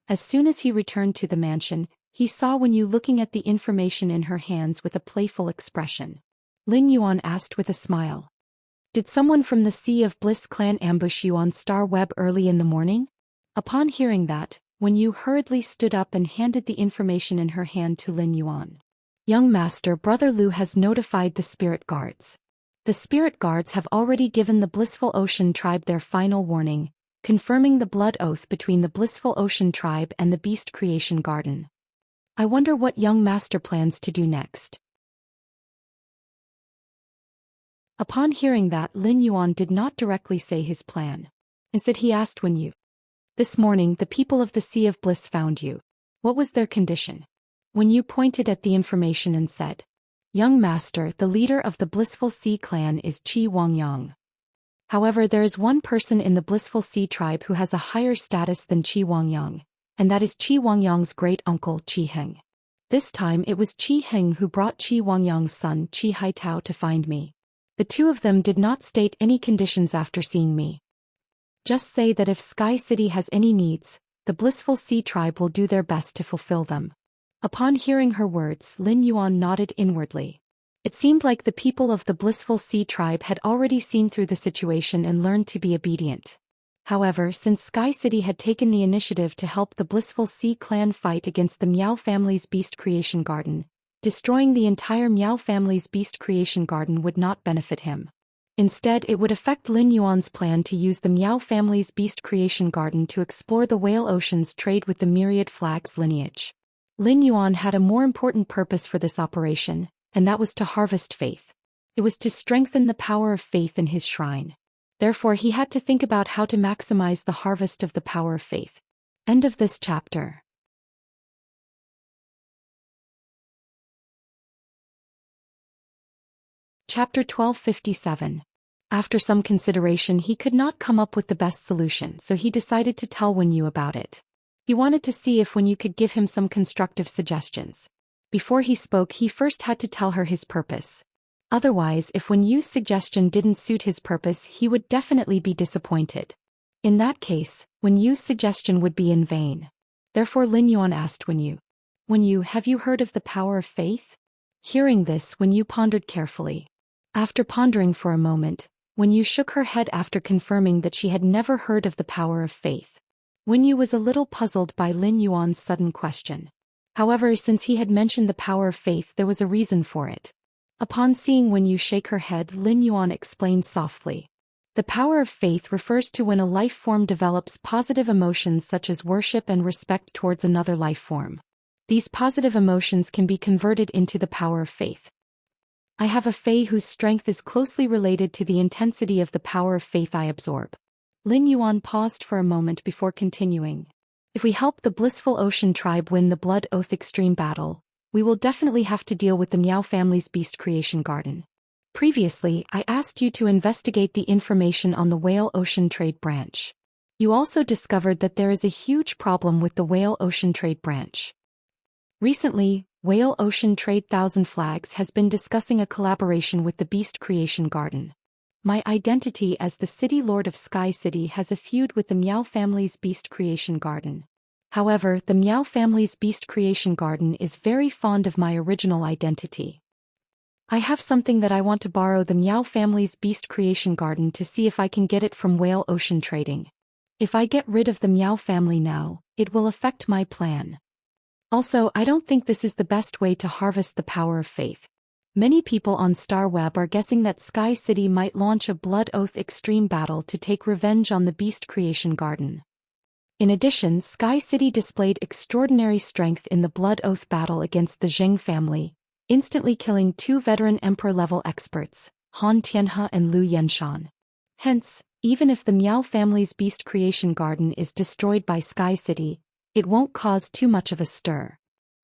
[SPEAKER 1] As soon as he returned to the mansion, he saw Wenyu looking at the information in her hands with a playful expression. Lin Yuan asked with a smile, "Did someone from the Sea of Bliss clan ambush you on Star Web early in the morning?" Upon hearing that, Wenyu hurriedly stood up and handed the information in her hand to Lin Yuan. "Young master, Brother Lu has notified the spirit guards. The spirit guards have already given the Blissful Ocean tribe their final warning, confirming the blood oath between the Blissful Ocean tribe and the Beast Creation Garden. I wonder what young master plans to do next." Upon hearing that, Lin Yuan did not directly say his plan. Instead he asked Wenyu, "This morning the people of the Sea of Bliss found you. What was their condition?" Wenyu pointed at the information and said, "Young master, the leader of the Blissful Sea clan is Qi Wangyang. However, there is one person in the Blissful Sea tribe who has a higher status than Qi Wangyang, and that is Qi Wangyang's great-uncle Qi Heng. This time it was Qi Heng who brought Qi Wangyang's son Qi Haitao to find me. The two of them did not state any conditions after seeing me. Just say that if Sky City has any needs, the Blissful Sea tribe will do their best to fulfill them." Upon hearing her words, Lin Yuan nodded inwardly. It seemed like the people of the Blissful Sea tribe had already seen through the situation and learned to be obedient. However, since Sky City had taken the initiative to help the Blissful Sea clan fight against the Miao family's Beast Creation Garden, destroying the entire Miao family's Beast Creation Garden would not benefit him. Instead, it would affect Lin Yuan's plan to use the Miao family's Beast Creation Garden to explore the Whale Ocean's trade with the Myriad Flag's lineage. Lin Yuan had a more important purpose for this operation, and that was to harvest faith. It was to strengthen the power of faith in his shrine. Therefore he had to think about how to maximize the harvest of the power of faith. End of this chapter. Chapter 1257. After some consideration, he could not come up with the best solution, so he decided to tell Wenyu about it. He wanted to see if Wenyu could give him some constructive suggestions. Before he spoke, he first had to tell her his purpose. Otherwise, if Wenyu's suggestion didn't suit his purpose, he would definitely be disappointed. In that case, Wenyu's suggestion would be in vain. Therefore Lin Yuan asked Wenyu, "Wenyu, have you heard of the power of faith?" Hearing this, Wenyu pondered carefully. After pondering for a moment, Wenyu shook her head after confirming that she had never heard of the power of faith. Wenyu was a little puzzled by Lin Yuan's sudden question. However, since he had mentioned the power of faith, there was a reason for it. Upon seeing Wenyu shake her head, Lin Yuan explained softly. The power of faith refers to when a life form develops positive emotions such as worship and respect towards another life form. These positive emotions can be converted into the power of faith. I have a fae whose strength is closely related to the intensity of the power of faith I absorb. Lin Yuan paused for a moment before continuing. If we help the Blissful Ocean tribe win the Blood Oath Extreme Battle, we will definitely have to deal with the Miao family's Beast Creation Garden. Previously, I asked you to investigate the information on the Whale Ocean Trade Branch. You also discovered that there is a huge problem with the Whale Ocean Trade Branch. Recently, Whale Ocean Trade Thousand Flags has been discussing a collaboration with the Beast Creation Garden. My identity as the City Lord of Sky City has a feud with the Miao family's Beast Creation Garden. However, the Miao family's Beast Creation Garden is very fond of my original identity. I have something that I want to borrow the Miao family's Beast Creation Garden to see if I can get it from Whale Ocean Trading. If I get rid of the Miao family now, it will affect my plan. Also, I don't think this is the best way to harvest the power of faith. Many people on StarWeb are guessing that Sky City might launch a Blood Oath Extreme battle to take revenge on the Beast Creation Garden. In addition, Sky City displayed extraordinary strength in the Blood Oath battle against the Zheng family, instantly killing 2 veteran Emperor-level experts, Han Tianhe and Liu Yenshan. Hence, even if the Miao family's Beast Creation Garden is destroyed by Sky City, it won't cause too much of a stir.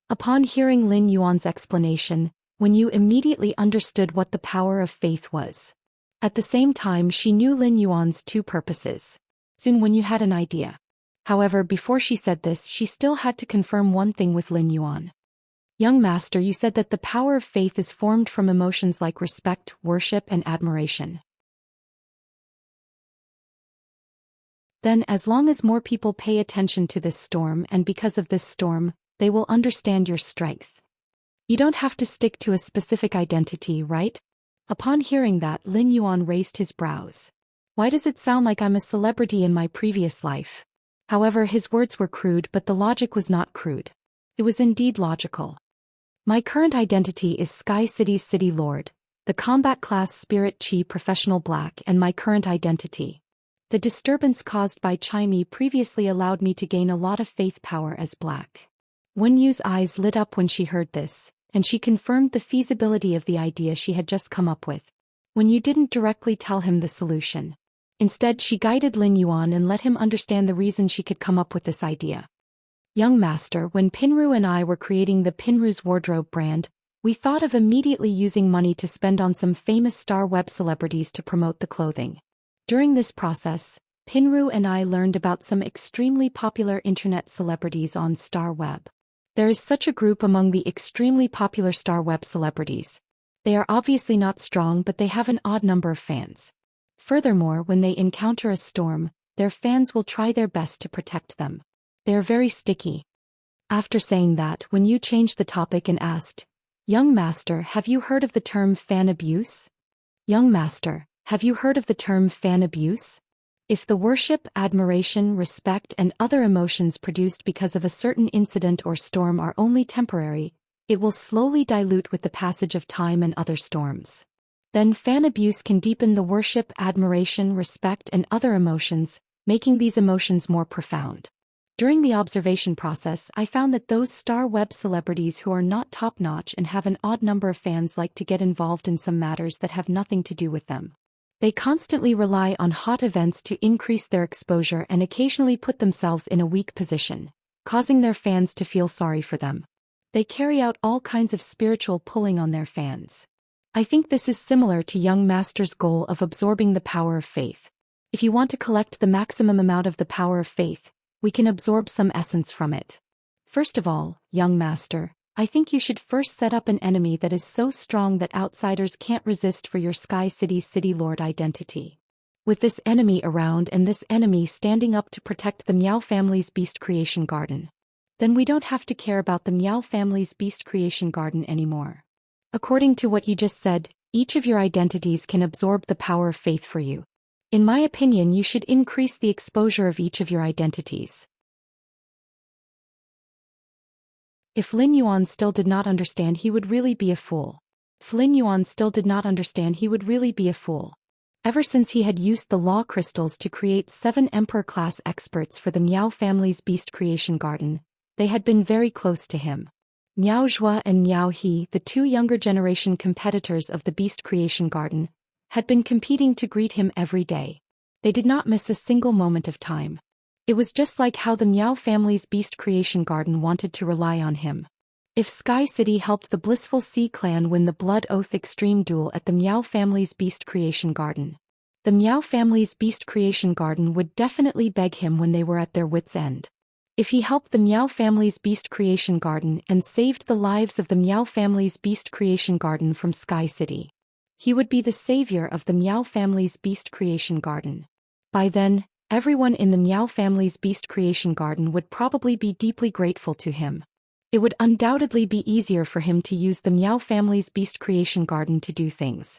[SPEAKER 1] Upon hearing Lin Yuan's explanation, Wen Yu immediately understood what the power of faith was. At the same time, she knew Lin Yuan's 2 purposes. Soon Wen Yu had an idea. However, before she said this, she still had to confirm one thing with Lin Yuan. Young master, you said that the power of faith is formed from emotions like respect, worship, and admiration. Then, as long as more people pay attention to this storm, and because of this storm, they will understand your strength. You don't have to stick to a specific identity, right? Upon hearing that, Lin Yuan raised his brows. Why does it sound like I'm a celebrity in my previous life? However, his words were crude, but the logic was not crude. It was indeed logical. My current identity is Sky City's City Lord, the combat class Spirit Chi Professional Black, and my current identity. The disturbance caused by Chime previously allowed me to gain a lot of faith power as Black. Wen Yu's eyes lit up when she heard this, and she confirmed the feasibility of the idea she had just come up with. Wen Yu didn't directly tell him the solution. Instead, she guided Lin Yuan and let him understand the reason she could come up with this idea. Young master, when Pinru and I were creating the Pinru's Wardrobe brand, we thought of immediately using money to spend on some famous star web celebrities to promote the clothing. During this process, Pinru and I learned about some extremely popular internet celebrities on StarWeb. There is such a group among the extremely popular StarWeb celebrities. They are obviously not strong, but they have an odd number of fans. Furthermore, when they encounter a storm, their fans will try their best to protect them. They are very sticky. After saying that, Wen Yu changed the topic and asked, Young master, have you heard of the term fan abuse? Young master, have you heard of the term fan abuse? If the worship, admiration, respect, and other emotions produced because of a certain incident or storm are only temporary, it will slowly dilute with the passage of time and other storms. Then fan abuse can deepen the worship, admiration, respect, and other emotions, making these emotions more profound. During the observation process, I found that those star web celebrities who are not top-notch and have an odd number of fans like to get involved in some matters that have nothing to do with them. They constantly rely on hot events to increase their exposure and occasionally put themselves in a weak position, causing their fans to feel sorry for them. They carry out all kinds of spiritual pulling on their fans. I think this is similar to Young Master's goal of absorbing the power of faith. If you want to collect the maximum amount of the power of faith, we can absorb some essence from it. First of all, Young Master, I think you should first set up an enemy that is so strong that outsiders can't resist for your Sky City's City Lord identity. With this enemy around and this enemy standing up to protect the Miao family's Beast Creation Garden, then we don't have to care about the Miao family's Beast Creation Garden anymore. According to what you just said, each of your identities can absorb the power of faith for you. In my opinion, you should increase the exposure of each of your identities. If Lin Yuan still did not understand, he would really be a fool. If Lin Yuan still did not understand, he would really be a fool. Ever since he had used the law crystals to create 7 Emperor-class experts for the Miao family's Beast Creation Garden, they had been very close to him. Miao Zhua and Miao He, the 2 younger generation competitors of the Beast Creation Garden, had been competing to greet him every day. They did not miss a single moment of time. It was just like how the Miao family's Beast Creation Garden wanted to rely on him. If Sky City helped the Blissful Sea clan win the Blood Oath Extreme duel at the Miao family's Beast Creation Garden, the Miao family's Beast Creation Garden would definitely beg him when they were at their wits' end. If he helped the Miao family's beast creation garden and saved the lives of the Miao family's beast creation garden from Sky City, he would be the savior of the Miao family's beast creation garden. By then, everyone in the Miao family's beast creation garden would probably be deeply grateful to him. It would undoubtedly be easier for him to use the Miao family's beast creation garden to do things.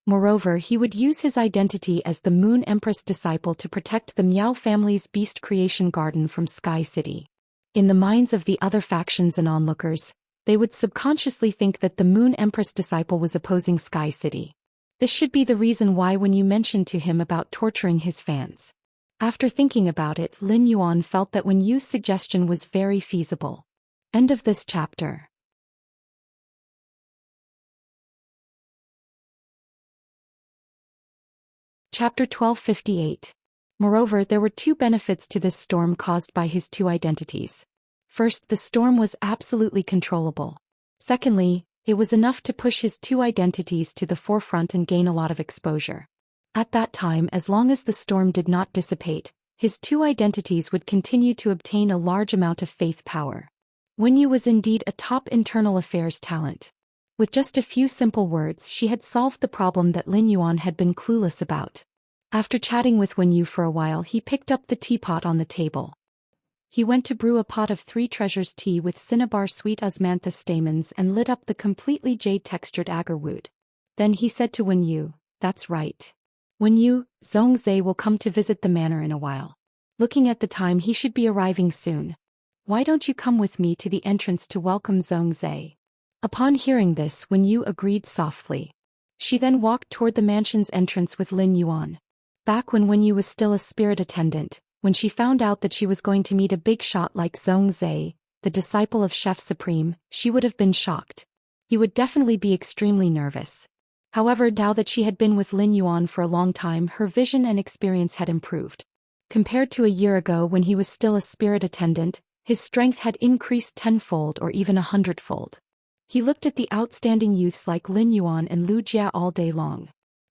[SPEAKER 1] Moreover, he would use his identity as the Moon Empress disciple to protect the Miao family's beast creation garden from Sky City. In the minds of the other factions and onlookers, they would subconsciously think that the Moon Empress disciple was opposing Sky City. This should be the reason why when you mentioned to him about torturing his fans. After thinking about it, Lin Yuan felt that Wen Yu's suggestion was very feasible. End of this chapter. Chapter 1258. Moreover, there were two benefits to this storm caused by his two identities. First, the storm was absolutely controllable. Secondly, it was enough to push his two identities to the forefront and gain a lot of exposure. At that time, as long as the storm did not dissipate, his two identities would continue to obtain a large amount of faith power. Wen Yu was indeed a top internal affairs talent. With just a few simple words, she had solved the problem that Lin Yuan had been clueless about. After chatting with Wen Yu for a while, he picked up the teapot on the table. He went to brew a pot of 3 treasures tea with cinnabar sweet osmanthus stamens and lit up the completely jade-textured agarwood. Then he said to Wen Yu, "That's right. Wen Yu, Zhongzhe will come to visit the manor in a while. Looking at the time, he should be arriving soon. Why don't you come with me to the entrance to welcome Zhongzhe?" Upon hearing this, Wen Yu agreed softly. She then walked toward the mansion's entrance with Lin Yuan. Back when Wen Yu was still a spirit attendant, when she found out that she was going to meet a big shot like Zhongzhe, the disciple of Chef Supreme, she would have been shocked. He would definitely be extremely nervous. However, now that she had been with Lin Yuan for a long time, her vision and experience had improved. Compared to a year ago when he was still a spirit attendant, his strength had increased tenfold or even 100-fold. He looked at the outstanding youths like Lin Yuan and Lu Jia all day long.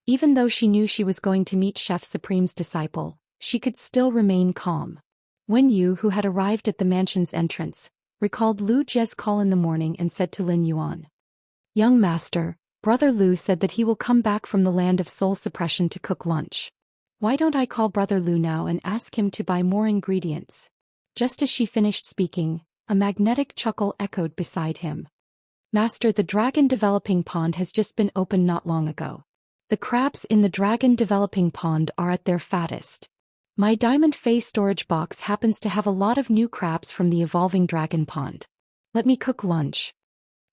[SPEAKER 1] Even though she knew she was going to meet Chef Supreme's disciple, she could still remain calm. Wen Yu, who had arrived at the mansion's entrance, recalled Lu Jia's call in the morning and said to Lin Yuan, "Young master, Brother Lu said that he will come back from the land of soul suppression to cook lunch. Why don't I call Brother Lu now and ask him to buy more ingredients?" Just as she finished speaking, a magnetic chuckle echoed beside him. "Master, the dragon developing pond has just been opened not long ago. The crabs in the dragon developing pond are at their fattest. My diamond face storage box happens to have a lot of new crabs from the evolving dragon pond. Let me cook lunch."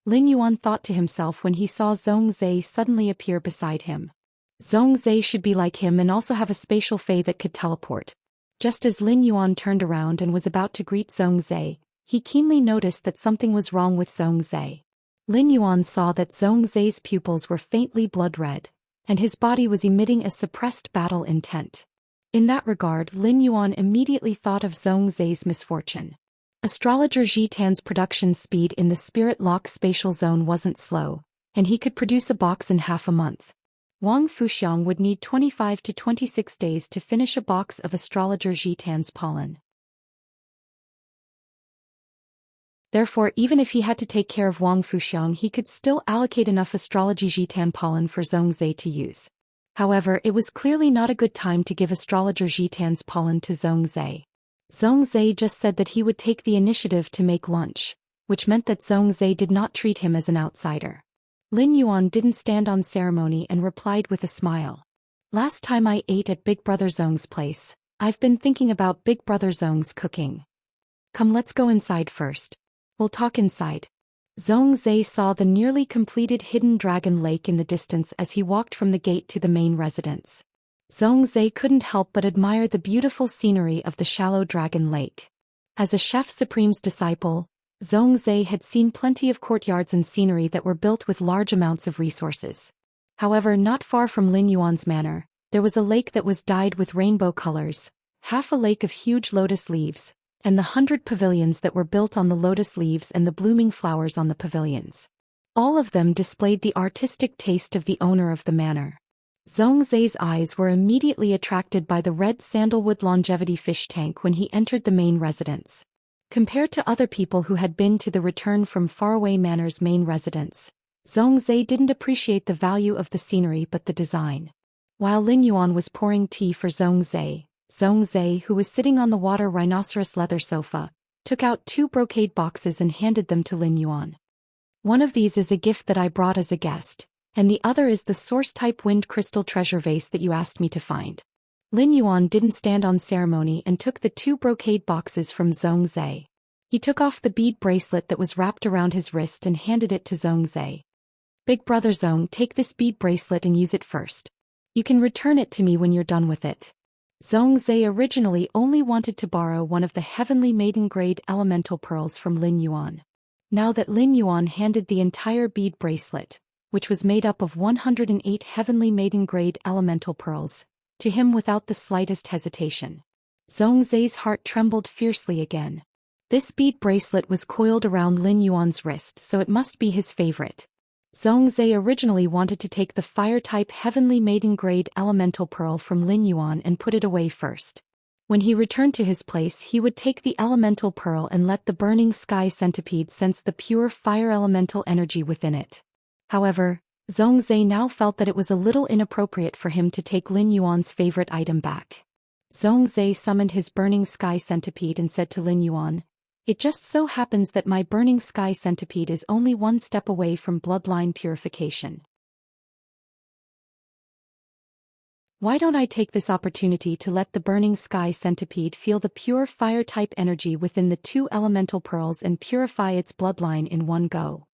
[SPEAKER 1] Lin Yuan thought to himself when he saw Zhongzhe suddenly appear beside him. Zhongzhe should be like him and also have a spatial fey that could teleport. Just as Lin Yuan turned around and was about to greet Zhongzhe, he keenly noticed that something was wrong with Zhongzhe. Lin Yuan saw that Zhongzhe's pupils were faintly blood red, and his body was emitting a suppressed battle intent. In that regard, Lin Yuan immediately thought of Zhongzhe's misfortune. Astrologer Jitan's production speed in the Spirit Lock spatial zone wasn't slow, and he could produce a box in half a month. Wang Fuxiang would need 25 to 26 days to finish a box of Astrologer Jitan's pollen. Therefore, even if he had to take care of Wang Fuxiang, he could still allocate enough Astrology Jitan pollen for Zhongzhe to use. However, it was clearly not a good time to give Astrologer Jitan's pollen to Zhongzhe. Zhongzhe just said that he would take the initiative to make lunch, which meant that Zhongzhe did not treat him as an outsider. Lin Yuan didn't stand on ceremony and replied with a smile. "Last time I ate at Big Brother Zhong's place, I've been thinking about Big Brother Zhong's cooking. Come, let's go inside first. We'll talk inside." Zhongzhe saw the nearly completed hidden dragon lake in the distance as he walked from the gate to the main residence. Zhongzhe couldn't help but admire the beautiful scenery of the shallow dragon lake. As a Chef Supreme's disciple, Zhongzhe had seen plenty of courtyards and scenery that were built with large amounts of resources. However, not far from Lin Yuan's manor, there was a lake that was dyed with rainbow colors, half a lake of huge lotus leaves, and the 100 pavilions that were built on the lotus leaves and the blooming flowers on the pavilions. All of them displayed the artistic taste of the owner of the manor. Zhongzhe's eyes were immediately attracted by the red sandalwood longevity fish tank when he entered the main residence. Compared to other people who had been to the Return from Faraway Manor's main residence, Zhongzhe didn't appreciate the value of the scenery but the design. While Lin Yuan was pouring tea for Zhongzhe, who was sitting on the water rhinoceros leather sofa, took out 2 brocade boxes and handed them to Lin Yuan. One of these is a gift that I brought as a guest, and the other is the source-type wind crystal treasure vase that you asked me to find. Lin Yuan didn't stand on ceremony and took the 2 brocade boxes from Zhongzhe. He took off the bead bracelet that was wrapped around his wrist and handed it to Zhongzhe. Big brother Zhong, take this bead bracelet and use it first. You can return it to me when you're done with it. Zhongzhe originally only wanted to borrow one of the heavenly maiden-grade elemental pearls from Lin Yuan. Now that Lin Yuan handed the entire bead bracelet, which was made up of 108 heavenly maiden-grade elemental pearls, to him without the slightest hesitation, Zhongzhe's heart trembled fiercely again. This bead bracelet was coiled around Lin Yuan's wrist, so it must be his favorite. Zhongzhe originally wanted to take the fire-type heavenly maiden-grade elemental pearl from Lin Yuan and put it away first. When he returned to his place, he would take the elemental pearl and let the burning sky centipede sense the pure fire elemental energy within it. However, Zhongzhe now felt that it was a little inappropriate for him to take Lin Yuan's favorite item back. Zhongzhe summoned his burning sky centipede and said to Lin Yuan, "It just so happens that my burning sky centipede is only 1 step away from bloodline purification. Why don't I take this opportunity to let the burning sky centipede feel the pure fire-type energy within the 2 elemental pearls and purify its bloodline in one go?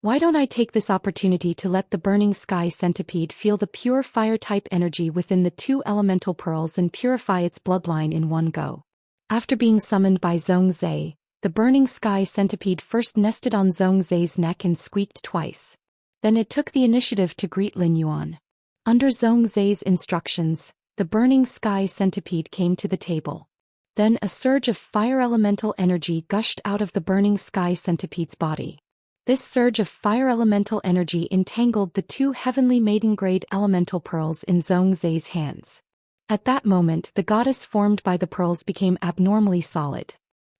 [SPEAKER 1] Why don't I take this opportunity to let the burning sky centipede feel the pure fire-type energy within the 2 elemental pearls and purify its bloodline in one go?" After being summoned by Zhongzhe, the burning sky centipede first nested on Zhongzhe's neck and squeaked twice. Then it took the initiative to greet Lin Yuan. Under Zhongzhe's instructions, the burning sky centipede came to the table. Then a surge of fire elemental energy gushed out of the burning sky centipede's body. This surge of fire elemental energy entangled the 2 heavenly maiden-grade elemental pearls in Zhongzhe's hands. At that moment, the goddess formed by the pearls became abnormally solid.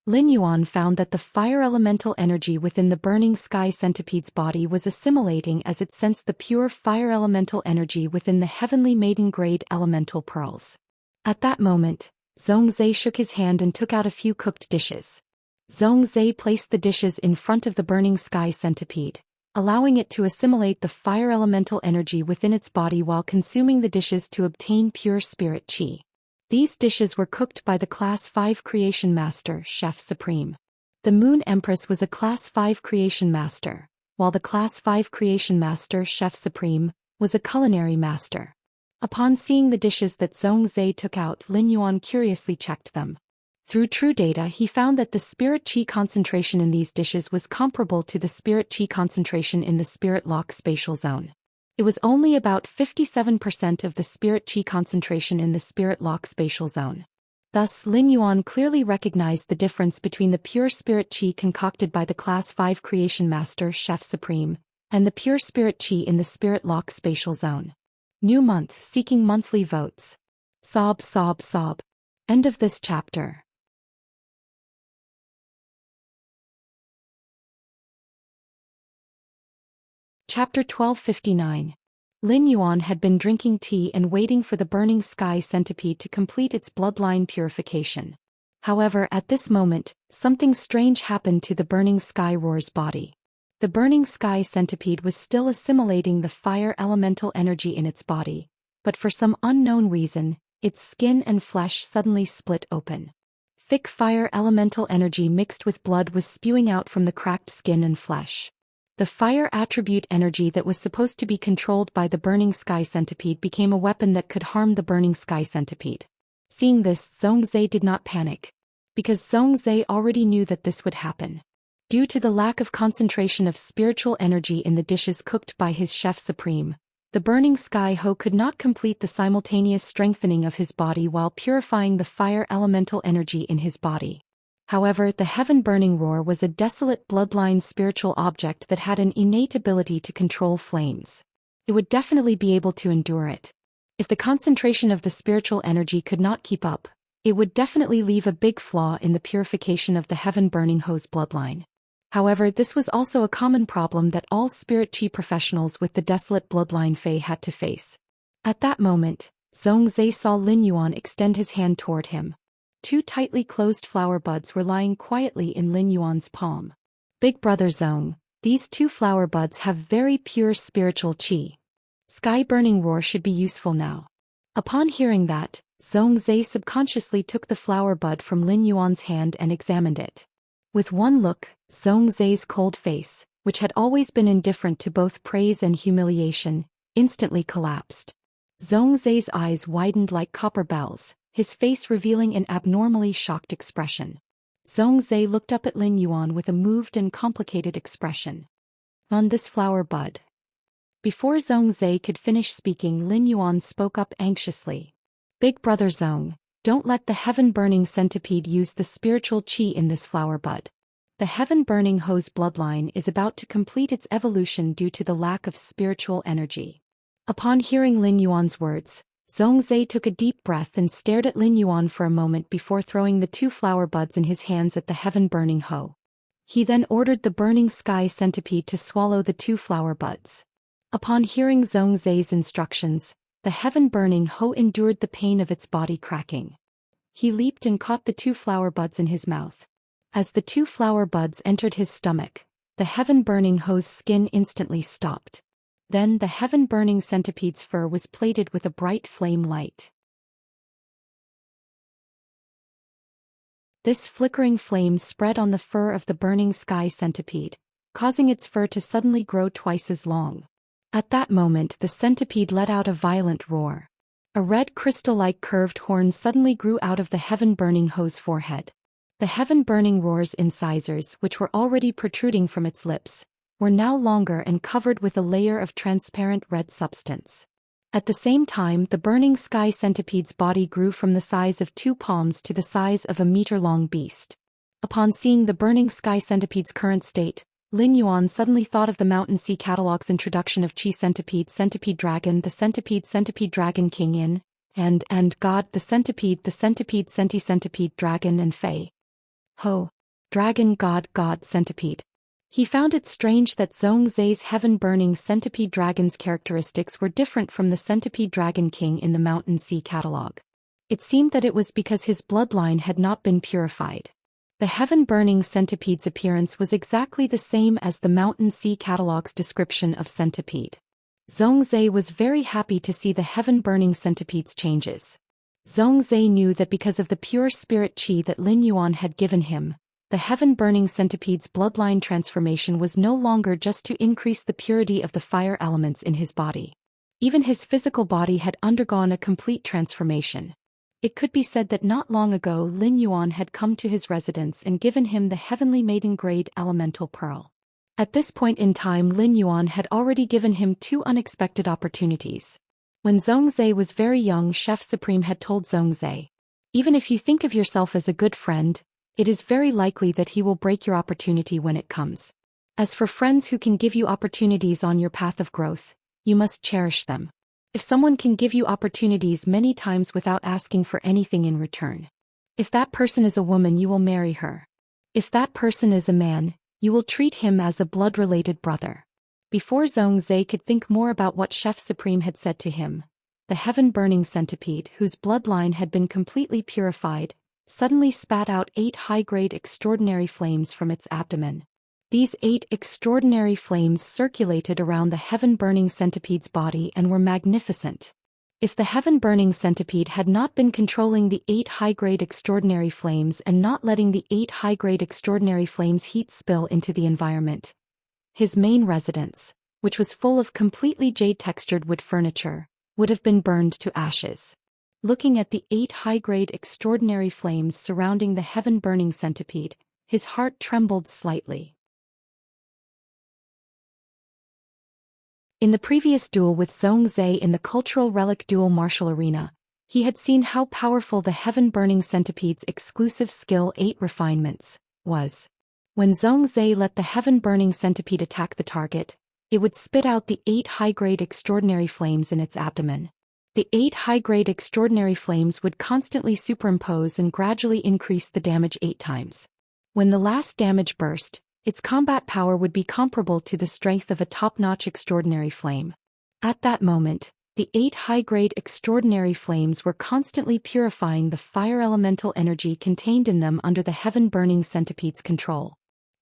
[SPEAKER 1] Lin Yuan found that the fire elemental energy within the burning sky centipede's body was assimilating as it sensed the pure fire elemental energy within the heavenly maiden-grade elemental pearls. At that moment, Zhongzhe shook his hand and took out a few cooked dishes. Zhongzhe placed the dishes in front of the burning sky centipede, allowing it to assimilate the fire elemental energy within its body while consuming the dishes to obtain pure spirit qi. These dishes were cooked by the Class 5 Creation Master, Chef Supreme. The Moon Empress was a Class 5 Creation Master, while the Class 5 Creation Master, Chef Supreme, was a Culinary Master. Upon seeing the dishes that Zhongzhe took out, Lin Yuan curiously checked them. Through true data, he found that the spirit qi concentration in these dishes was comparable to the spirit qi concentration in the spirit lock spatial zone. It was only about 57% of the spirit qi concentration in the spirit lock spatial zone. Thus, Lin Yuan clearly recognized the difference between the pure spirit qi concocted by the Class 5 Creation Master, Chef Supreme, and the pure spirit qi in the spirit lock spatial zone. New month, seeking monthly votes. Sob, sob, sob. End of this chapter. Chapter 1259. Lin Yuan had been drinking tea and waiting for the burning sky centipede to complete its bloodline purification. However, at this moment, something strange happened to the burning sky roar's body. The burning sky centipede was still assimilating the fire elemental energy in its body, but for some unknown reason, its skin and flesh suddenly split open. Thick fire elemental energy mixed with blood was spewing out from the cracked skin and flesh. The fire attribute energy that was supposed to be controlled by the burning sky centipede became a weapon that could harm the burning sky centipede. Seeing this, Zhongzhe did not panic, because Zhongzhe already knew that this would happen. Due to the lack of concentration of spiritual energy in the dishes cooked by his Chef Supreme, the burning sky Ho could not complete the simultaneous strengthening of his body while purifying the fire elemental energy in his body. However, the heaven-burning roar was a desolate bloodline spiritual object that had an innate ability to control flames. It would definitely be able to endure it. If the concentration of the spiritual energy could not keep up, It would definitely leave a big flaw in the purification of the heaven-burning Ho's bloodline. However, this was also a common problem that all spirit chi professionals with the desolate bloodline Fei had to face. At that moment, Zhongzhe saw Lin Yuan extend his hand toward him. Two tightly closed flower buds were lying quietly in Lin Yuan's palm. Big brother Zhong, these two flower buds have very pure spiritual qi. Sky-burning roar should be useful now. Upon hearing that, Zhongzhe subconsciously took the flower bud from Lin Yuan's hand and examined it. With one look, Zhongzhe's cold face, which had always been indifferent to both praise and humiliation, instantly collapsed. Zhongzhe's eyes widened like copper bells, his face revealing an abnormally shocked expression. Zhongzhe looked up at Lin Yuan with a moved and complicated expression. On this flower bud. Before Zhongzhe could finish speaking, Lin Yuan spoke up anxiously. Big brother Zhong, don't let the heaven-burning centipede use the spiritual qi in this flower bud. The heaven-burning Ho's bloodline is about to complete its evolution due to the lack of spiritual energy. Upon hearing Lin Yuan's words, Zhongzhe took a deep breath and stared at Lin Yuan for a moment before throwing the two flower buds in his hands at the heaven-burning Ho. He then ordered the burning sky centipede to swallow the two flower buds. Upon hearing Zhongzhe's instructions, the heaven-burning Ho endured the pain of its body cracking. He leaped and caught the two flower buds in his mouth. As the two flower buds entered his stomach, the heaven-burning Ho's skin instantly stopped. Then the heaven-burning centipede's fur was plated with a bright flame light. This flickering flame spread on the fur of the burning sky centipede, causing its fur to suddenly grow twice as long. At that moment, the centipede let out a violent roar. A red crystal-like curved horn suddenly grew out of the heaven-burning Ho's forehead. The heaven-burning roar's incisors, which were already protruding from its lips, were now longer and covered with a layer of transparent red substance. At the same time, the burning sky centipede's body grew from the size of 2 palms to the size of a meter-long beast. Upon seeing the burning sky centipede's current state, Lin Yuan suddenly thought of the Mountain Sea Catalog's introduction of Qi Centipede, Centipede Dragon, the Centipede, Centipede Dragon King in, and God, the Centipede, Centipede Dragon and Fei. Ho. Dragon, God, Centipede. He found it strange that Zhongzhe's heaven-burning centipede dragon's characteristics were different from the Centipede Dragon King in the Mountain Sea Catalog. It seemed that it was because his bloodline had not been purified. The heaven-burning centipede's appearance was exactly the same as the Mountain Sea Catalog's description of centipede. Zhongzhe was very happy to see the heaven-burning centipede's changes. Zhongzhe knew that because of the pure spirit qi that Lin Yuan had given him, the heaven-burning centipede's bloodline transformation was no longer just to increase the purity of the fire elements in his body. Even his physical body had undergone a complete transformation. It could be said that not long ago Lin Yuan had come to his residence and given him the heavenly maiden-grade elemental pearl. At this point in time, Lin Yuan had already given him 2 unexpected opportunities. When Zhongzhe was very young, Chef Supreme had told Zhongzhe, "Even if you think of yourself as a good friend, it is very likely that he will break your opportunity when it comes. As for friends who can give you opportunities on your path of growth, you must cherish them. If someone can give you opportunities many times without asking for anything in return. If that person is a woman, you will marry her. If that person is a man, you will treat him as a blood-related brother." Before Zhongzhe could think more about what Chef Supreme had said to him, the heaven-burning centipede, whose bloodline had been completely purified, suddenly spat out 8 high-grade extraordinary flames from its abdomen. These 8 extraordinary flames circulated around the heaven-burning centipede's body and were magnificent. If the heaven-burning centipede had not been controlling the 8 high-grade extraordinary flames and not letting the 8 high-grade extraordinary flames heat spill into the environment, his main residence, which was full of completely jade-textured wood furniture, would have been burned to ashes. Looking at the 8 high-grade extraordinary flames surrounding the heaven-burning centipede, his heart trembled slightly. In the previous duel with Zhongzhe in the Cultural Relic Duel Martial Arena, he had seen how powerful the heaven-burning centipede's exclusive skill 8 refinements was. When Zhongzhe let the heaven-burning centipede attack the target, it would spit out the 8 high-grade extraordinary flames in its abdomen. The 8 high-grade extraordinary flames would constantly superimpose and gradually increase the damage 8 times. When the last damage burst, its combat power would be comparable to the strength of a top-notch extraordinary flame. At that moment, the 8 high-grade extraordinary flames were constantly purifying the fire elemental energy contained in them under the heaven-burning centipede's control.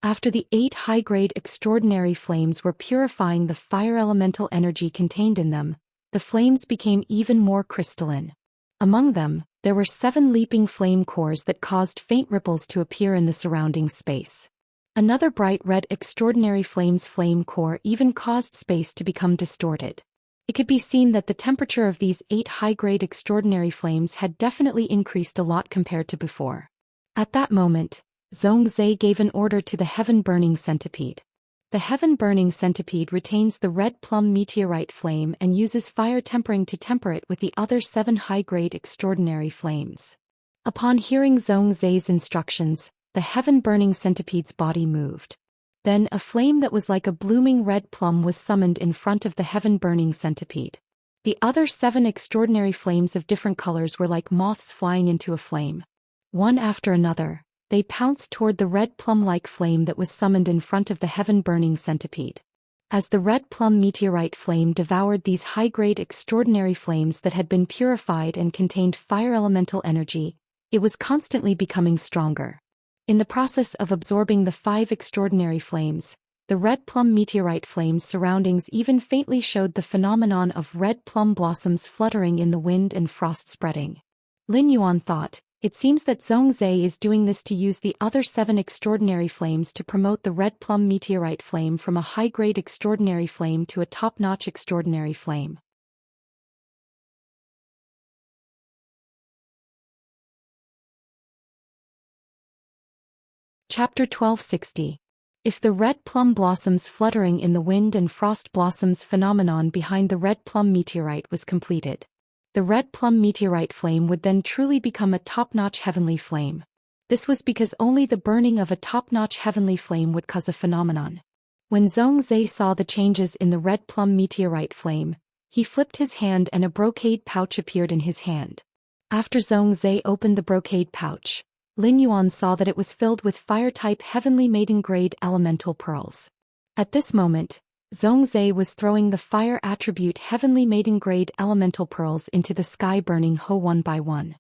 [SPEAKER 1] After the 8 high-grade extraordinary flames were purifying the fire elemental energy contained in them, the flames became even more crystalline. Among them, there were 7 leaping flame cores that caused faint ripples to appear in the surrounding space. Another bright red extraordinary flame's flame core even caused space to become distorted. It could be seen that the temperature of these 8 high-grade extraordinary flames had definitely increased a lot compared to before. At that moment, Zhou gave an order to the heaven-burning centipede. The heaven-burning centipede retains the red plum meteorite flame and uses fire tempering to temper it with the other 7 high-grade extraordinary flames. Upon hearing Zhou's instructions, the heaven-burning centipede's body moved. Then a flame that was like a blooming red plum was summoned in front of the heaven-burning centipede. The other 7 extraordinary flames of different colors were like moths flying into a flame. One after another, they pounced toward the red plum-like flame that was summoned in front of the heaven-burning centipede. As the red plum meteorite flame devoured these high-grade extraordinary flames that had been purified and contained fire elemental energy, it was constantly becoming stronger. In the process of absorbing the 5 extraordinary flames, the red plum meteorite flame's surroundings even faintly showed the phenomenon of red plum blossoms fluttering in the wind and frost spreading. Lin Yuan thought, it seems that Zhou is doing this to use the other 7 extraordinary flames to promote the red plum meteorite flame from a high-grade extraordinary flame to a top-notch extraordinary flame. Chapter 1260. If the red plum blossoms fluttering in the wind and frost blossoms phenomenon behind the red plum meteorite was completed, the red plum meteorite flame would then truly become a top-notch heavenly flame. This was because only the burning of a top-notch heavenly flame would cause a phenomenon. When Zhou saw the changes in the red plum meteorite flame, he flipped his hand and a brocade pouch appeared in his hand. After Zhou opened the brocade pouch, Lin Yuan saw that it was filled with fire-type heavenly maiden-grade elemental pearls. At this moment, Zhou was throwing the fire attribute heavenly maiden-grade elemental pearls into the sky burning Ho one by one.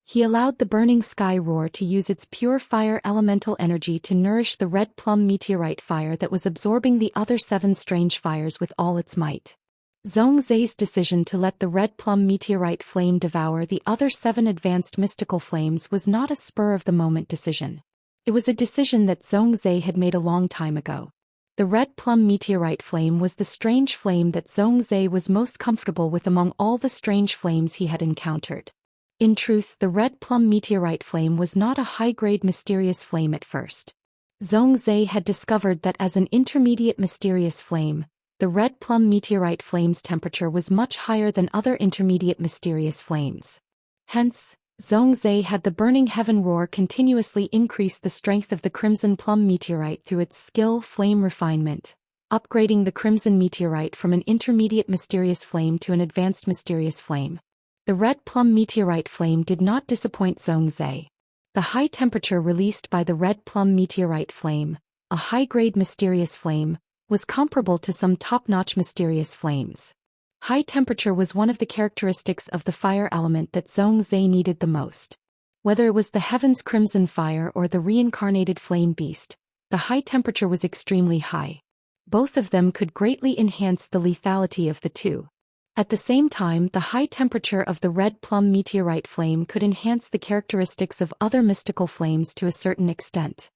[SPEAKER 1] He allowed the burning sky roar to use its pure fire elemental energy to nourish the red plum meteorite fire that was absorbing the other 7 strange fires with all its might. Zhou's decision to let the red plum meteorite flame devour the other 7 advanced mystical flames was not a spur-of-the-moment decision. It was a decision that Zhou had made a long time ago. The red plum meteorite flame was the strange flame that Zhou was most comfortable with among all the strange flames he had encountered. In truth, the red plum meteorite flame was not a high-grade mysterious flame at first. Zhou had discovered that as an intermediate mysterious flame, the red plum meteorite flame's temperature was much higher than other intermediate mysterious flames. Hence, Zhou had the burning heaven roar continuously increase the strength of the crimson plum meteorite through its skill flame refinement, upgrading the crimson meteorite from an intermediate mysterious flame to an advanced mysterious flame. The red plum meteorite flame did not disappoint Zhou. The high temperature released by the red plum meteorite flame, a high-grade mysterious flame, was comparable to some top-notch mysterious flames. High temperature was one of the characteristics of the fire element that Zhou needed the most. Whether it was the heaven's crimson fire or the reincarnated flame beast, the high temperature was extremely high. Both of them could greatly enhance the lethality of the two. At the same time, the high temperature of the red plum meteorite flame could enhance the characteristics of other mystical flames to a certain extent.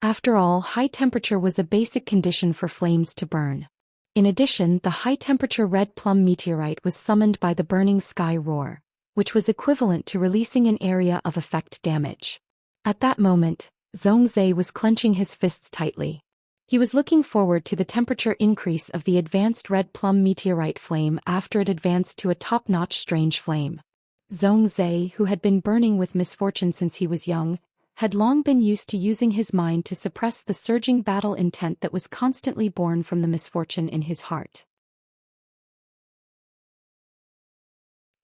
[SPEAKER 1] After all, high temperature was a basic condition for flames to burn. In addition, the high-temperature red plum meteorite was summoned by the burning sky roar, which was equivalent to releasing an area of effect damage. At that moment, Zhou was clenching his fists tightly. He was looking forward to the temperature increase of the advanced red plum meteorite flame after it advanced to a top-notch strange flame. Zhou, who had been burning with misfortune since he was young, had long been used to using his mind to suppress the surging battle intent that was constantly born from the misfortune in his heart.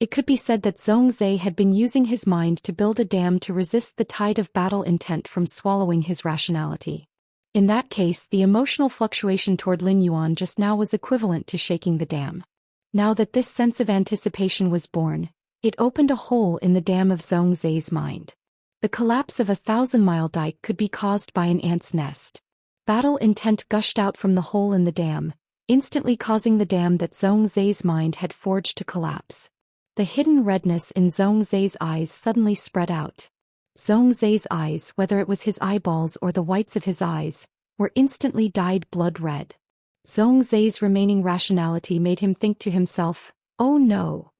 [SPEAKER 1] It could be said that Zhongzhe had been using his mind to build a dam to resist the tide of battle intent from swallowing his rationality. In that case, the emotional fluctuation toward Lin Yuan just now was equivalent to shaking the dam. Now that this sense of anticipation was born, it opened a hole in the dam of Zhongzhe's mind. The collapse of a 1,000-mile dike could be caused by an ant's nest. Battle intent gushed out from the hole in the dam, instantly causing the dam that Zhongzhe's mind had forged to collapse. The hidden redness in Zhongzhe's eyes suddenly spread out. Zhongzhe's eyes, whether it was his eyeballs or the whites of his eyes, were instantly dyed blood red. Zhongzhe's remaining rationality made him think to himself, "Oh no."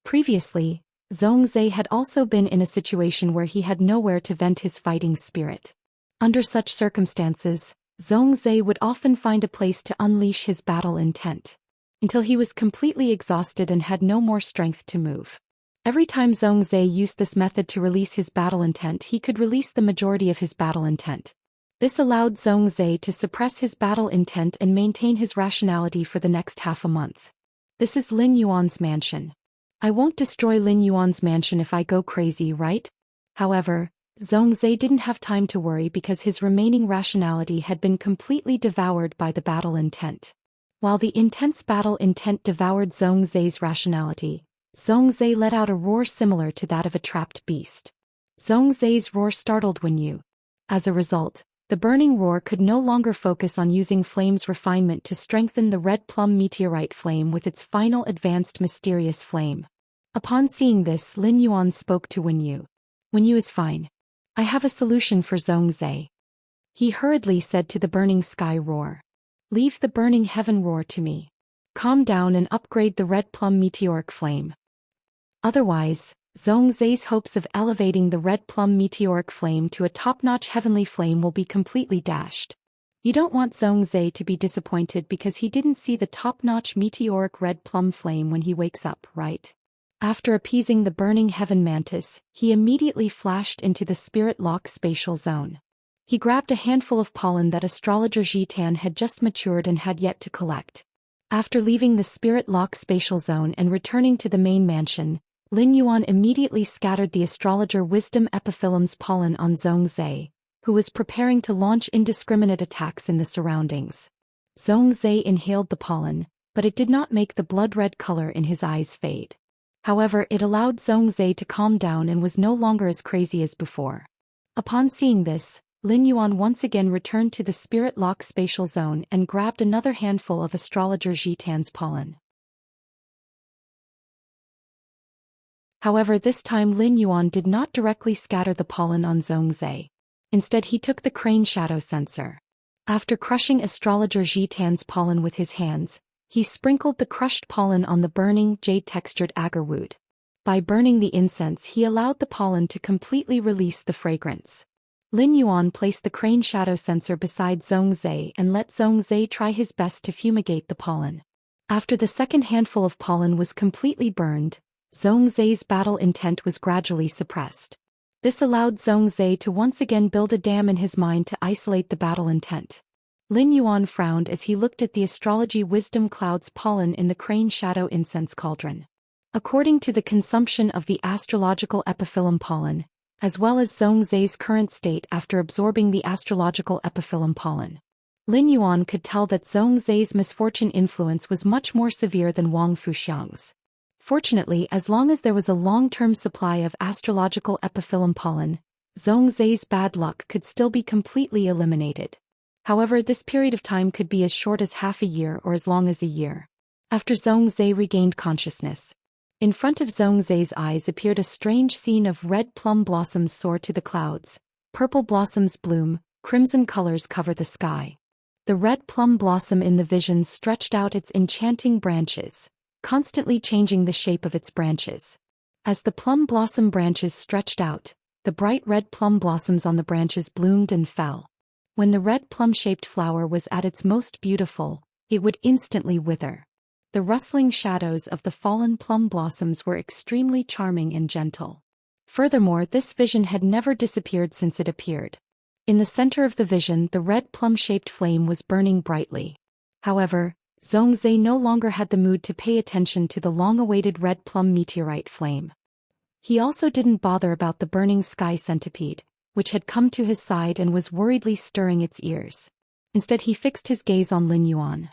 [SPEAKER 1] Previously, Zhongzhe had also been in a situation where he had nowhere to vent his fighting spirit. Under such circumstances, Zhongzhe would often find a place to unleash his battle intent, until he was completely exhausted and had no more strength to move. Every time Zhongzhe used this method to release his battle intent, he could release the majority of his battle intent. This allowed Zhongzhe to suppress his battle intent and maintain his rationality for the next half a month. This is Lin Yuan's mansion. I won't destroy Lin Yuan's mansion if I go crazy, right? However, Zhongzhe didn't have time to worry because his remaining rationality had been completely devoured by the battle intent. While the intense battle intent devoured Zhongzhe's rationality, Zhongzhe let out a roar similar to that of a trapped beast. Zhongzhe's roar startled Wen Yu. As a result, the burning roar could no longer focus on using flame's refinement to strengthen the red plum meteorite flame with its final advanced mysterious flame. Upon seeing this, Lin Yuan spoke to Wen Yu. "Wen Yu is fine. I have a solution for Zhongzhe." He hurriedly said to the burning sky roar. "Leave the burning heaven roar to me. Calm down and upgrade the red plum meteoric flame. Otherwise, Zhongzhe's hopes of elevating the red plum meteoric flame to a top-notch heavenly flame will be completely dashed. You don't want Zhongzhe to be disappointed because he didn't see the top-notch meteoric red plum flame when he wakes up, right?" After appeasing the burning heaven mantis, he immediately flashed into the spirit lock spatial zone. He grabbed a handful of pollen that astrologer Xian had just matured and had yet to collect. After leaving the spirit lock spatial zone and returning to the main mansion, Lin Yuan immediately scattered the astrologer wisdom epiphyllum's pollen on Zhongzhe, who was preparing to launch indiscriminate attacks in the surroundings. Zhongzhe inhaled the pollen, but it did not make the blood-red color in his eyes fade. However, it allowed Zhongzhe to calm down and was no longer as crazy as before. Upon seeing this, Lin Yuan once again returned to the spirit lock spatial zone and grabbed another handful of astrologer Xian's pollen. However, this time Lin Yuan did not directly scatter the pollen on Zhongzhe. Instead, he took the crane shadow sensor. After crushing astrologer Xian's pollen with his hands, he sprinkled the crushed pollen on the burning, jade-textured agarwood. By burning the incense, he allowed the pollen to completely release the fragrance. Lin Yuan placed the crane shadow sensor beside Zhongzhe and let Zhongzhe try his best to fumigate the pollen. After the second handful of pollen was completely burned, Zhongzhe's battle intent was gradually suppressed. This allowed Zhongzhe to once again build a dam in his mind to isolate the battle intent. Lin Yuan frowned as he looked at the astrology wisdom cloud's pollen in the crane shadow incense cauldron. According to the consumption of the astrological epiphyllum pollen, as well as Zhongzhe's current state after absorbing the astrological epiphyllum pollen, Lin Yuan could tell that Zhongzhe's misfortune influence was much more severe than Wang Fuxiang's. Fortunately, as long as there was a long-term supply of astrological epiphyllum pollen, Zhongzhe's bad luck could still be completely eliminated. However, this period of time could be as short as half a year or as long as a year. After Zhongzhe regained consciousness, in front of Zhongzhe's eyes appeared a strange scene of red plum blossoms soar to the clouds, purple blossoms bloom, crimson colors cover the sky. The red plum blossom in the vision stretched out its enchanting branches, constantly changing the shape of its branches. As the plum blossom branches stretched out, the bright red plum blossoms on the branches bloomed and fell. When the red plum-shaped flower was at its most beautiful, it would instantly wither. The rustling shadows of the fallen plum blossoms were extremely charming and gentle. Furthermore, this vision had never disappeared since it appeared. In the center of the vision, the red plum-shaped flame was burning brightly. However, Zhongzhe no longer had the mood to pay attention to the long-awaited red plum meteorite flame. He also didn't bother about the burning sky centipede, which had come to his side and was worriedly stirring its ears. Instead he fixed his gaze on Lin Yuan.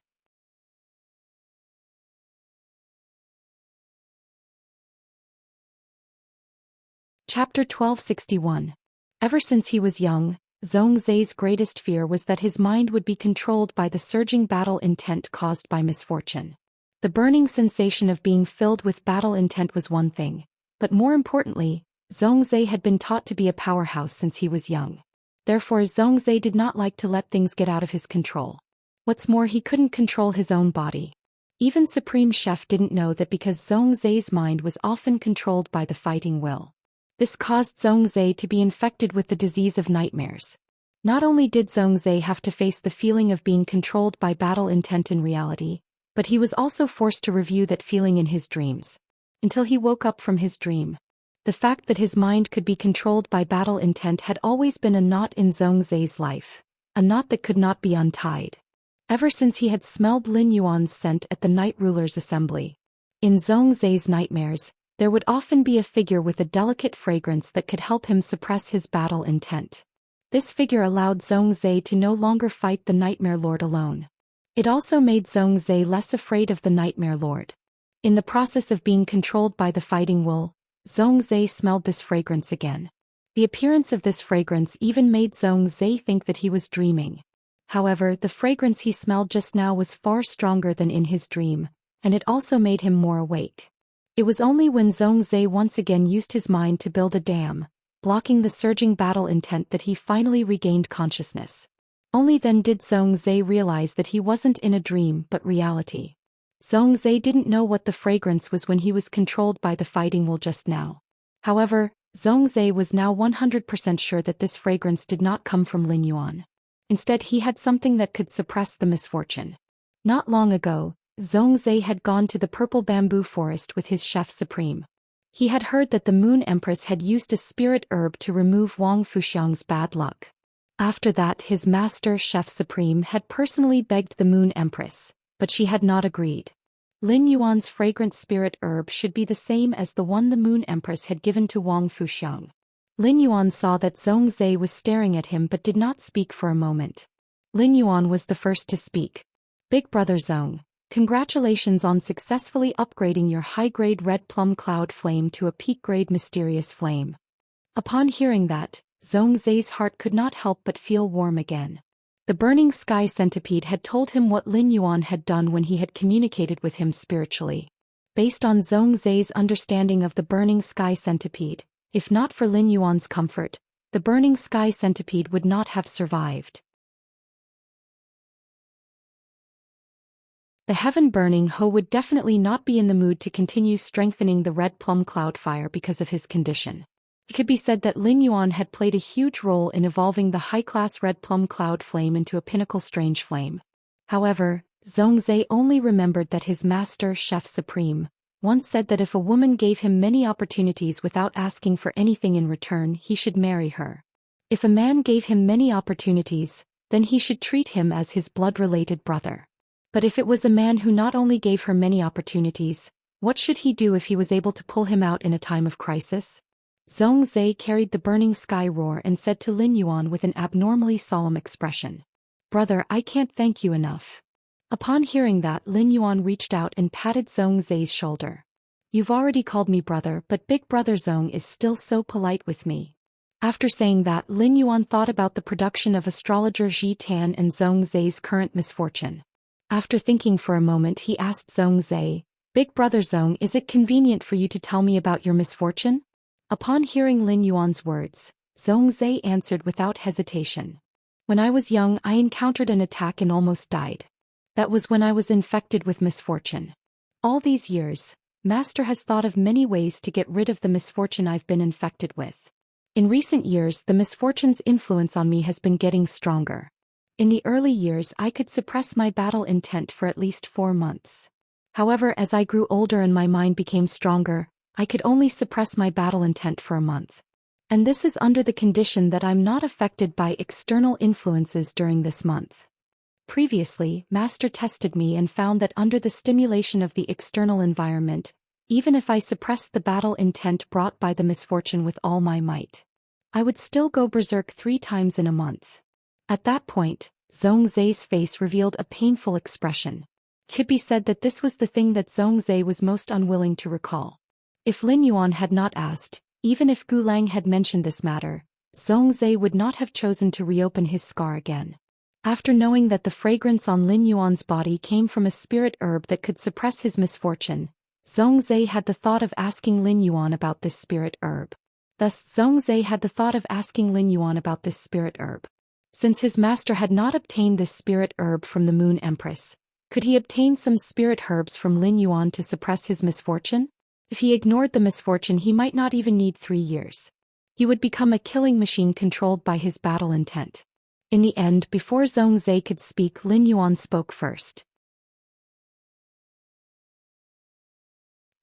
[SPEAKER 1] Chapter 1261. Ever since he was young, Zhongzhe's greatest fear was that his mind would be controlled by the surging battle intent caused by misfortune. The burning sensation of being filled with battle intent was one thing, but more importantly, Zhongzhe had been taught to be a powerhouse since he was young. Therefore Zhongzhe did not like to let things get out of his control. What's more, he couldn't control his own body. Even Supreme Chef didn't know that because Zhongzhe's mind was often controlled by the fighting will. This caused Zhongzhe to be infected with the disease of nightmares. Not only did Zhongzhe have to face the feeling of being controlled by battle intent in reality, but he was also forced to review that feeling in his dreams. Until he woke up from his dream. The fact that his mind could be controlled by battle intent had always been a knot in Zhongzhe's life, a knot that could not be untied. Ever since he had smelled Lin Yuan's scent at the Night Ruler's assembly. In Zhongzhe's nightmares, there would often be a figure with a delicate fragrance that could help him suppress his battle intent. This figure allowed Zhongzhe to no longer fight the Nightmare Lord alone. It also made Zhongzhe less afraid of the Nightmare Lord. In the process of being controlled by the fighting will, Zhongzhe smelled this fragrance again. The appearance of this fragrance even made Zhongzhe think that he was dreaming. However, the fragrance he smelled just now was far stronger than in his dream, and it also made him more awake. It was only when Zhongzhe once again used his mind to build a dam, blocking the surging battle intent, that he finally regained consciousness. Only then did Zhongzhe realize that he wasn't in a dream but reality. Zhongzhe didn't know what the fragrance was when he was controlled by the fighting will just now. However, Zhongzhe was now 100% sure that this fragrance did not come from Lin Yuan. Instead, he had something that could suppress the misfortune. Not long ago, Zhongzhe had gone to the purple bamboo forest with his chef supreme. He had heard that the Moon Empress had used a spirit herb to remove Wang Fuxiang's bad luck. After that, his master chef supreme had personally begged the Moon Empress, but she had not agreed. Lin Yuan's fragrant spirit herb should be the same as the one the Moon Empress had given to Wang Fuxiang. Lin Yuan saw that Zhongzhe was staring at him but did not speak for a moment. Lin Yuan was the first to speak. "Big brother Zhong, congratulations on successfully upgrading your high-grade red plum cloud flame to a peak-grade mysterious flame." Upon hearing that, Zhongzhe's heart could not help but feel warm again. The burning sky centipede had told him what Lin Yuan had done when he had communicated with him spiritually. Based on Zhongzhe's understanding of the burning sky centipede, if not for Lin Yuan's comfort, the burning sky centipede would not have survived. The heaven-burning Ho would definitely not be in the mood to continue strengthening the red plum cloud fire because of his condition. It could be said that Lin Yuan had played a huge role in evolving the high-class red plum cloud flame into a pinnacle strange flame. However, Zhongzhe only remembered that his master chef supreme once said that if a woman gave him many opportunities without asking for anything in return, he should marry her. If a man gave him many opportunities, then he should treat him as his blood-related brother. But if it was a man who not only gave her many opportunities, what should he do if he was able to pull him out in a time of crisis? Zhongzhe carried the burning sky roar and said to Lin Yuan with an abnormally solemn expression, "Brother, I can't thank you enough." Upon hearing that, Lin Yuan reached out and patted Zhongzhe's shoulder. "You've already called me brother, but big brother Zhong is still so polite with me." After saying that, Lin Yuan thought about the production of astrologer Ji Tan and Zhongzhe's current misfortune. After thinking for a moment, he asked Zhongzhe, "Big brother Zhong, is it convenient for you to tell me about your misfortune?" Upon hearing Lin Yuan's words, Zhongzhe answered without hesitation. "When I was young, I encountered an attack and almost died. That was when I was infected with misfortune. All these years, Master has thought of many ways to get rid of the misfortune I've been infected with. In recent years, the misfortune's influence on me has been getting stronger. In the early years, I could suppress my battle intent for at least 4 months. However, as I grew older and my mind became stronger, I could only suppress my battle intent for a month. And this is under the condition that I'm not affected by external influences during this month. Previously, Master tested me and found that under the stimulation of the external environment, even if I suppressed the battle intent brought by the misfortune with all my might, I would still go berserk 3 times in a month. At that point, Zhongzai's face revealed a painful expression. Could be said that this was the thing that Zhongzai was most unwilling to recall. If Lin Yuan had not asked, even if Gu Lang had mentioned this matter, Zhongzai would not have chosen to reopen his scar again. After knowing that the fragrance on Lin Yuan's body came from a spirit herb that could suppress his misfortune, Zhongzai had the thought of asking Lin Yuan about this spirit herb. Thus Zhongzai had the thought of asking Lin Yuan about this spirit herb. Since his master had not obtained this spirit herb from the Moon Empress, could he obtain some spirit herbs from Lin Yuan to suppress his misfortune? If he ignored the misfortune, he might not even need 3 years. He would become a killing machine controlled by his battle intent. In the end, before Zhongzai could speak, Lin Yuan spoke first.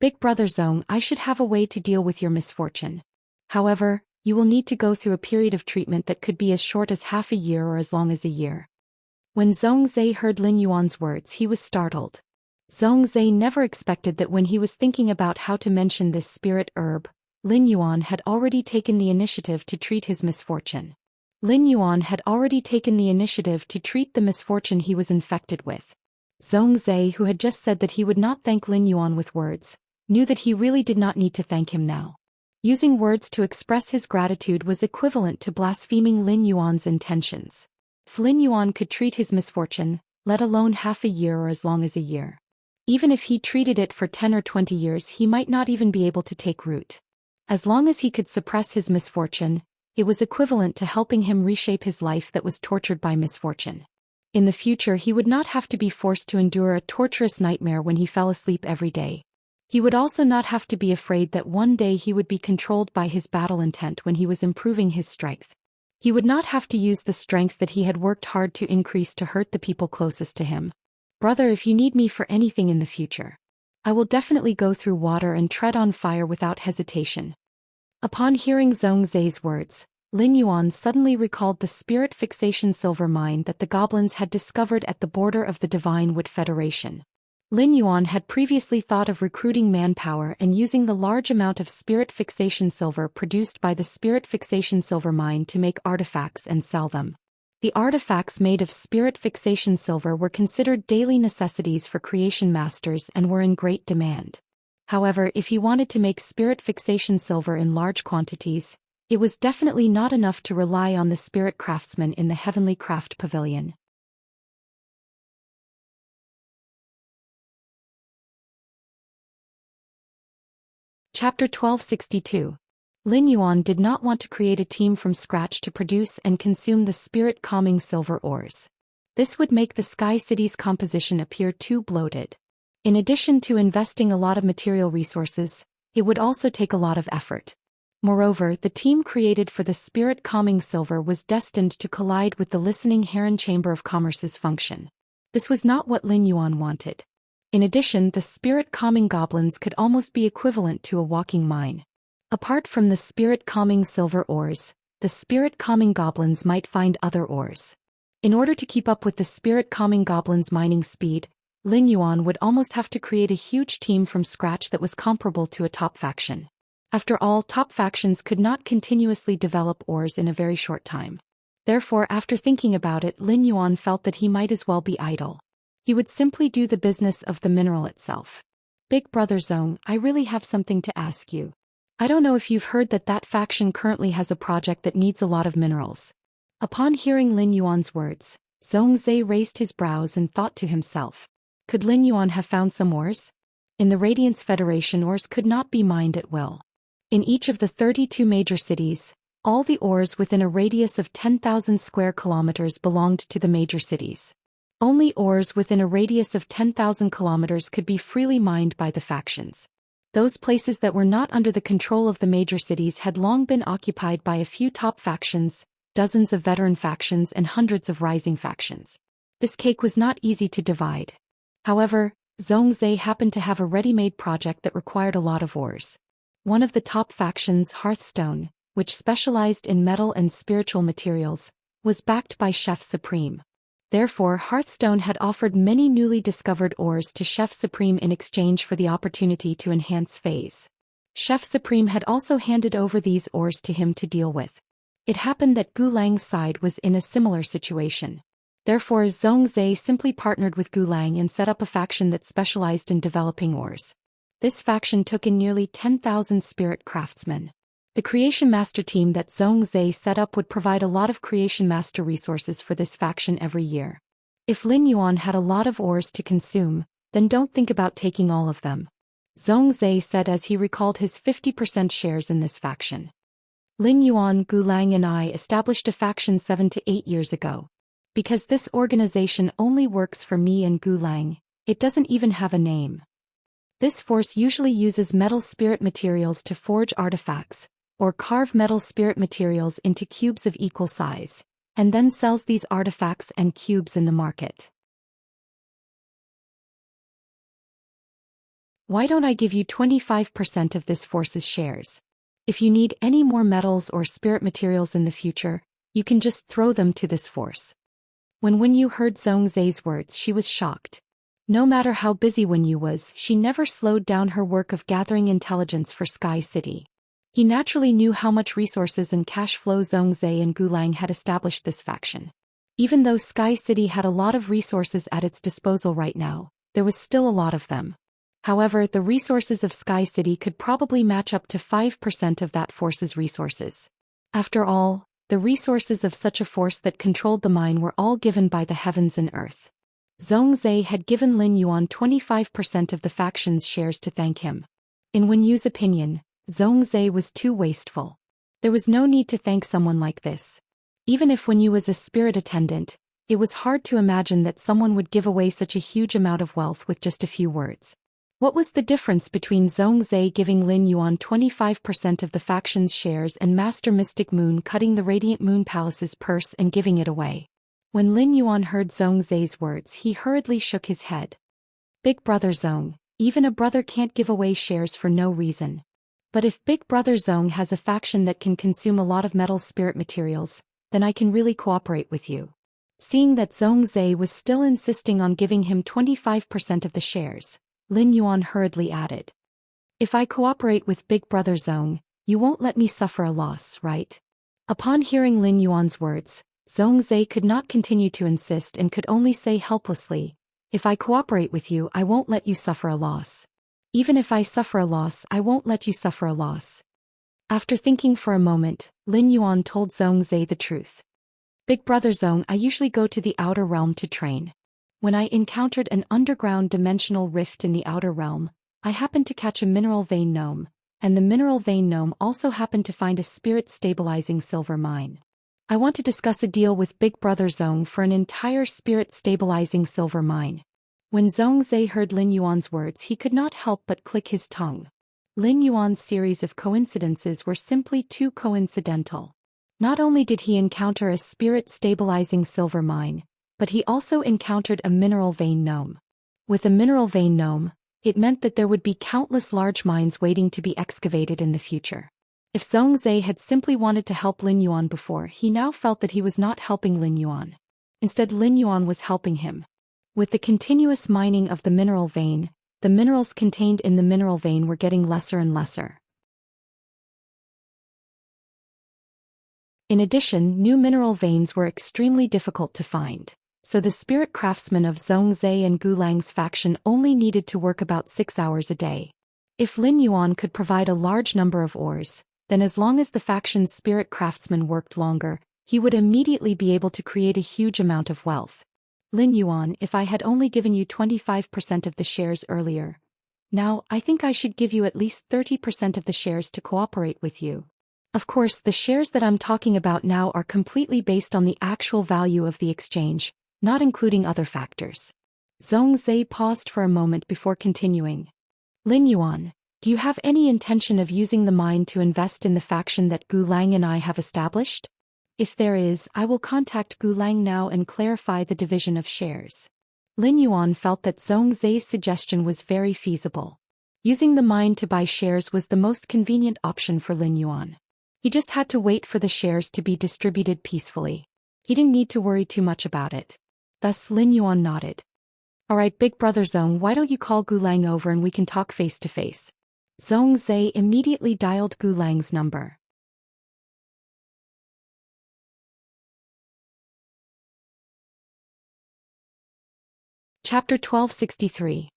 [SPEAKER 1] Big brother Zhong, I should have a way to deal with your misfortune. However, you will need to go through a period of treatment that could be as short as half a year or as long as a year. When Zhongzai heard Lin Yuan's words, he was startled. Zhongzai never expected that when he was thinking about how to mention this spirit herb, Lin Yuan had already taken the initiative to treat his misfortune. Lin Yuan had already taken the initiative to treat the misfortune he was infected with. Zhongzai, who had just said that he would not thank Lin Yuan with words, knew that he really did not need to thank him now. Using words to express his gratitude was equivalent to blaspheming Lin Yuan's intentions. If Lin Yuan could treat his misfortune, let alone half a year or as long as a year, even if he treated it for 10 or 20 years, he might not even be able to take root. As long as he could suppress his misfortune, it was equivalent to helping him reshape his life that was tortured by misfortune. In the future, he would not have to be forced to endure a torturous nightmare when he fell asleep every day. He would also not have to be afraid that one day he would be controlled by his battle intent when he was improving his strength. He would not have to use the strength that he had worked hard to increase to hurt the people closest to him. Brother, if you need me for anything in the future, I will definitely go through water and tread on fire without hesitation. Upon hearing Zhongzai's words, Lin Yuan suddenly recalled the spirit fixation silver mine that the goblins had discovered at the border of the Divine Wood Federation. Lin Yuan had previously thought of recruiting manpower and using the large amount of spirit fixation silver produced by the spirit fixation silver mine to make artifacts and sell them. The artifacts made of spirit fixation silver were considered daily necessities for creation masters and were in great demand. However, if he wanted to make spirit fixation silver in large quantities, it was definitely not enough to rely on the spirit craftsmen in the Heavenly Craft Pavilion. Chapter 1262. Lin Yuan did not want to create a team from scratch to produce and consume the spirit-calming silver ores. This would make the Sky City's composition appear too bloated. In addition to investing a lot of material resources, it would also take a lot of effort. Moreover, the team created for the spirit-calming silver was destined to collide with the listening Heron Chamber of Commerce's function. This was not what Lin Yuan wanted. In addition, the spirit-calming goblins could almost be equivalent to a walking mine. Apart from the spirit-calming silver ores, the spirit-calming goblins might find other ores. In order to keep up with the spirit-calming goblins' mining speed, Lin Yuan would almost have to create a huge team from scratch that was comparable to a top faction. After all, top factions could not continuously develop ores in a very short time. Therefore, after thinking about it, Lin Yuan felt that he might as well be idle. He would simply do the business of the mineral itself. Big brother Zhong, I really have something to ask you. I don't know if you've heard that faction currently has a project that needs a lot of minerals. Upon hearing Lin Yuan's words, Zhongzai raised his brows and thought to himself. Could Lin Yuan have found some ores? In the Radiance Federation, ores could not be mined at will. In each of the 32 major cities, all the ores within a radius of 10,000 square kilometers belonged to the major cities. Only ores within a radius of 10,000 kilometers could be freely mined by the factions. Those places that were not under the control of the major cities had long been occupied by a few top factions, dozens of veteran factions and hundreds of rising factions. This cake was not easy to divide. However, Zhongzai happened to have a ready-made project that required a lot of ores. One of the top factions, Hearthstone, which specialized in metal and spiritual materials, was backed by Chef Supreme. Therefore, Hearthstone had offered many newly discovered ores to Chef Supreme in exchange for the opportunity to enhance phase. Chef Supreme had also handed over these ores to him to deal with. It happened that Gu Lang's side was in a similar situation. Therefore, Zhongzhe simply partnered with Gu Lang and set up a faction that specialized in developing ores. This faction took in nearly 10,000 spirit craftsmen. The Creation Master team that Zhongzhe set up would provide a lot of Creation Master resources for this faction every year. If Lin Yuan had a lot of ores to consume, then don't think about taking all of them. Zhongzhe said as he recalled his 50% shares in this faction. Lin Yuan, Gu Lang and I established a faction 7 to 8 years ago. Because this organization only works for me and Gu Lang, it doesn't even have a name. This force usually uses metal spirit materials to forge artifacts, or carve metal spirit materials into cubes of equal size, and then sells these artifacts and cubes in the market. Why don't I give you 25% of this force's shares? If you need any more metals or spirit materials in the future, you can just throw them to this force. When Wenyu heard Zhongzhe's words, she was shocked. No matter how busy Wenyu was, she never slowed down her work of gathering intelligence for Sky City. He naturally knew how much resources and cash flow Zhongzhe and Gu Lang had established this faction. Even though Sky City had a lot of resources at its disposal right now, there was still a lot of them. However, the resources of Sky City could probably match up to 5% of that force's resources. After all, the resources of such a force that controlled the mine were all given by the heavens and earth. Zhongzhe had given Lin Yuan 25% of the faction's shares to thank him. In Wenyu's opinion, Zhongzhe was too wasteful. There was no need to thank someone like this. Even if Wenyu was a spirit attendant, it was hard to imagine that someone would give away such a huge amount of wealth with just a few words. What was the difference between Zhongzhe giving Lin Yuan 25% of the faction's shares and Master Mystic Moon cutting the Radiant Moon Palace's purse and giving it away? When Lin Yuan heard Zhongzhe's words, he hurriedly shook his head. Big brother Zhong, even a brother can't give away shares for no reason. But if Big Brother Zhong has a faction that can consume a lot of metal spirit materials, then I can really cooperate with you. Seeing that Zhongzhe was still insisting on giving him 25% of the shares, Lin Yuan hurriedly added. If I cooperate with Big Brother Zhong, you won't let me suffer a loss, right? Upon hearing Lin Yuan's words, Zhongzhe could not continue to insist and could only say helplessly, if I cooperate with you, I won't let you suffer a loss. Even if I suffer a loss, I won't let you suffer a loss. After thinking for a moment, Lin Yuan told Zhongzhe the truth. Big Brother Zhong, I usually go to the outer realm to train. When I encountered an underground dimensional rift in the outer realm, I happened to catch a mineral vein gnome, and the mineral vein gnome also happened to find a spirit-stabilizing silver mine. I want to discuss a deal with Big Brother Zhong for an entire spirit-stabilizing silver mine. When Zhongzhe heard Lin Yuan's words, he could not help but click his tongue. Lin Yuan's series of coincidences were simply too coincidental. Not only did he encounter a spirit-stabilizing silver mine, but he also encountered a mineral vein gnome. With a mineral vein gnome, it meant that there would be countless large mines waiting to be excavated in the future. If Zhongzhe had simply wanted to help Lin Yuan before, he now felt that he was not helping Lin Yuan. Instead, Lin Yuan was helping him. With the continuous mining of the mineral vein, the minerals contained in the mineral vein were getting lesser and lesser. In addition, new mineral veins were extremely difficult to find, so the spirit craftsmen of Zhongzhe and Gu Lang's faction only needed to work about 6 hours a day. If Lin Yuan could provide a large number of ores, then as long as the faction's spirit craftsmen worked longer, he would immediately be able to create a huge amount of wealth. Lin Yuan, if I had only given you 25% of the shares earlier. Now, I think I should give you at least 30% of the shares to cooperate with you. Of course, the shares that I'm talking about now are completely based on the actual value of the exchange, not including other factors. Zhongzhe paused for a moment before continuing. Lin Yuan, do you have any intention of using the mine to invest in the faction that Gu Lang and I have established? If there is, I will contact Gu Lang now and clarify the division of shares. Lin Yuan felt that Zhongzhe's suggestion was very feasible. Using the mine to buy shares was the most convenient option for Lin Yuan. He just had to wait for the shares to be distributed peacefully. He didn't need to worry too much about it. Thus Lin Yuan nodded. Alright, big brother Zhong, why don't you call Gulang over and we can talk face to face? Zhong Zai immediately dialed Gulang's number. Chapter 1263.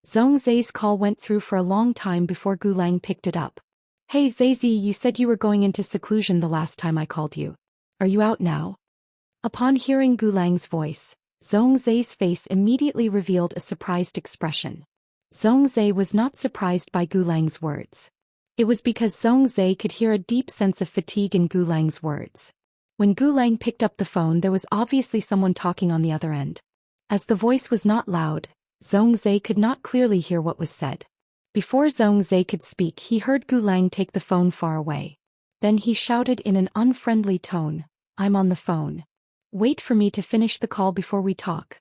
[SPEAKER 1] Zhong Zai's call went through for a long time before Gulang picked it up. Hey Zaizi, you said you were going into seclusion the last time I called you. Are you out now? Upon hearing Gulang's voice, Zhong Zai's face immediately revealed a surprised expression. Zhong Zai was not surprised by Gulang's words. It was because Zhong Zai could hear a deep sense of fatigue in Gulang's words. When Gulang picked up the phone, there was obviously someone talking on the other end. As the voice was not loud, Zhong Zai could not clearly hear what was said. Before Zhong Zai could speak, he heard Gulang take the phone far away. Then he shouted in an unfriendly tone, "I'm on the phone. Wait for me to finish the call before we talk."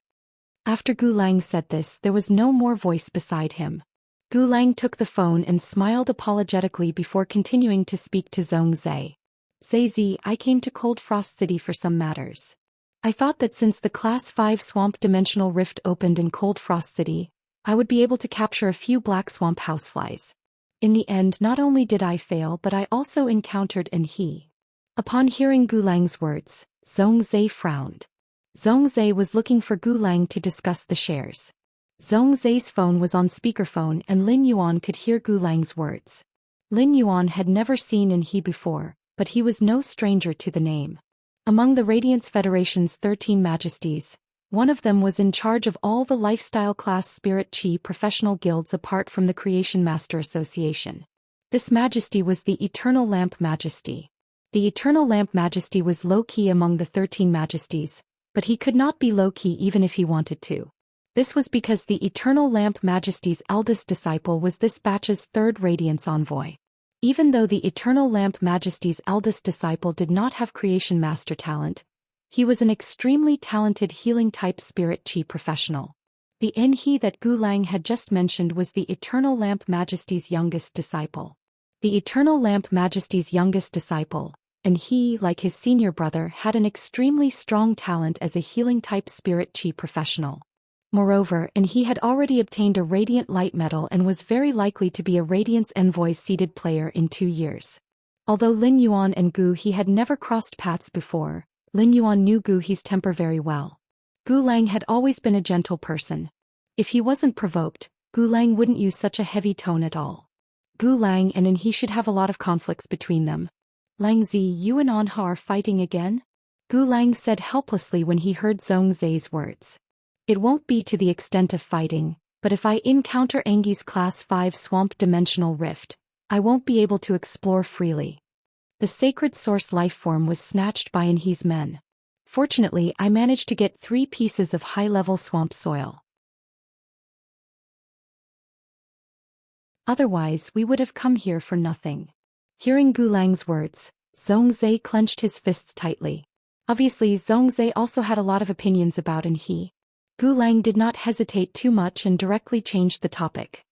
[SPEAKER 1] After Gulang said this, there was no more voice beside him. Gulang took the phone and smiled apologetically before continuing to speak to Zhong Zai. "Zaizi, I came to Cold Frost City for some matters. I thought that since the Class 5 Swamp Dimensional Rift opened in Cold Frost City, I would be able to capture a few black swamp houseflies. In the end, not only did I fail, but I also encountered an he." Upon hearing Gulang's words, Zhong Zai frowned. Zhong Zai was looking for Gulang to discuss the shares. Zhong Zai's phone was on speakerphone and Lin Yuan could hear Gulang's words. Lin Yuan had never seen an he before, but he was no stranger to the name. Among the Radiance Federation's 13 majesties, one of them was in charge of all the lifestyle class Spirit Chi professional guilds apart from the Creation Master Association. This majesty was the Eternal Lamp Majesty. The Eternal Lamp Majesty was low-key among the 13 majesties, but he could not be low-key even if he wanted to. This was because the Eternal Lamp Majesty's eldest disciple was this batch's third Radiance Envoy. Even though the Eternal Lamp Majesty's eldest disciple did not have Creation Master talent, he was an extremely talented healing-type Spirit Chi professional. The Enhe that Gulang had just mentioned was the Eternal Lamp Majesty's youngest disciple. The Eternal Lamp Majesty's youngest disciple, and he, like his senior brother, had an extremely strong talent as a healing-type Spirit Chi professional. Moreover, and he had already obtained a Radiant Light Medal and was very likely to be a Radiance Envoy seeded player in 2 years. Although Lin Yuan and Gu He had never crossed paths before, Lin Yuan knew Gu He's temper very well. Gulang had always been a gentle person. If he wasn't provoked, Gulang wouldn't use such a heavy tone at all. Gulang and he should have a lot of conflicts between them. "Langzi, you and Anha are fighting again?" Gulang said helplessly when he heard Zhong Zai's words. "It won't be to the extent of fighting, but if I encounter Engi's Class 5 Swamp Dimensional Rift, I won't be able to explore freely. The sacred source lifeform was snatched by Enhe's men. Fortunately, I managed to get 3 pieces of high-level swamp soil. Otherwise, we would have come here for nothing." Hearing Gulang's words, Zhong Zai clenched his fists tightly. Obviously, Zhong Zai also had a lot of opinions about Enhe. Gulang did not hesitate too much and directly changed the topic.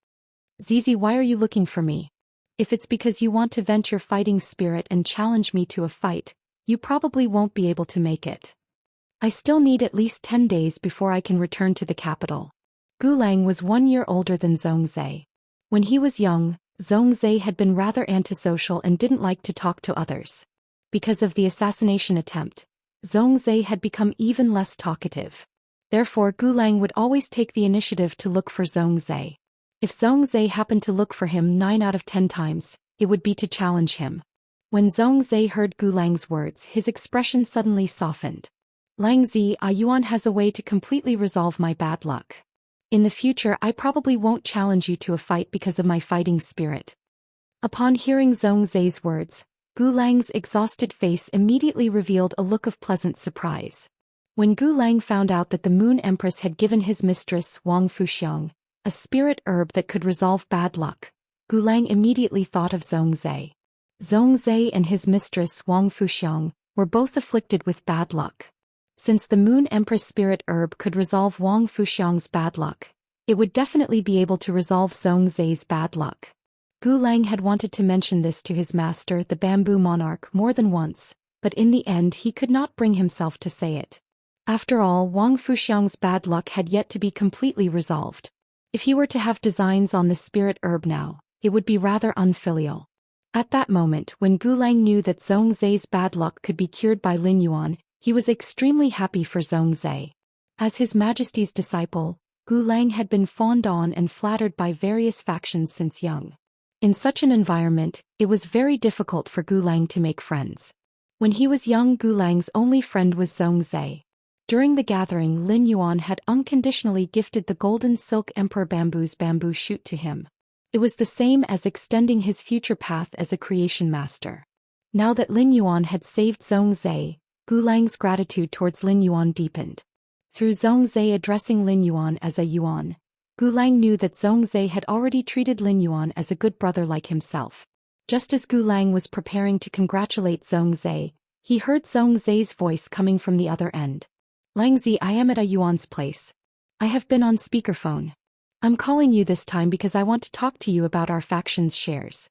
[SPEAKER 1] "Zizi, why are you looking for me? If it's because you want to vent your fighting spirit and challenge me to a fight, you probably won't be able to make it. I still need at least 10 days before I can return to the capital." Gulang was 1 year older than Zhong Zai. When he was young, Zhong Zai had been rather antisocial and didn't like to talk to others. Because of the assassination attempt, Zhong Zai had become even less talkative. Therefore, Gulang would always take the initiative to look for Zhong Zai. If Zhong Zai happened to look for him 9 out of 10 times, it would be to challenge him. When Zhong Zai heard Gulang's words, his expression suddenly softened. "Langzi, Yuan has a way to completely resolve my bad luck. In the future, I probably won't challenge you to a fight because of my fighting spirit." Upon hearing Zhong Zai's words, Gulang's exhausted face immediately revealed a look of pleasant surprise. When Gulang found out that the Moon Empress had given his mistress, Wang Fuxiang, a spirit herb that could resolve bad luck, Gulang immediately thought of Zhong Zai. Zhong Zai and his mistress, Wang Fuxiang, were both afflicted with bad luck. Since the Moon Empress spirit herb could resolve Wang Fuxiang's bad luck, it would definitely be able to resolve Zhong Zai's bad luck. Gulang had wanted to mention this to his master, the Bamboo Monarch, more than once, but in the end he could not bring himself to say it. After all, Wang Fuxiang's bad luck had yet to be completely resolved. If he were to have designs on the spirit herb now, it would be rather unfilial. At that moment, when Gulang knew that Zhongzai's bad luck could be cured by Lin Yuan, he was extremely happy for Zhongzai. As His Majesty's disciple, Gulang had been fawned on and flattered by various factions since young. In such an environment, it was very difficult for Gulang to make friends. When he was young, Gulang's only friend was Zhongzai. During the gathering, Lin Yuan had unconditionally gifted the golden silk emperor bamboo's bamboo shoot to him. It was the same as extending his future path as a creation master. Now that Lin Yuan had saved Zhongzai, Gulang's gratitude towards Lin Yuan deepened. Through Zhongzai addressing Lin Yuan as a Yuan, Gulang knew that Zhongzai had already treated Lin Yuan as a good brother like himself. Just as Gulang was preparing to congratulate Zhongzai, he heard Zhongzai's voice coming from the other end. Langzi, I am at a Yuan's place. I have been on speakerphone. I'm calling you this time because I want to talk to you about our faction's shares.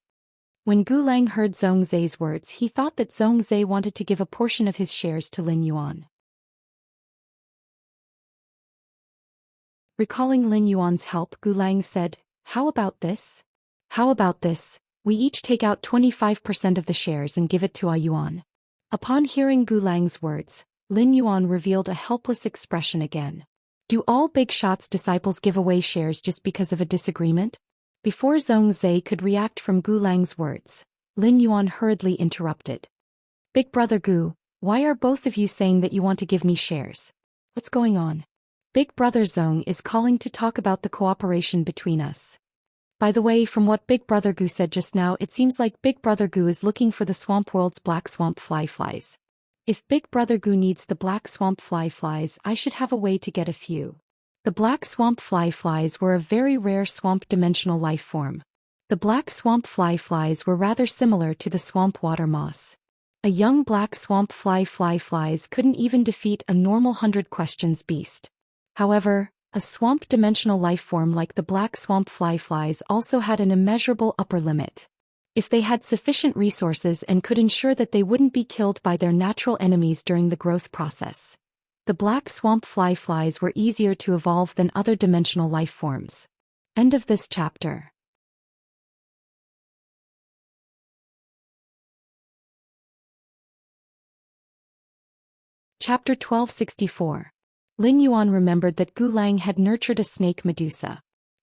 [SPEAKER 1] When Gulang heard Zhongzai's words, he thought that Zhongzai wanted to give a portion of his shares to Lin Yuan. Recalling Lin Yuan's help, Gulang said, "How about this? How about this? We each take out 25% of the shares and give it to a Yuan." Upon hearing Gulang's words, Lin Yuan revealed a helpless expression again. Do all Big Shot's disciples give away shares just because of a disagreement? Before Zhongzai could react from Gulang's words, Lin Yuan hurriedly interrupted. Big brother Gu, why are both of you saying that you want to give me shares? What's going on? Big brother Zhong is calling to talk about the cooperation between us. By the way, from what Big brother Gu said just now, it seems like Big brother Gu is looking for the swamp world's black swamp flies. If Big brother Gu needs the black swamp flies, I should have a way to get a few. The black swamp flies were a very rare swamp dimensional life form. The black swamp flies were rather similar to the swamp water moss. A young black swamp flies couldn't even defeat a normal 100 questions beast. However, a swamp dimensional life form like the black swamp flies also had an immeasurable upper limit. If they had sufficient resources and could ensure that they wouldn't be killed by their natural enemies during the growth process, the black swamp flies were easier to evolve than other dimensional life forms. End of this chapter. Chapter 1264. Lin Yuan remembered that Gulang had nurtured a snake Medusa.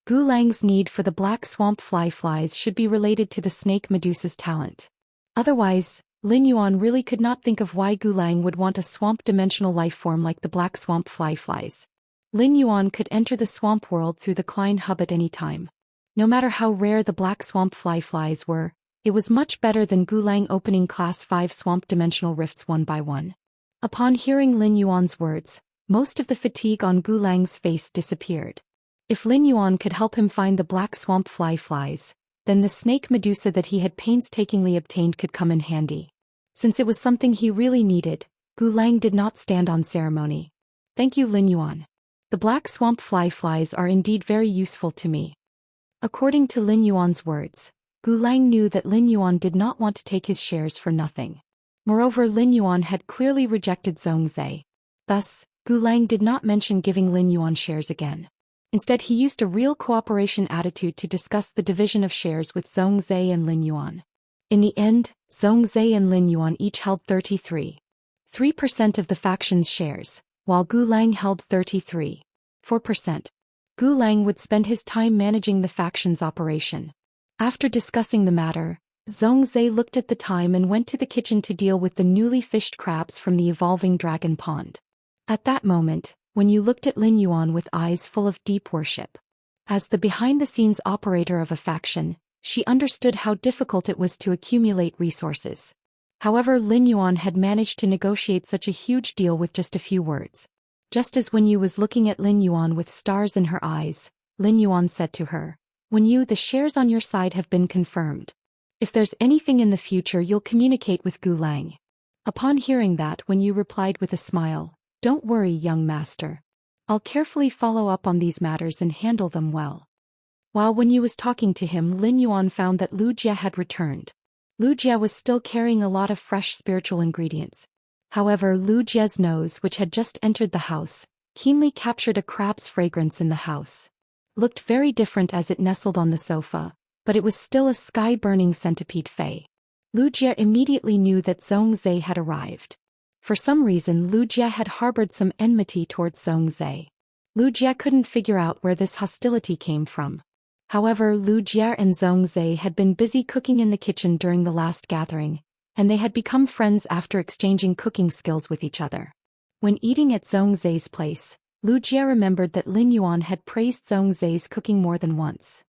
[SPEAKER 1] Gulang's need for the black swamp flies should be related to the snake Medusa's talent. Otherwise, Lin Yuan really could not think of why Gulang would want a swamp dimensional life form like the black swamp flies. Lin Yuan could enter the swamp world through the Klein hub at any time. No matter how rare the black swamp flies were, it was much better than Gulang opening class 5 swamp dimensional rifts one by one. Upon hearing Lin Yuan's words, most of the fatigue on Gulang's face disappeared. If Lin Yuan could help him find the black swamp flies, then the snake Medusa that he had painstakingly obtained could come in handy. Since it was something he really needed, Gulang did not stand on ceremony. Thank you, Lin Yuan. The black swamp flies are indeed very useful to me. According to Lin Yuan's words, Gulang knew that Lin Yuan did not want to take his shares for nothing. Moreover, Lin Yuan had clearly rejected Zhongzai. Thus, Gulang did not mention giving Lin Yuan shares again. Instead, he used a real cooperation attitude to discuss the division of shares with Zhongzai and Lin Yuan. In the end, Zhongzai and Lin Yuan each held 33.3% of the faction's shares, while Gulang held 33.4%. Gulang would spend his time managing the faction's operation. After discussing the matter, Zhongzai looked at the time and went to the kitchen to deal with the newly fished crabs from the evolving dragon pond. At that moment, when you looked at Lin Yuan with eyes full of deep worship. As the behind-the-scenes operator of a faction, she understood how difficult it was to accumulate resources. However, Lin Yuan had managed to negotiate such a huge deal with just a few words. Just as Wen Yu was looking at Lin Yuan with stars in her eyes, Lin Yuan said to her, "Wen Yu, the shares on your side have been confirmed. If there's anything in the future, you'll communicate with Gulang." Upon hearing that, Wen Yu replied with a smile, "Don't worry, young master. I'll carefully follow up on these matters and handle them well." While Wen Yu was talking to him, Lin Yuan found that Lu Jie had returned. Lu Jie was still carrying a lot of fresh spiritual ingredients. However, Lu Jie's nose, which had just entered the house, keenly captured a crab's fragrance in the house. Looked very different as it nestled on the sofa, but it was still a sky-burning centipede fey. Lu Jie immediately knew that Zhongzhe had arrived. For some reason, Lu Jie had harbored some enmity towards Zhongzhe. Lu Jie couldn't figure out where this hostility came from. However, Lu Jie and Zhongzhe had been busy cooking in the kitchen during the last gathering, and they had become friends after exchanging cooking skills with each other. When eating at Zhongzhe's place, Lu Jie remembered that Lin Yuan had praised Zhongzhe's cooking more than once.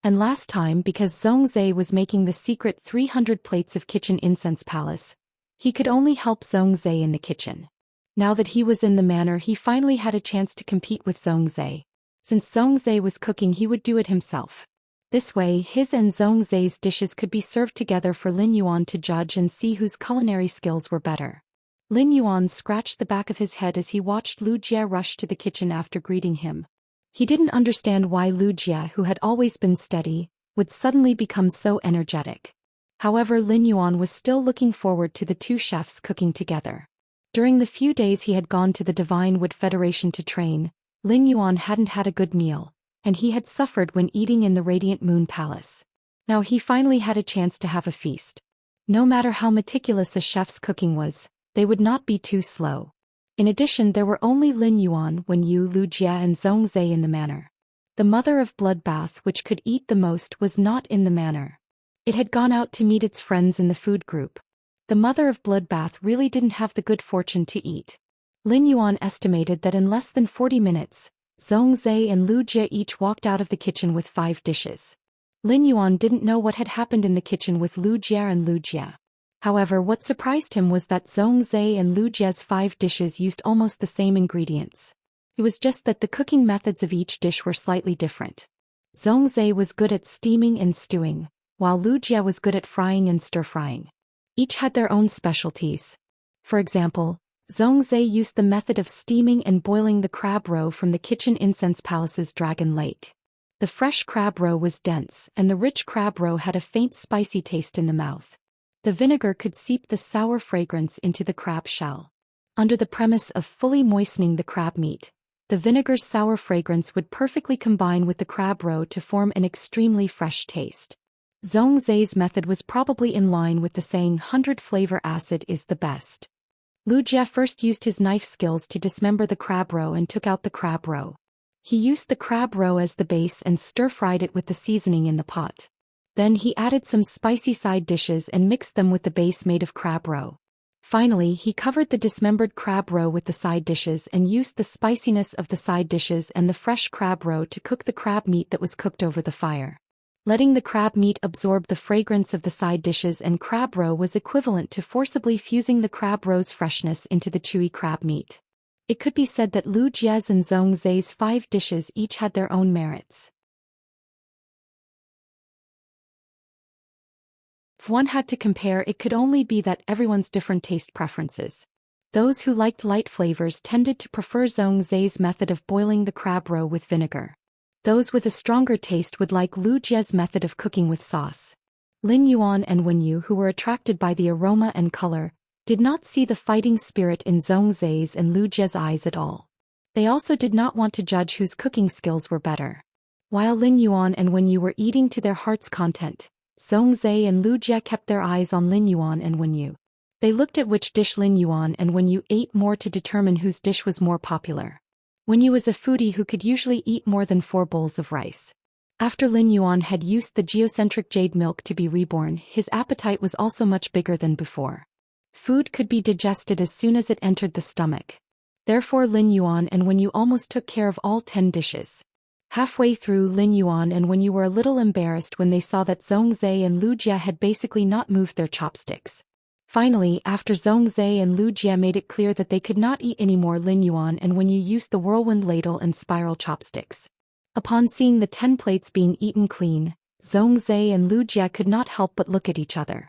[SPEAKER 1] And last time, because Zhongzhe was making the secret 300 plates of kitchen incense palace, he could only help Zhongzhe in the kitchen. Now that he was in the manor, he finally had a chance to compete with Zhongzhe. Since Zhongzhe was cooking, he would do it himself. This way, his and Zhongzhe's dishes could be served together for Lin Yuan to judge and see whose culinary skills were better. Lin Yuan scratched the back of his head as he watched Lu Jie rush to the kitchen after greeting him. He didn't understand why Lu Jie, who had always been steady, would suddenly become so energetic. However, Lin Yuan was still looking forward to the two chefs cooking together. During the few days he had gone to the Divine Wood Federation to train, Lin Yuan hadn't had a good meal, and he had suffered when eating in the Radiant Moon Palace. Now he finally had a chance to have a feast. No matter how meticulous a chef's cooking was, they would not be too slow. In addition, there were only Lin Yuan, Wen Yu, Lu Jie and Zhongzhe in the manor. The mother of Bloodbath, which could eat the most, was not in the manor. It had gone out to meet its friends in the food group. The mother of Bloodbath really didn't have the good fortune to eat. Lin Yuan estimated that in less than 40 minutes, Zhongzhe and Lu Jie each walked out of the kitchen with 5 dishes. Lin Yuan didn't know what had happened in the kitchen with Lu Jie and Lu Jie. However, what surprised him was that Zhongzhe and Lu Jie's 5 dishes used almost the same ingredients. It was just that the cooking methods of each dish were slightly different. Zhongzhe was good at steaming and stewing, while Lu Jie was good at frying and stir-frying. Each had their own specialties. For example, Zhongzhe used the method of steaming and boiling the crab roe from the kitchen incense palace's dragon lake. The fresh crab roe was dense, and the rich crab roe had a faint spicy taste in the mouth. The vinegar could seep the sour fragrance into the crab shell. Under the premise of fully moistening the crab meat, the vinegar's sour fragrance would perfectly combine with the crab roe to form an extremely fresh taste. Zhongzhe's method was probably in line with the saying 100 flavor acid is the best. Lu Jie first used his knife skills to dismember the crab roe and took out the crab roe. He used the crab roe as the base and stir-fried it with the seasoning in the pot. Then he added some spicy side dishes and mixed them with the base made of crab roe. Finally, he covered the dismembered crab roe with the side dishes and used the spiciness of the side dishes and the fresh crab roe to cook the crab meat that was cooked over the fire. Letting the crab meat absorb the fragrance of the side dishes and crab roe was equivalent to forcibly fusing the crab roe's freshness into the chewy crab meat. It could be said that Lu Jie's and Zhongzhe's 5 dishes each had their own merits. If one had to compare, it could only be that everyone's different taste preferences. Those who liked light flavors tended to prefer Zhongzhe's method of boiling the crab roe with vinegar. Those with a stronger taste would like Lu Jie's method of cooking with sauce. Lin Yuan and Wen Yu, who were attracted by the aroma and color, did not see the fighting spirit in Zhongzhe's and Lu Jie's eyes at all. They also did not want to judge whose cooking skills were better. While Lin Yuan and Wen Yu were eating to their heart's content, Zhongzhe and Lu Jie kept their eyes on Lin Yuan and Wen Yu. They looked at which dish Lin Yuan and Wen Yu ate more to determine whose dish was more popular. Wen Yu was a foodie who could usually eat more than 4 bowls of rice. After Lin Yuan had used the geocentric jade milk to be reborn, his appetite was also much bigger than before. Food could be digested as soon as it entered the stomach. Therefore Lin Yuan and Wen Yu almost took care of all 10 dishes. Halfway through, Lin Yuan and Wen Yu were a little embarrassed when they saw that Zhongzhe and Lu Jie had basically not moved their chopsticks. Finally, after Zhongzhe and Lu Jie made it clear that they could not eat anymore, Lin Yuan and Wen Yu used the whirlwind ladle and spiral chopsticks. Upon seeing the 10 plates being eaten clean, Zhongzhe and Lu Jie could not help but look at each other.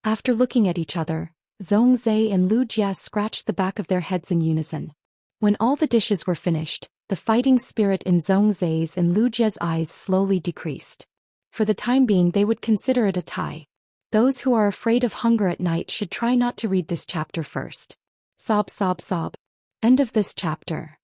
[SPEAKER 1] After looking at each other, Zhongzhe and Lu Jie scratched the back of their heads in unison. When all the dishes were finished, the fighting spirit in Zhongzhe's and Lu Jie's eyes slowly decreased. For the time being, they would consider it a tie. Those who are afraid of hunger at night should try not to read this chapter first. Sob, sob, sob. End of this chapter.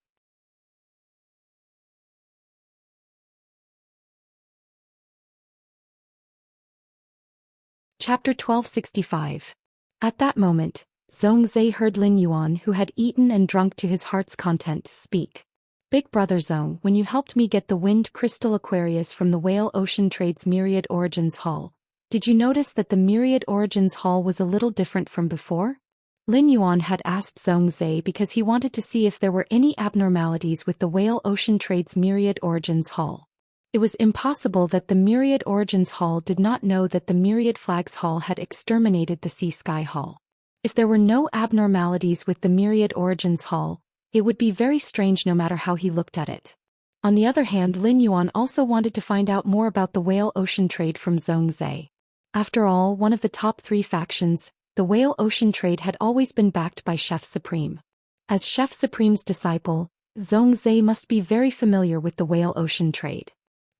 [SPEAKER 1] Chapter 1265. At that moment, Zhongzhe heard Lin Yuan, who had eaten and drunk to his heart's content, speak. Big brother Zhong, when you helped me get the wind crystal Aquarius from the Whale Ocean Trade's Myriad Origins Hall, did you notice that the Myriad Origins Hall was a little different from before? Lin Yuan had asked Zhongzhe because he wanted to see if there were any abnormalities with the Whale Ocean Trade's Myriad Origins Hall. It was impossible that the Myriad Origins Hall did not know that the Myriad Flags Hall had exterminated the Sea Sky Hall. If there were no abnormalities with the Myriad Origins Hall, it would be very strange no matter how he looked at it. On the other hand, Lin Yuan also wanted to find out more about the Whale Ocean Trade from Zhongzhe. After all, one of the top 3 factions, the Whale Ocean Trade, had always been backed by Chef Supreme. As Chef Supreme's disciple, Zhongzhe must be very familiar with the Whale Ocean Trade.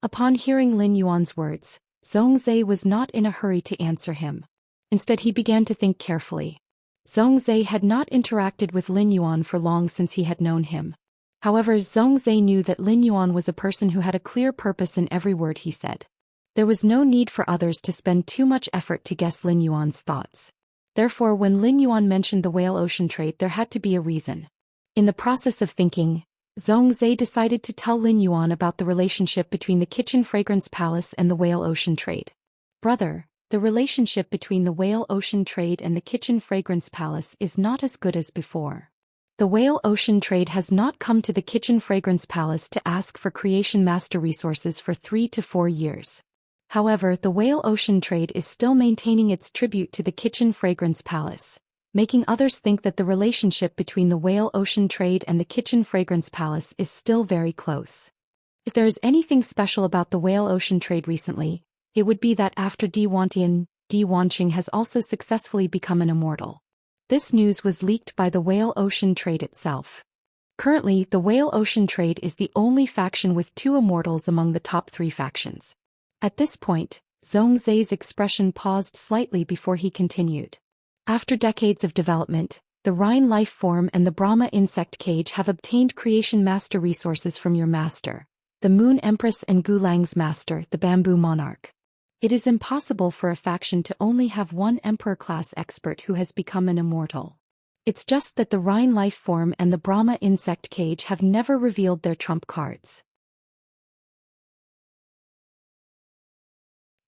[SPEAKER 1] Upon hearing Lin Yuan's words, Zhongzhe was not in a hurry to answer him. Instead, he began to think carefully. Zhongzhe had not interacted with Lin Yuan for long since he had known him. However, Zhongzhe knew that Lin Yuan was a person who had a clear purpose in every word he said. There was no need for others to spend too much effort to guess Lin Yuan's thoughts. Therefore, when Lin Yuan mentioned the Whale Ocean Trade, there had to be a reason. In the process of thinking, Zhongzhe decided to tell Lin Yuan about the relationship between the Kitchen Fragrance Palace and the Whale Ocean Trade. Brother, the relationship between the Whale Ocean Trade and the Kitchen Fragrance Palace is not as good as before. The Whale Ocean Trade has not come to the Kitchen Fragrance Palace to ask for Creation Master resources for 3 to 4 years. However, the Whale Ocean Trade is still maintaining its tribute to the Kitchen Fragrance Palace, making others think that the relationship between the Whale Ocean Trade and the Kitchen Fragrance Palace is still very close. If there is anything special about the Whale Ocean Trade recently, it would be that after Di Wanqing has also successfully become an immortal. This news was leaked by the Whale Ocean Trade itself. Currently, the Whale Ocean Trade is the only faction with 2 immortals among the top 3 factions. At this point, Zhongzhe's expression paused slightly before he continued. After decades of development, the Rhine life form and the Brahma insect cage have obtained Creation Master resources from your master, the Moon Empress, and Gulang's master, the Bamboo Monarch. It is impossible for a faction to only have one Emperor-class expert who has become an immortal. It's just that the Rhine life form and the Brahma insect cage have never revealed their trump cards.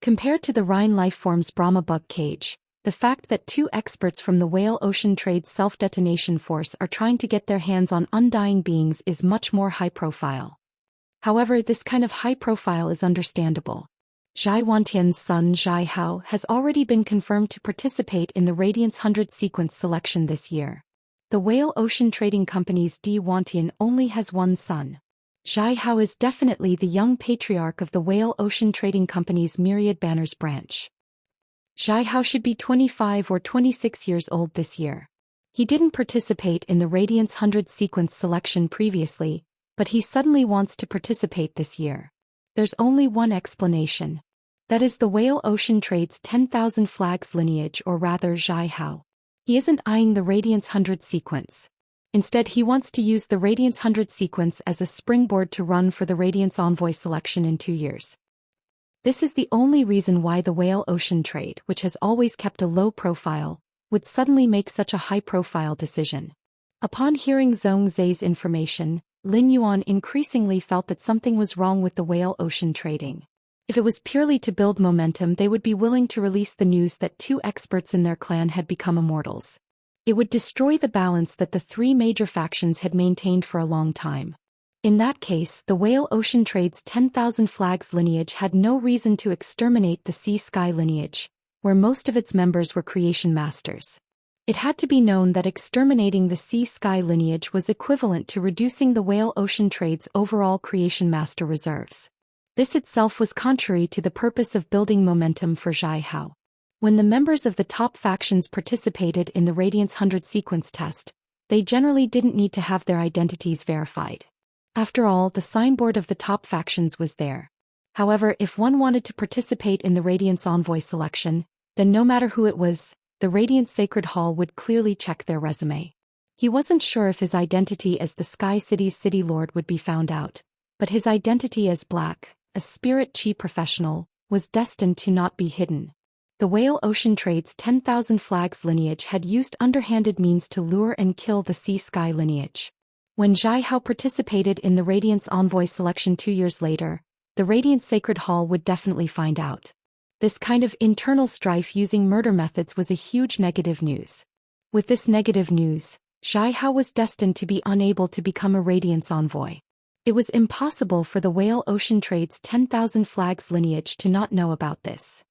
[SPEAKER 1] Compared to the Rhine life form's Brahma bug cage, the fact that 2 experts from the Whale Ocean Trade's self-detonation force are trying to get their hands on undying beings is much more high-profile. However, this kind of high profile is understandable. Zhai Wantian's son Zhai Hao has already been confirmed to participate in the Radiance 100 sequence selection this year. The Whale Ocean Trading Company's Di Wantian only has one son. Zhai Hao is definitely the young patriarch of the Whale Ocean Trading Company's Myriad Banners branch. Zhai Hao should be 25 or 26 years old this year. He didn't participate in the Radiance 100 sequence selection previously, but he suddenly wants to participate this year. There's only one explanation. That is the Whale Ocean Trade's 10,000 flags lineage, or rather Zhai Hao. He isn't eyeing the Radiance 100 sequence. Instead, he wants to use the Radiance 100 sequence as a springboard to run for the Radiance Envoy selection in 2 years. This is the only reason why the Whale Ocean Trade, which has always kept a low profile, would suddenly make such a high-profile decision. Upon hearing Zhongzhe's information, Lin Yuan increasingly felt that something was wrong with the Whale Ocean Trading. If it was purely to build momentum, they would be willing to release the news that 2 experts in their clan had become immortals. It would destroy the balance that the 3 major factions had maintained for a long time. In that case, the Whale Ocean Trade's 10,000 flags lineage had no reason to exterminate the Sea Sky lineage, where most of its members were Creation Masters. It had to be known that exterminating the Sea Sky lineage was equivalent to reducing the Whale Ocean Trade's overall Creation Master reserves. This itself was contrary to the purpose of building momentum for Zhai Hao. When the members of the top factions participated in the Radiance 100 sequence test, they generally didn't need to have their identities verified. After all, the signboard of the top factions was there. However, if one wanted to participate in the Radiance Envoy selection, then no matter who it was, the Radiant Sacred Hall would clearly check their resume. He wasn't sure if his identity as the Sky City's City Lord would be found out, but his identity as Black, a spirit chi professional, was destined to not be hidden. The Whale Ocean Trade's 10,000 Flags lineage had used underhanded means to lure and kill the Sea Sky lineage. When Zhai Hao participated in the Radiance Envoy selection 2 years later, the Radiant Sacred Hall would definitely find out. This kind of internal strife using murder methods was a huge negative news. With this negative news, Zhai Hao was destined to be unable to become a Radiance Envoy. It was impossible for the Whale Ocean Trade's 10,000 Flags lineage to not know about this.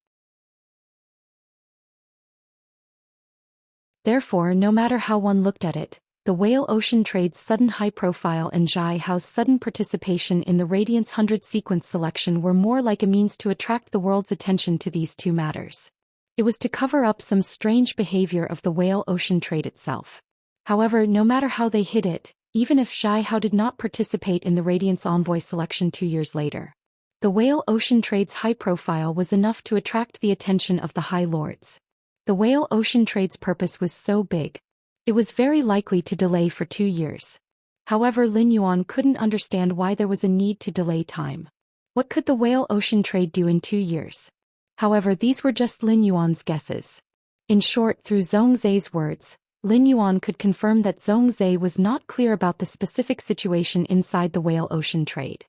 [SPEAKER 1] Therefore, no matter how one looked at it, the Whale Ocean Trade's sudden high profile and Zhai Hao's sudden participation in the Radiance 100 sequence selection were more like a means to attract the world's attention to these two matters. It was to cover up some strange behavior of the Whale Ocean Trade itself. However, no matter how they hid it, even if Zhai Hao did not participate in the Radiance Envoy selection 2 years later, the Whale Ocean Trade's high profile was enough to attract the attention of the High Lords. The Whale Ocean Trade's purpose was so big. It was very likely to delay for 2 years. However, Lin Yuan couldn't understand why there was a need to delay time. What could the Whale Ocean Trade do in 2 years? However, these were just Lin Yuan's guesses. In short, through Zhongzai's words, Lin Yuan could confirm that Zhongzai was not clear about the specific situation inside the Whale Ocean Trade.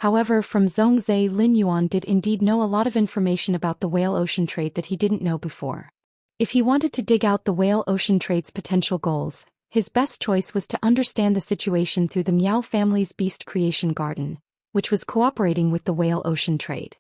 [SPEAKER 1] However, from Zhongzai, Lin Yuan did indeed know a lot of information about the Whale Ocean Trade that he didn't know before. If he wanted to dig out the Whale Ocean Trade's potential goals, his best choice was to understand the situation through the Miao family's Beast Creation Garden, which was cooperating with the Whale Ocean Trade.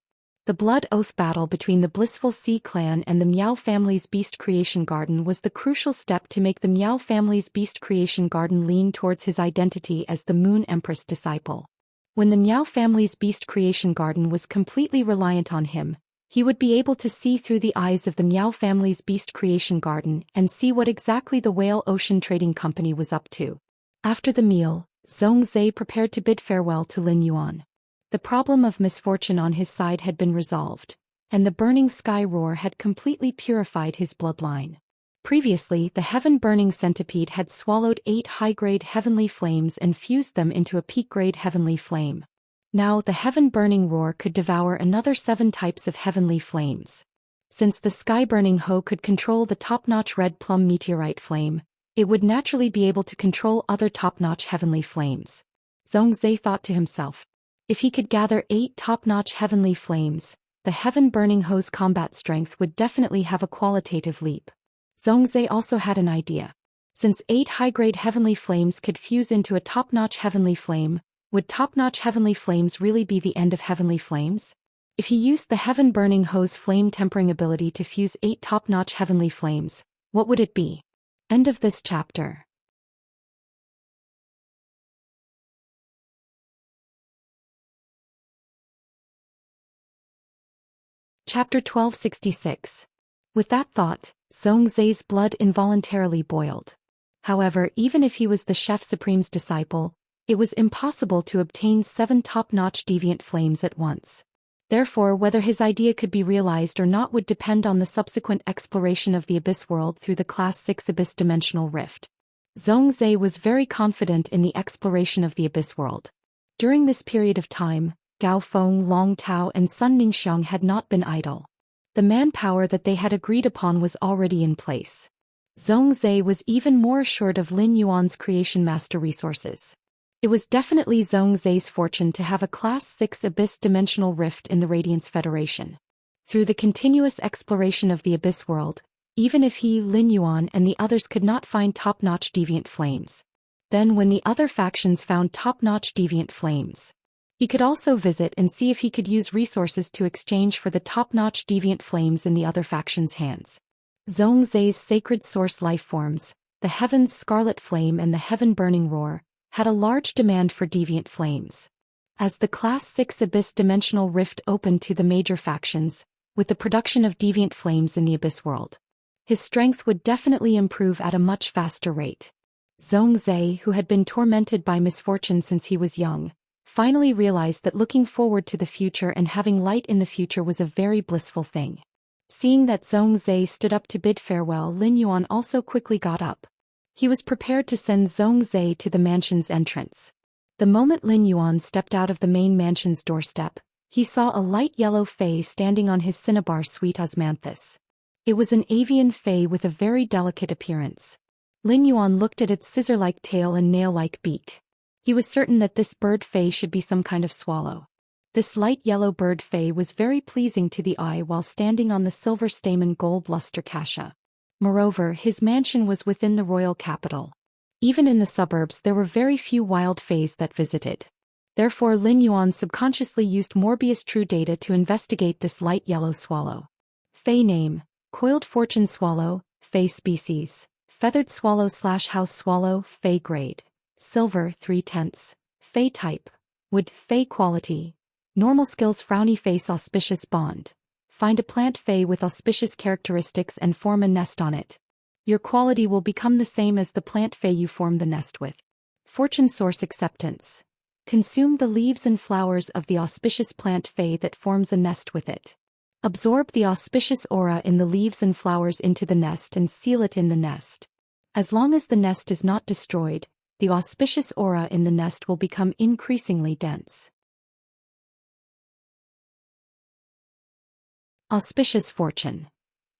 [SPEAKER 1] The blood oath battle between the Blissful Sea Clan and the Miao family's Beast Creation Garden was the crucial step to make the Miao family's Beast Creation Garden lean towards his identity as the Moon Empress disciple. When the Miao family's Beast Creation Garden was completely reliant on him, he would be able to see through the eyes of the Miao family's Beast Creation Garden and see what exactly the Whale Ocean Trading Company was up to. After the meal, Zhongzai prepared to bid farewell to Lin Yuan. The problem of misfortune on his side had been resolved, and the burning sky roar had completely purified his bloodline. Previously, the heaven-burning centipede had swallowed 8 high-grade heavenly flames and fused them into a peak-grade heavenly flame. Now the heaven-burning roar could devour another 7 types of heavenly flames. Since the sky-burning Ho could control the top-notch red plum meteorite flame, it would naturally be able to control other top-notch heavenly flames. Zhongzai thought to himself, if he could gather 8 top-notch heavenly flames, the heaven-burning Ho's combat strength would definitely have a qualitative leap. Zhongzai also had an idea. Since 8 high-grade heavenly flames could fuse into a top-notch heavenly flame, would top-notch heavenly flames really be the end of heavenly flames? If he used the heaven-burning Ho's flame-tempering ability to fuse 8 top-notch heavenly flames, what would it be? End of this chapter. Chapter 1266. With that thought, Zhongzai's blood involuntarily boiled. However, even if he was the Chef Supreme's disciple, it was impossible to obtain 7 top-notch deviant flames at once. Therefore, whether his idea could be realized or not would depend on the subsequent exploration of the Abyss world through the Class 6 Abyss Dimensional Rift. Zhongzai was very confident in the exploration of the Abyss world. During this period of time, Gao Feng, Long Tao and Sun Ningxiang had not been idle. The manpower that they had agreed upon was already in place. Zhongzai was even more assured of Lin Yuan's creation master resources. It was definitely Zhongzai's fortune to have a Class 6 Abyss Dimensional Rift in the Radiance Federation. Through the continuous exploration of the Abyss world, even if he, Lin Yuan and the others could not find top-notch deviant flames, then when the other factions found top-notch deviant flames, he could also visit and see if he could use resources to exchange for the top-notch deviant flames in the other factions' hands. Zhongzai's sacred source life forms, the Heaven's Scarlet Flame and the Heaven Burning Roar, had a large demand for deviant flames. As the Class 6 Abyss Dimensional Rift opened to the major factions, with the production of deviant flames in the Abyss world, his strength would definitely improve at a much faster rate. Zhongzai, who had been tormented by misfortune since he was young, finally realized that looking forward to the future and having light in the future was a very blissful thing. Seeing that Zhou Xian stood up to bid farewell, Lin Yuan also quickly got up. He was prepared to send Zhou Xian to the mansion's entrance. The moment Lin Yuan stepped out of the main mansion's doorstep, he saw a light yellow fae standing on his cinnabar suite osmanthus. It was an avian fae with a very delicate appearance. Lin Yuan looked at its scissor-like tail and nail-like beak. He was certain that this bird fae should be some kind of swallow. This light yellow bird fae was very pleasing to the eye while standing on the silver stamen gold luster cassia. Moreover, his mansion was within the royal capital. Even in the suburbs there were very few wild fays that visited. Therefore Lin Yuan subconsciously used Morbius True Data to investigate this light yellow swallow. Fey name: Coiled Fortune Swallow. Fey species: Feathered Swallow/House Swallow. Fey grade: Silver 3/10. Fey type: Wood. Fey quality: Normal skills. Frowny face. Auspicious bond: Find a plant fey with auspicious characteristics and form a nest on it. Your quality will become the same as the plant fey you form the nest with. Fortune source. Acceptance: Consume the leaves and flowers of the auspicious plant fey that forms a nest with it. Absorb the auspicious aura in the leaves and flowers into the nest and seal it in the nest. As long as the nest is not destroyed, the auspicious aura in the nest will become increasingly dense. Auspicious fortune: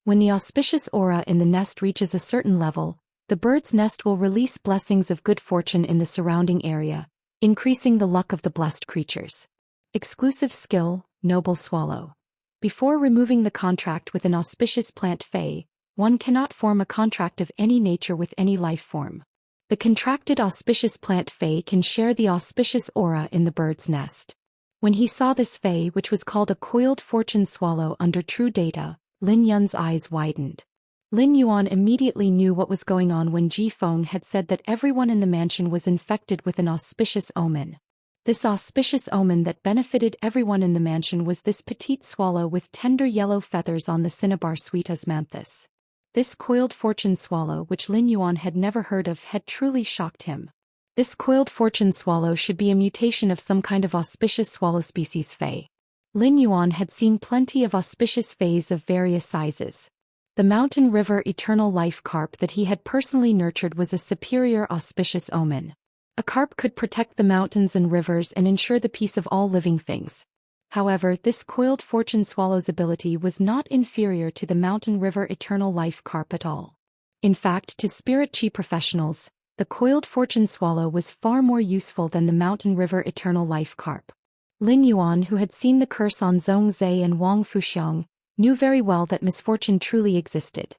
[SPEAKER 1] When the auspicious aura in the nest reaches a certain level, the bird's nest will release blessings of good fortune in the surrounding area, increasing the luck of the blessed creatures. Exclusive skill: Noble Swallow. Before removing the contract with an auspicious plant fey, one cannot form a contract of any nature with any life form. The contracted auspicious plant fey can share the auspicious aura in the bird's nest. When he saw this fey, which was called a coiled fortune swallow under True Data, Lin Yuan's eyes widened. Lin Yuan immediately knew what was going on when Ji Feng had said that everyone in the mansion was infected with an auspicious omen. This auspicious omen that benefited everyone in the mansion was this petite swallow with tender yellow feathers on the cinnabar suite osmanthus. This coiled fortune swallow, which Lin Yuan had never heard of, had truly shocked him. This coiled fortune swallow should be a mutation of some kind of auspicious swallow species fey. Lin Yuan had seen plenty of auspicious fays of various sizes. The mountain river eternal life carp that he had personally nurtured was a superior auspicious omen. A carp could protect the mountains and rivers and ensure the peace of all living things. However, this coiled fortune swallow's ability was not inferior to the mountain river eternal life carp at all. In fact, to spirit chi professionals, the coiled fortune swallow was far more useful than the mountain river eternal life carp. Lin Yuan, who had seen the curse on Zhou Xian and Wang Fuxiang, knew very well that misfortune truly existed.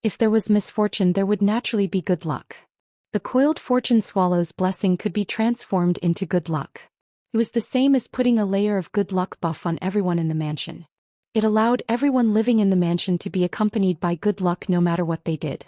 [SPEAKER 1] If there was misfortune, there would naturally be good luck. The coiled fortune swallow's blessing could be transformed into good luck. It was the same as putting a layer of good luck buff on everyone in the mansion. It allowed everyone living in the mansion to be accompanied by good luck no matter what they did.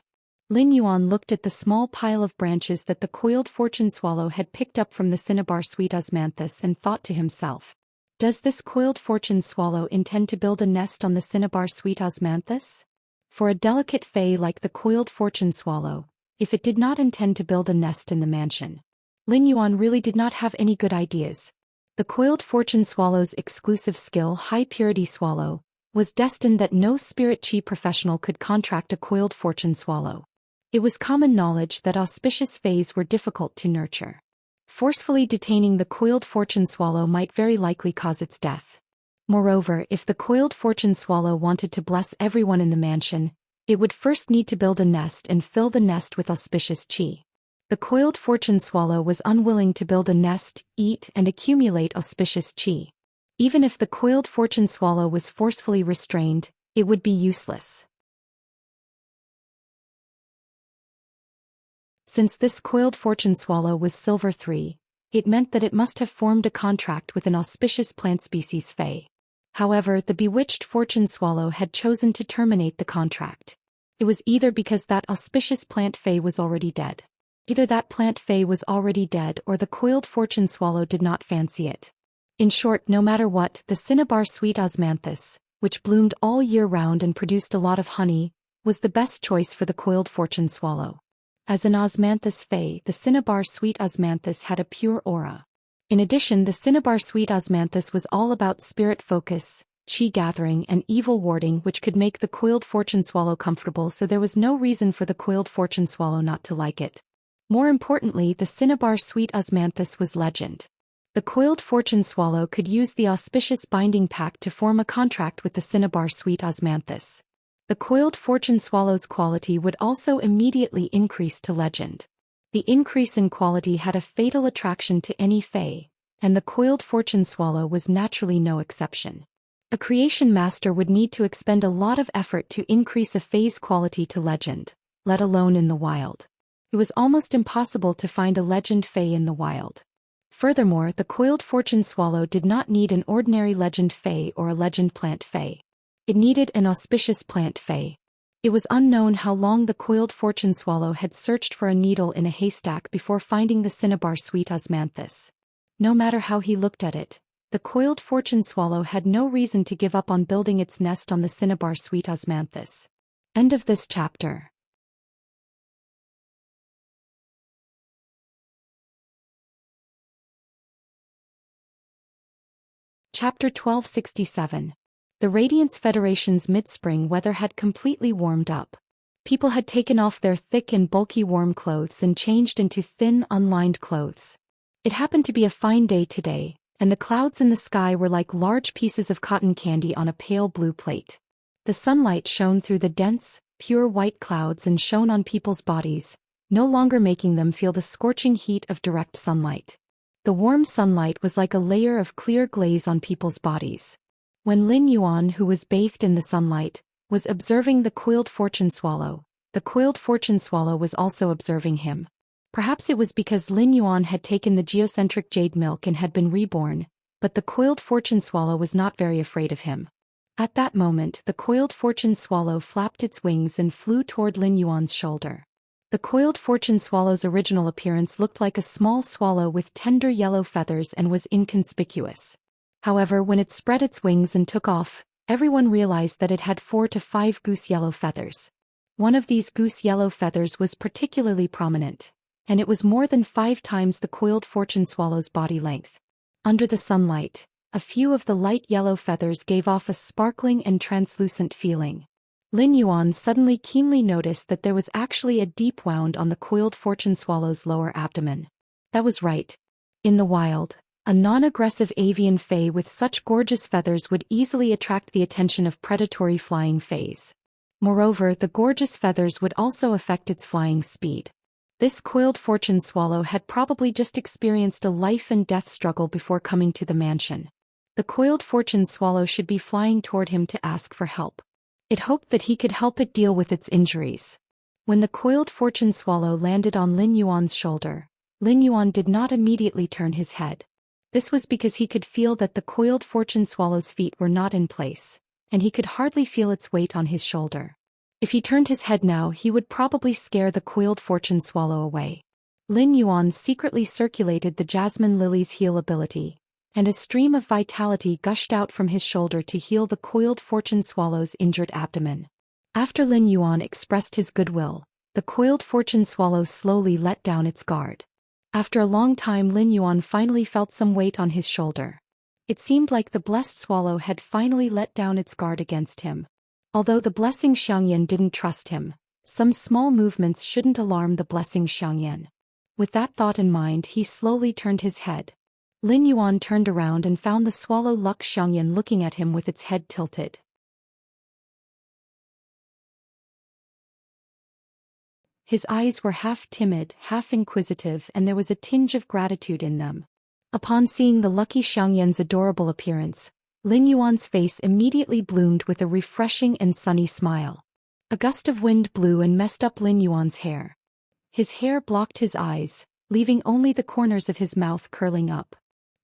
[SPEAKER 1] Lin Yuan looked at the small pile of branches that the coiled fortune swallow had picked up from the cinnabar suite osmanthus and thought to himself, does this coiled fortune swallow intend to build a nest on the cinnabar suite osmanthus? For a delicate fey like the coiled fortune swallow, if it did not intend to build a nest in the mansion, Lin Yuan really did not have any good ideas. The coiled fortune swallow's exclusive skill, high purity swallow, was destined that no spirit chi professional could contract a coiled fortune swallow. It was common knowledge that auspicious fays were difficult to nurture. Forcefully detaining the coiled fortune swallow might very likely cause its death. Moreover, if the coiled fortune swallow wanted to bless everyone in the mansion, it would first need to build a nest and fill the nest with auspicious chi. The coiled fortune swallow was unwilling to build a nest, eat, and accumulate auspicious chi. Even if the coiled fortune swallow was forcefully restrained, it would be useless. Since this coiled fortune swallow was silver 3, it meant that it must have formed a contract with an auspicious plant species fey. However, the bewitched fortune swallow had chosen to terminate the contract. It was either because that auspicious plant fey was already dead. Either that plant fey was already dead or the coiled fortune swallow did not fancy it. In short, no matter what, the cinnabar suite osmanthus, which bloomed all year round and produced a lot of honey, was the best choice for the coiled fortune swallow. As an osmanthus fey, the cinnabar suite osmanthus had a pure aura. In addition, the cinnabar suite osmanthus was all about spirit focus, qi gathering and evil warding which could make the coiled fortune swallow comfortable, so there was no reason for the coiled fortune swallow not to like it. More importantly, the cinnabar sweet osmanthus was legend. The coiled fortune swallow could use the auspicious binding pact to form a contract with the cinnabar sweet osmanthus. The coiled fortune swallow's quality would also immediately increase to legend. The increase in quality had a fatal attraction to any fae, and the coiled fortune swallow was naturally no exception. A creation master would need to expend a lot of effort to increase a fae's quality to legend, let alone in the wild. It was almost impossible to find a legend fae in the wild. Furthermore, the coiled fortune swallow did not need an ordinary legend fae or a legend plant fae. It needed an auspicious plant fae. It was unknown how long the coiled fortune swallow had searched for a needle in a haystack before finding the cinnabar sweet osmanthus. No matter how he looked at it, the coiled fortune swallow had no reason to give up on building its nest on the cinnabar sweet osmanthus. End of this chapter. Chapter 1267. The Radiance Federation's mid-spring weather had completely warmed up. People had taken off their thick and bulky warm clothes and changed into thin, unlined clothes. It happened to be a fine day today, and the clouds in the sky were like large pieces of cotton candy on a pale blue plate. The sunlight shone through the dense, pure white clouds and shone on people's bodies, no longer making them feel the scorching heat of direct sunlight. The warm sunlight was like a layer of clear glaze on people's bodies. When Lin Yuan, who was bathed in the sunlight, was observing the coiled fortune swallow, the coiled fortune swallow was also observing him. Perhaps it was because Lin Yuan had taken the geocentric jade milk and had been reborn, but the coiled fortune swallow was not very afraid of him. At that moment, the coiled fortune swallow flapped its wings and flew toward Lin Yuan's shoulder. The coiled fortune swallow's original appearance looked like a small swallow with tender yellow feathers and was inconspicuous. However, when it spread its wings and took off, everyone realized that it had 4 to 5 goose yellow feathers. One of these goose yellow feathers was particularly prominent, and it was more than 5 times the coiled fortune swallow's body length. Under the sunlight, a few of the light yellow feathers gave off a sparkling and translucent feeling. Lin Yuan suddenly keenly noticed that there was actually a deep wound on the coiled fortune swallow's lower abdomen. That was right. In the wild, a non-aggressive avian fae with such gorgeous feathers would easily attract the attention of predatory flying faes. Moreover, the gorgeous feathers would also affect its flying speed. This coiled fortune swallow had probably just experienced a life and death struggle before coming to the mansion. The coiled fortune swallow should be flying toward him to ask for help. It hoped that he could help it deal with its injuries. When the coiled fortune swallow landed on Lin Yuan's shoulder, Lin Yuan did not immediately turn his head. This was because he could feel that the coiled fortune swallow's feet were not in place, and he could hardly feel its weight on his shoulder. If he turned his head now, he would probably scare the coiled fortune swallow away. Lin Yuan secretly circulated the jasmine lily's heal ability, and a stream of vitality gushed out from his shoulder to heal the coiled fortune swallow's injured abdomen. After Lin Yuan expressed his goodwill, the coiled fortune swallow slowly let down its guard. After a long time, Lin Yuan finally felt some weight on his shoulder. It seemed like the blessed swallow had finally let down its guard against him. Although the blessing Xianxia didn't trust him, some small movements shouldn't alarm the blessing Xianxia. With that thought in mind, he slowly turned his head. Lin Yuan turned around and found the swallow Lux Xianxia looking at him with its head tilted. His eyes were half timid, half inquisitive, and there was a tinge of gratitude in them. Upon seeing the lucky Xiangyan's adorable appearance, Lin Yuan's face immediately bloomed with a refreshing and sunny smile. A gust of wind blew and messed up Lin Yuan's hair. His hair blocked his eyes, leaving only the corners of his mouth curling up.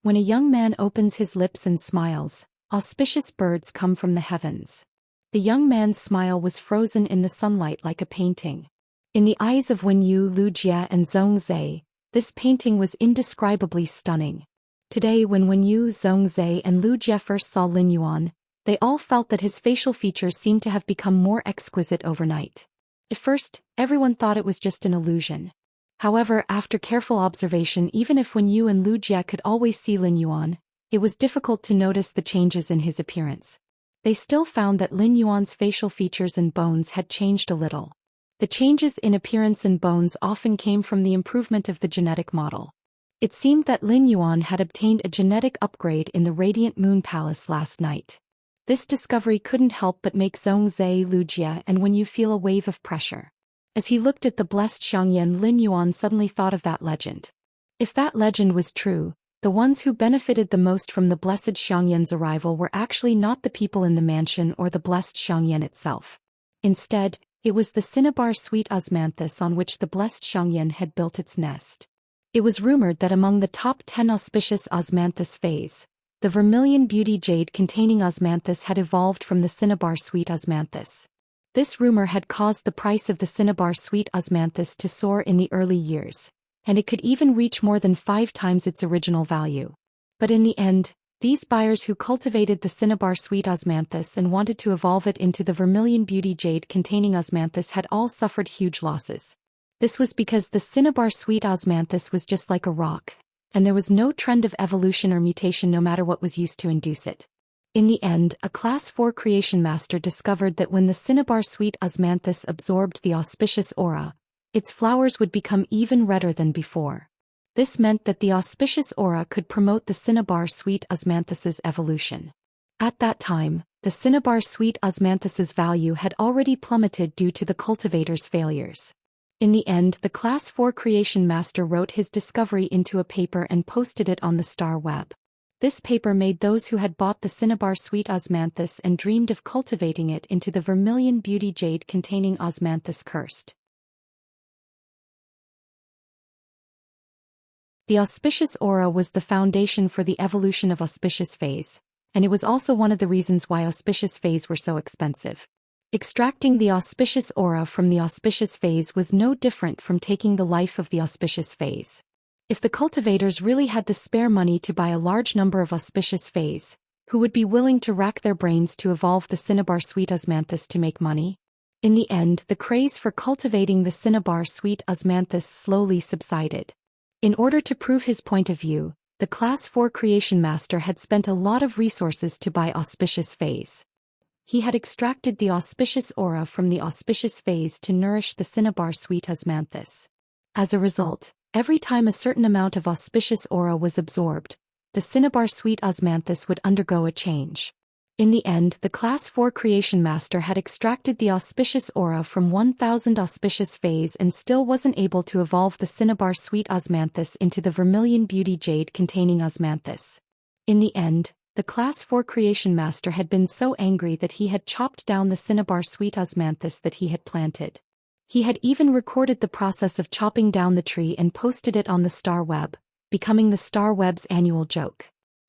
[SPEAKER 1] When a young man opens his lips and smiles, auspicious birds come from the heavens. The young man's smile was frozen in the sunlight like a painting. In the eyes of Wenyu, Lu Jia and Zhongzhe, this painting was indescribably stunning. Today when Wenyu, Zhongzhe and Lu Jia first saw Lin Yuan, they all felt that his facial features seemed to have become more exquisite overnight. At first, everyone thought it was just an illusion. However, after careful observation, even if Wenyu and Lu Jia could always see Lin Yuan, it was difficult to notice the changes in his appearance. They still found that Lin Yuan's facial features and bones had changed a little. The changes in appearance and bones often came from the improvement of the genetic model. It seemed that Lin Yuan had obtained a genetic upgrade in the Radiant Moon Palace last night. This discovery couldn't help but make Zhou Xian Lugia, and when you feel a wave of pressure. As he looked at the blessed Xianxia, Lin Yuan suddenly thought of that legend. If that legend was true, the ones who benefited the most from the blessed Xianxia's arrival were actually not the people in the mansion or the blessed Xianxia itself. Instead, it was the cinnabar sweet osmanthus on which the blessed Xianxia had built its nest. It was rumored that among the top 10 auspicious osmanthus phase, the vermilion beauty jade containing osmanthus had evolved from the cinnabar sweet osmanthus. This rumor had caused the price of the cinnabar sweet osmanthus to soar in the early years, and it could even reach more than 5 times its original value. But in the end, these buyers who cultivated the cinnabar sweet osmanthus and wanted to evolve it into the vermilion beauty jade containing osmanthus had all suffered huge losses. This was because the cinnabar sweet osmanthus was just like a rock, and there was no trend of evolution or mutation no matter what was used to induce it. In the end, a Class 4 creation master discovered that when the cinnabar sweet osmanthus absorbed the auspicious aura, its flowers would become even redder than before. This meant that the auspicious aura could promote the cinnabar sweet osmanthus's evolution. At that time, the cinnabar sweet osmanthus's value had already plummeted due to the cultivator's failures. In the end, the Class 4 creation master wrote his discovery into a paper and posted it on the star web. This paper made those who had bought the cinnabar sweet osmanthus and dreamed of cultivating it into the vermilion beauty jade containing osmanthus cursed. The auspicious aura was the foundation for the evolution of auspicious phase, and it was also one of the reasons why auspicious phase were so expensive. Extracting the auspicious aura from the auspicious phase was no different from taking the life of the auspicious phase. If the cultivators really had the spare money to buy a large number of auspicious phase, who would be willing to rack their brains to evolve the cinnabar sweet osmanthus to make money? In the end, the craze for cultivating the cinnabar sweet osmanthus slowly subsided. In order to prove his point of view, the Class 4 creation master had spent a lot of resources to buy auspicious phase. He had extracted the auspicious aura from the auspicious phase to nourish the cinnabar sweet osmanthus. As a result, every time a certain amount of auspicious aura was absorbed, the cinnabar sweet osmanthus would undergo a change. In the end, the Class 4 creation master had extracted the auspicious aura from 1000 auspicious phase and still wasn't able to evolve the cinnabar sweet osmanthus into the vermilion beauty jade containing osmanthus. In the end, the Class 4 creation master had been so angry that he had chopped down the cinnabar sweet osmanthus that he had planted. He had even recorded the process of chopping down the tree and posted it on the star web, becoming the star web's annual joke.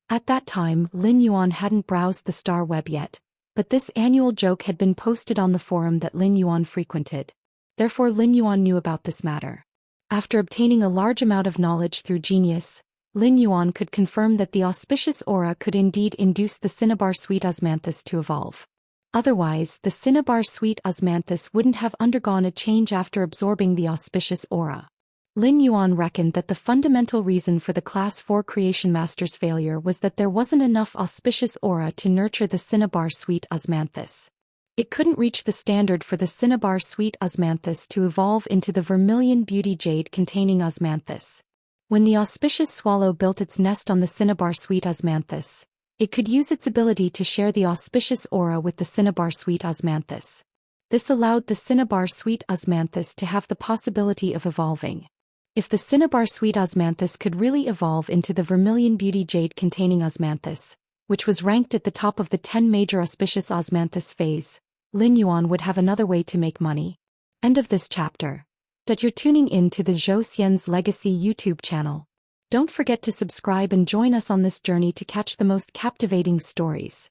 [SPEAKER 1] At that time, Lin Yuan hadn't browsed the star web yet, but this annual joke had been posted on the forum that Lin Yuan frequented. Therefore Lin Yuan knew about this matter. After obtaining a large amount of knowledge through genius, Lin Yuan could confirm that the auspicious aura could indeed induce the cinnabar sweet osmanthus to evolve. Otherwise, the cinnabar sweet osmanthus wouldn't have undergone a change after absorbing the auspicious aura. Lin Yuan reckoned that the fundamental reason for the Class 4 creation master's failure was that there wasn't enough auspicious aura to nurture the cinnabar sweet osmanthus. It couldn't reach the standard for the cinnabar sweet osmanthus to evolve into the vermilion beauty jade containing osmanthus. When the auspicious swallow built its nest on the cinnabar sweet osmanthus, it could use its ability to share the auspicious aura with the cinnabar sweet osmanthus. This allowed the cinnabar sweet osmanthus to have the possibility of evolving. If the cinnabar sweet osmanthus could really evolve into the vermilion beauty jade containing osmanthus, which was ranked at the top of the 10 major auspicious osmanthus phase, Lin Yuan would have another way to make money. End of this chapter. You're tuning in to the Zhou Xian's Legacy YouTube channel. Don't forget to subscribe and join us on this journey to catch the most captivating stories.